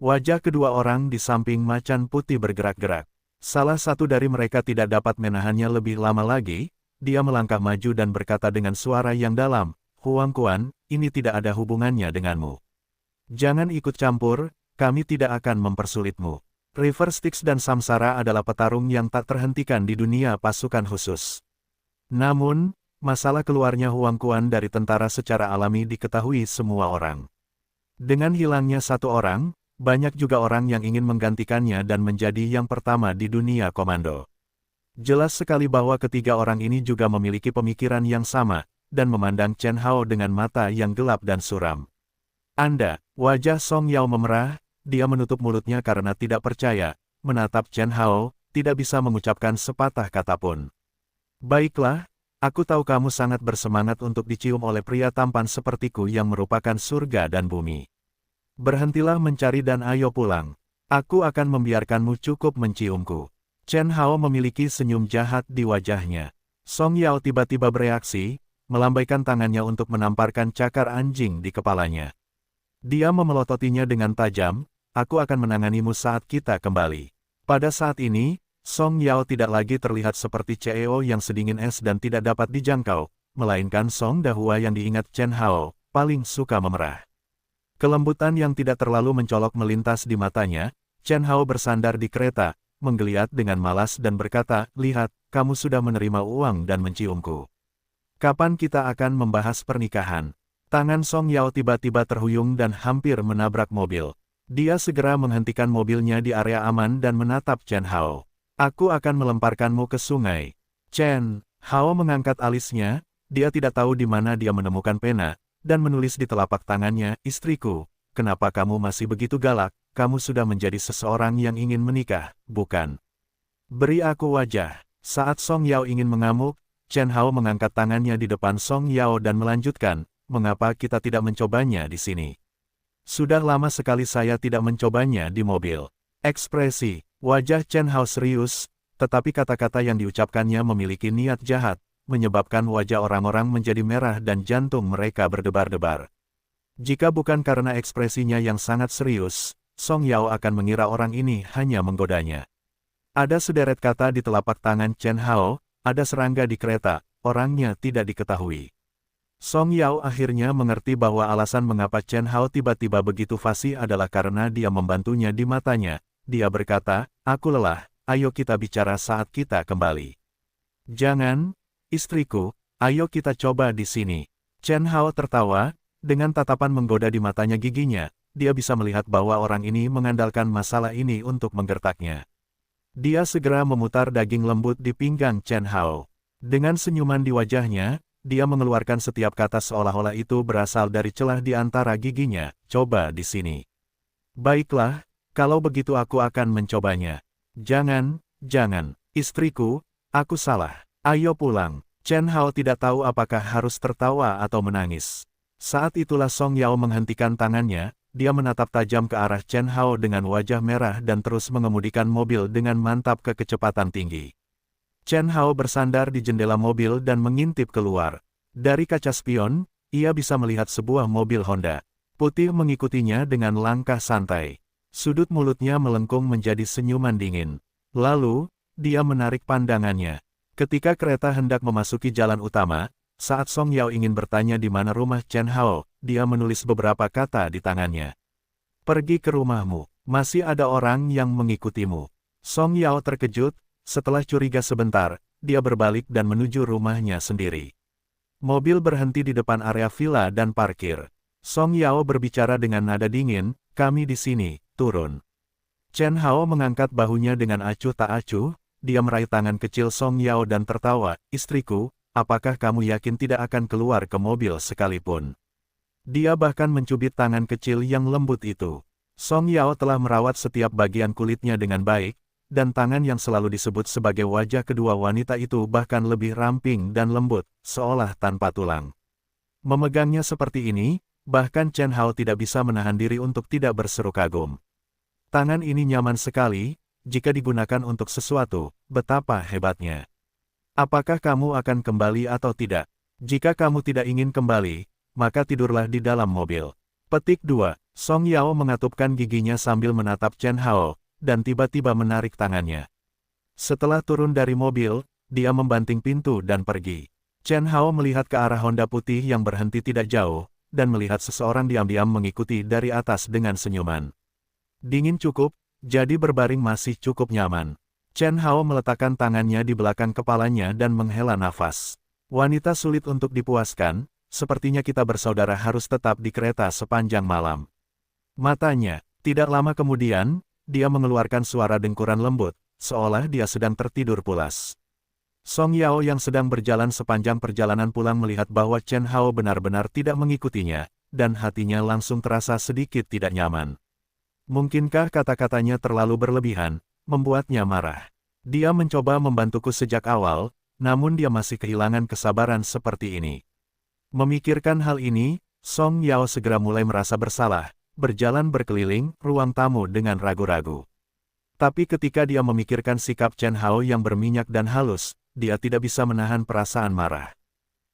Wajah kedua orang di samping macan putih bergerak-gerak. Salah satu dari mereka tidak dapat menahannya lebih lama lagi, dia melangkah maju dan berkata dengan suara yang dalam, Huang Quan, ini tidak ada hubungannya denganmu. Jangan ikut campur, kami tidak akan mempersulitmu. River Styx dan Samsara adalah petarung yang tak terhentikan di dunia pasukan khusus. Namun, masalah keluarnya Huang Quan dari tentara secara alami diketahui semua orang. Dengan hilangnya satu orang, banyak juga orang yang ingin menggantikannya dan menjadi yang pertama di dunia komando. Jelas sekali bahwa ketiga orang ini juga memiliki pemikiran yang sama, dan memandang Chen Hao dengan mata yang gelap dan suram. Wajah Song Yao memerah. Dia menutup mulutnya karena tidak percaya, menatap Chen Hao, tidak bisa mengucapkan sepatah kata pun. Baiklah, aku tahu kamu sangat bersemangat untuk dicium oleh pria tampan sepertiku yang merupakan surga dan bumi. Berhentilah mencari dan ayo pulang. Aku akan membiarkanmu cukup menciumku. Chen Hao memiliki senyum jahat di wajahnya. Song Yao tiba-tiba bereaksi, melambaikan tangannya untuk menamparkan cakar anjing di kepalanya. Dia memelototinya dengan tajam, aku akan menanganimu saat kita kembali. Pada saat ini, Song Yao tidak lagi terlihat seperti CEO yang sedingin es dan tidak dapat dijangkau, melainkan Song Dahua yang diingat Chen Hao, paling suka memerah. Kelembutan yang tidak terlalu mencolok melintas di matanya, Chen Hao bersandar di kereta, menggeliat dengan malas dan berkata, lihat, kamu sudah menerima uang dan menciumku. Kapan kita akan membahas pernikahan? Tangan Song Yao tiba-tiba terhuyung dan hampir menabrak mobil. Dia segera menghentikan mobilnya di area aman dan menatap Chen Hao. Aku akan melemparkanmu ke sungai. Chen Hao mengangkat alisnya, dia tidak tahu di mana dia menemukan pena, dan menulis di telapak tangannya, istriku, kenapa kamu masih begitu galak, kamu sudah menjadi seseorang yang ingin menikah, bukan? Beri aku wajah. Saat Song Yao ingin mengamuk, Chen Hao mengangkat tangannya di depan Song Yao dan melanjutkan, mengapa kita tidak mencobanya di sini? Sudah lama sekali saya tidak mencobanya di mobil. Ekspresi wajah Chen Hao serius, tetapi kata-kata yang diucapkannya memiliki niat jahat, menyebabkan wajah orang-orang menjadi merah dan jantung mereka berdebar-debar. Jika bukan karena ekspresinya yang sangat serius, Song Yao akan mengira orang ini hanya menggodanya. Ada sederet kata di telapak tangan Chen Hao, ada serangga di kereta, orangnya tidak diketahui. Song Yao akhirnya mengerti bahwa alasan mengapa Chen Hao tiba-tiba begitu fasih adalah karena dia membantunya di matanya. Dia berkata, aku lelah, ayo kita bicara saat kita kembali. Jangan, istriku, ayo kita coba di sini. Chen Hao tertawa, dengan tatapan menggoda di matanya giginya, dia bisa melihat bahwa orang ini mengandalkan masalah ini untuk menggertaknya. Dia segera memutar daging lembut di pinggang Chen Hao. Dengan senyuman di wajahnya, dia mengeluarkan setiap kata seolah-olah itu berasal dari celah di antara giginya, coba di sini. Baiklah, kalau begitu aku akan mencobanya. Jangan, istriku, aku salah. Ayo pulang. Chen Hao tidak tahu apakah harus tertawa atau menangis. Saat itulah Song Yao menghentikan tangannya, dia menatap tajam ke arah Chen Hao dengan wajah merah dan terus mengemudikan mobil dengan mantap ke kecepatan tinggi. Chen Hao bersandar di jendela mobil dan mengintip keluar. Dari kaca spion, ia bisa melihat sebuah mobil Honda putih mengikutinya dengan langkah santai. Sudut mulutnya melengkung menjadi senyuman dingin. Lalu, dia menarik pandangannya. Ketika kereta hendak memasuki jalan utama, saat Song Yao ingin bertanya di mana rumah Chen Hao, dia menulis beberapa kata di tangannya. Pergi ke rumahmu, masih ada orang yang mengikutimu. Song Yao terkejut. Setelah curiga sebentar, dia berbalik dan menuju rumahnya sendiri. Mobil berhenti di depan area villa dan parkir. Song Yao berbicara dengan nada dingin, kami di sini, turun. Chen Hao mengangkat bahunya dengan acuh tak acuh, dia meraih tangan kecil Song Yao dan tertawa, istriku, apakah kamu yakin tidak akan keluar ke mobil sekalipun? Dia bahkan mencubit tangan kecil yang lembut itu. Song Yao telah merawat setiap bagian kulitnya dengan baik, dan tangan yang selalu disebut sebagai wajah kedua wanita itu bahkan lebih ramping dan lembut, seolah tanpa tulang. Memegangnya seperti ini, bahkan Chen Hao tidak bisa menahan diri untuk tidak berseru kagum. Tangan ini nyaman sekali, jika digunakan untuk sesuatu, betapa hebatnya. Apakah kamu akan kembali atau tidak? Jika kamu tidak ingin kembali, maka tidurlah di dalam mobil. Petik 2. Song Yao mengatupkan giginya sambil menatap Chen Hao, dan tiba-tiba menarik tangannya. Setelah turun dari mobil, dia membanting pintu dan pergi. Chen Hao melihat ke arah Honda putih yang berhenti tidak jauh, dan melihat seseorang diam-diam mengikuti dari atas dengan senyuman. Dingin cukup, jadi berbaring masih cukup nyaman. Chen Hao meletakkan tangannya di belakang kepalanya dan menghela nafas. Wanita sulit untuk dipuaskan, sepertinya kita bersaudara harus tetap di kereta sepanjang malam. Matanya, tidak lama kemudian, dia mengeluarkan suara dengkuran lembut, seolah dia sedang tertidur pulas. Song Yao yang sedang berjalan sepanjang perjalanan pulang melihat bahwa Chen Hao benar-benar tidak mengikutinya, dan hatinya langsung terasa sedikit tidak nyaman. Mungkinkah kata-katanya terlalu berlebihan, membuatnya marah. Dia mencoba membantuku sejak awal, namun dia masih kehilangan kesabaran seperti ini. Memikirkan hal ini, Song Yao segera mulai merasa bersalah, berjalan berkeliling ruang tamu dengan ragu-ragu. Tapi ketika dia memikirkan sikap Chen Hao yang berminyak dan halus, dia tidak bisa menahan perasaan marah.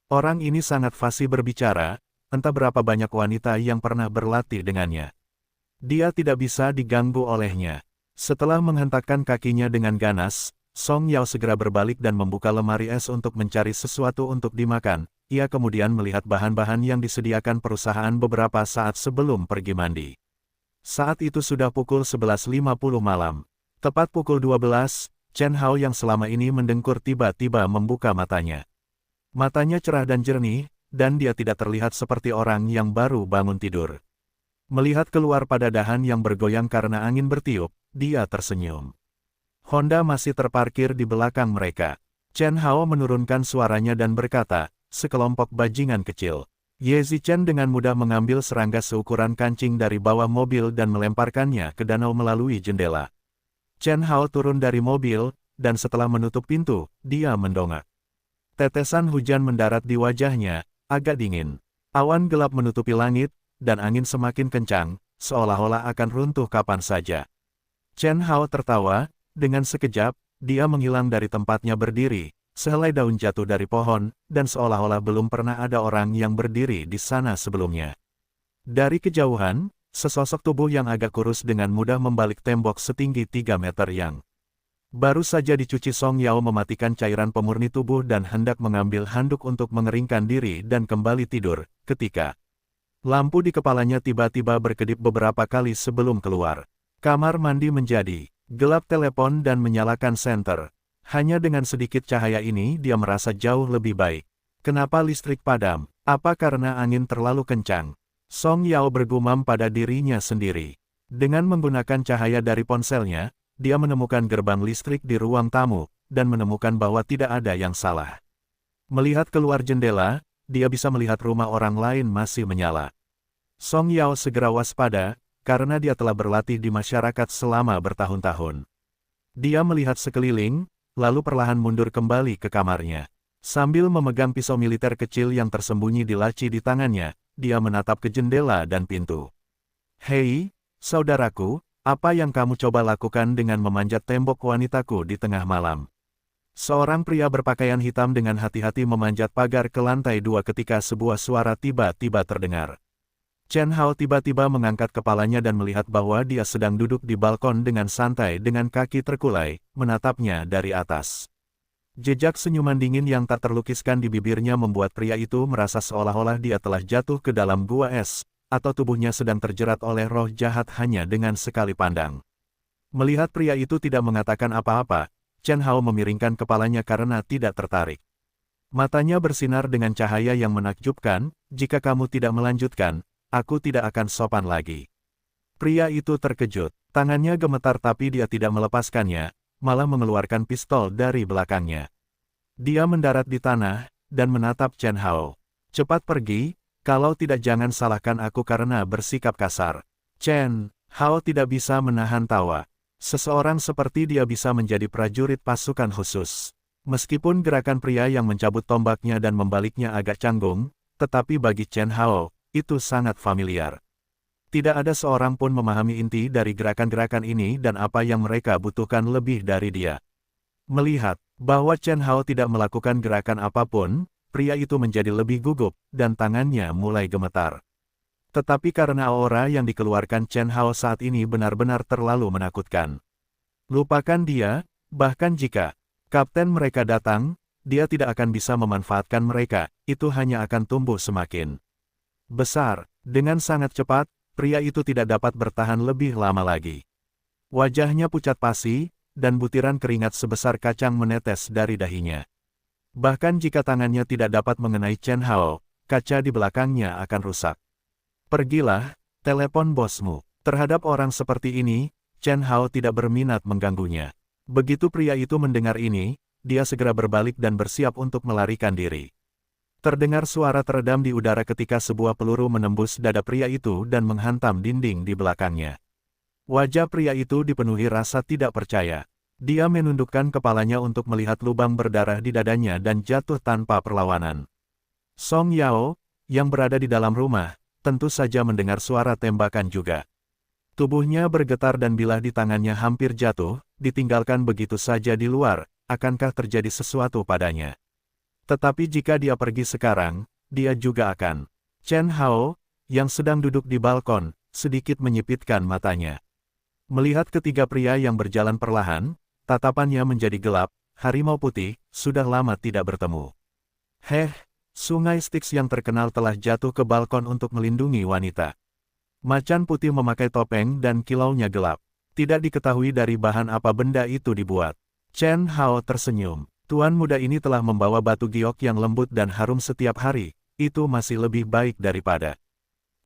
Orang ini sangat fasih berbicara, entah berapa banyak wanita yang pernah berlatih dengannya. Dia tidak bisa diganggu olehnya. Setelah menghentakkan kakinya dengan ganas, Song Yao segera berbalik dan membuka lemari es untuk mencari sesuatu untuk dimakan. Ia kemudian melihat bahan-bahan yang disediakan perusahaan beberapa saat sebelum pergi mandi. Saat itu sudah pukul 11.50 malam. Tepat pukul 12, Chen Hao yang selama ini mendengkur tiba-tiba membuka matanya. Matanya cerah dan jernih, dan dia tidak terlihat seperti orang yang baru bangun tidur. Melihat keluar pada dahan yang bergoyang karena angin bertiup, dia tersenyum. Honda masih terparkir di belakang mereka. Chen Hao menurunkan suaranya dan berkata, sekelompok bajingan kecil. Ye Zichen dengan mudah mengambil serangga seukuran kancing dari bawah mobil dan melemparkannya ke danau melalui jendela. Chen Hao turun dari mobil, dan setelah menutup pintu, dia mendongak. Tetesan hujan mendarat di wajahnya, agak dingin. Awan gelap menutupi langit, dan angin semakin kencang, seolah-olah akan runtuh kapan saja. Chen Hao tertawa, dengan sekejap, dia menghilang dari tempatnya berdiri, sehelai daun jatuh dari pohon, dan seolah-olah belum pernah ada orang yang berdiri di sana sebelumnya. Dari kejauhan, sesosok tubuh yang agak kurus dengan mudah membalik tembok setinggi 3 meter yang baru saja dicuci. Song Yao mematikan cairan pemurni tubuh dan hendak mengambil handuk untuk mengeringkan diri dan kembali tidur, ketika lampu di kepalanya tiba-tiba berkedip beberapa kali sebelum keluar. Kamar mandi menjadi gelap, telepon dan menyalakan senter. Hanya dengan sedikit cahaya ini dia merasa jauh lebih baik. Kenapa listrik padam? Apa karena angin terlalu kencang? Song Yao bergumam pada dirinya sendiri. Dengan menggunakan cahaya dari ponselnya, dia menemukan gerbang listrik di ruang tamu, dan menemukan bahwa tidak ada yang salah. Melihat keluar jendela, dia bisa melihat rumah orang lain masih menyala. Song Yao segera waspada, karena dia telah berlatih di masyarakat selama bertahun-tahun. Dia melihat sekeliling, lalu perlahan mundur kembali ke kamarnya. Sambil memegang pisau militer kecil yang tersembunyi di laci di tangannya, dia menatap ke jendela dan pintu. Hei, saudaraku, apa yang kamu coba lakukan dengan memanjat tembok wanitaku di tengah malam? Seorang pria berpakaian hitam dengan hati-hati memanjat pagar ke lantai 2 ketika sebuah suara tiba-tiba terdengar. Chen Hao tiba-tiba mengangkat kepalanya dan melihat bahwa dia sedang duduk di balkon dengan santai dengan kaki terkulai, menatapnya dari atas. Jejak senyuman dingin yang tak terlukiskan di bibirnya membuat pria itu merasa seolah-olah dia telah jatuh ke dalam gua es, atau tubuhnya sedang terjerat oleh roh jahat hanya dengan sekali pandang. Melihat pria itu tidak mengatakan apa-apa, Chen Hao memiringkan kepalanya karena tidak tertarik. Matanya bersinar dengan cahaya yang menakjubkan, jika kamu tidak melanjutkan, aku tidak akan sopan lagi. Pria itu terkejut, tangannya gemetar tapi dia tidak melepaskannya, malah mengeluarkan pistol dari belakangnya. Dia mendarat di tanah, dan menatap Chen Hao. Cepat pergi, kalau tidak jangan salahkan aku karena bersikap kasar. Chen Hao tidak bisa menahan tawa. Seseorang seperti dia bisa menjadi prajurit pasukan khusus. Meskipun gerakan pria yang mencabut tombaknya dan membaliknya agak canggung, tetapi bagi Chen Hao, itu sangat familiar. Tidak ada seorang pun memahami inti dari gerakan-gerakan ini dan apa yang mereka butuhkan lebih dari dia. Melihat bahwa Chen Hao tidak melakukan gerakan apapun, pria itu menjadi lebih gugup, dan tangannya mulai gemetar. Tetapi karena aura yang dikeluarkan Chen Hao saat ini benar-benar terlalu menakutkan. Lupakan dia, bahkan jika kapten mereka datang, dia tidak akan bisa memanfaatkan mereka, itu hanya akan tumbuh semakin besar. Dengan sangat cepat, pria itu tidak dapat bertahan lebih lama lagi. Wajahnya pucat pasi, dan butiran keringat sebesar kacang menetes dari dahinya. Bahkan jika tangannya tidak dapat mengenai Chen Hao, kaca di belakangnya akan rusak. Pergilah, telepon bosmu. Terhadap orang seperti ini, Chen Hao tidak berminat mengganggunya. Begitu pria itu mendengar ini, dia segera berbalik dan bersiap untuk melarikan diri. Terdengar suara teredam di udara ketika sebuah peluru menembus dada pria itu dan menghantam dinding di belakangnya. Wajah pria itu dipenuhi rasa tidak percaya. Dia menundukkan kepalanya untuk melihat lubang berdarah di dadanya dan jatuh tanpa perlawanan. Song Yao, yang berada di dalam rumah, tentu saja mendengar suara tembakan juga. Tubuhnya bergetar dan bilah di tangannya hampir jatuh, ditinggalkan begitu saja di luar, akankah terjadi sesuatu padanya? Tetapi jika dia pergi sekarang, dia juga akan. Chen Hao, yang sedang duduk di balkon, sedikit menyipitkan matanya. Melihat ketiga pria yang berjalan perlahan, tatapannya menjadi gelap. Harimau putih, sudah lama tidak bertemu. Sungai Styx yang terkenal telah jatuh ke balkon untuk melindungi wanita. Macan putih memakai topeng dan kilaunya gelap. Tidak diketahui dari bahan apa benda itu dibuat. Chen Hao tersenyum. Tuan muda ini telah membawa batu giok yang lembut dan harum setiap hari, itu masih lebih baik daripada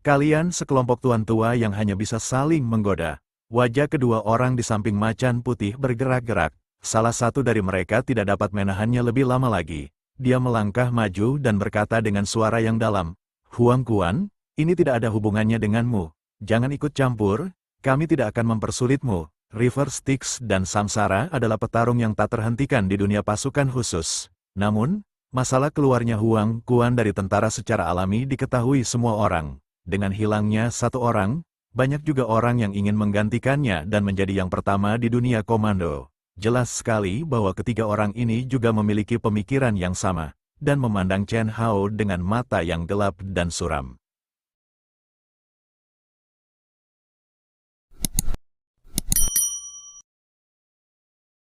Kalian sekelompok tuan tua yang hanya bisa saling menggoda. Wajah kedua orang di samping macan putih bergerak-gerak. Salah satu dari mereka tidak dapat menahannya lebih lama lagi. Dia melangkah maju dan berkata dengan suara yang dalam, "Huang Kuan, ini tidak ada hubungannya denganmu. Jangan ikut campur, kami tidak akan mempersulitmu." River Styx dan Samsara adalah petarung yang tak terhentikan di dunia pasukan khusus. Namun, masalah keluarnya Huang Kuan dari tentara secara alami diketahui semua orang. Dengan hilangnya satu orang, banyak juga orang yang ingin menggantikannya dan menjadi yang pertama di dunia komando. Jelas sekali bahwa ketiga orang ini juga memiliki pemikiran yang sama, dan memandang Chen Hao dengan mata yang gelap dan suram.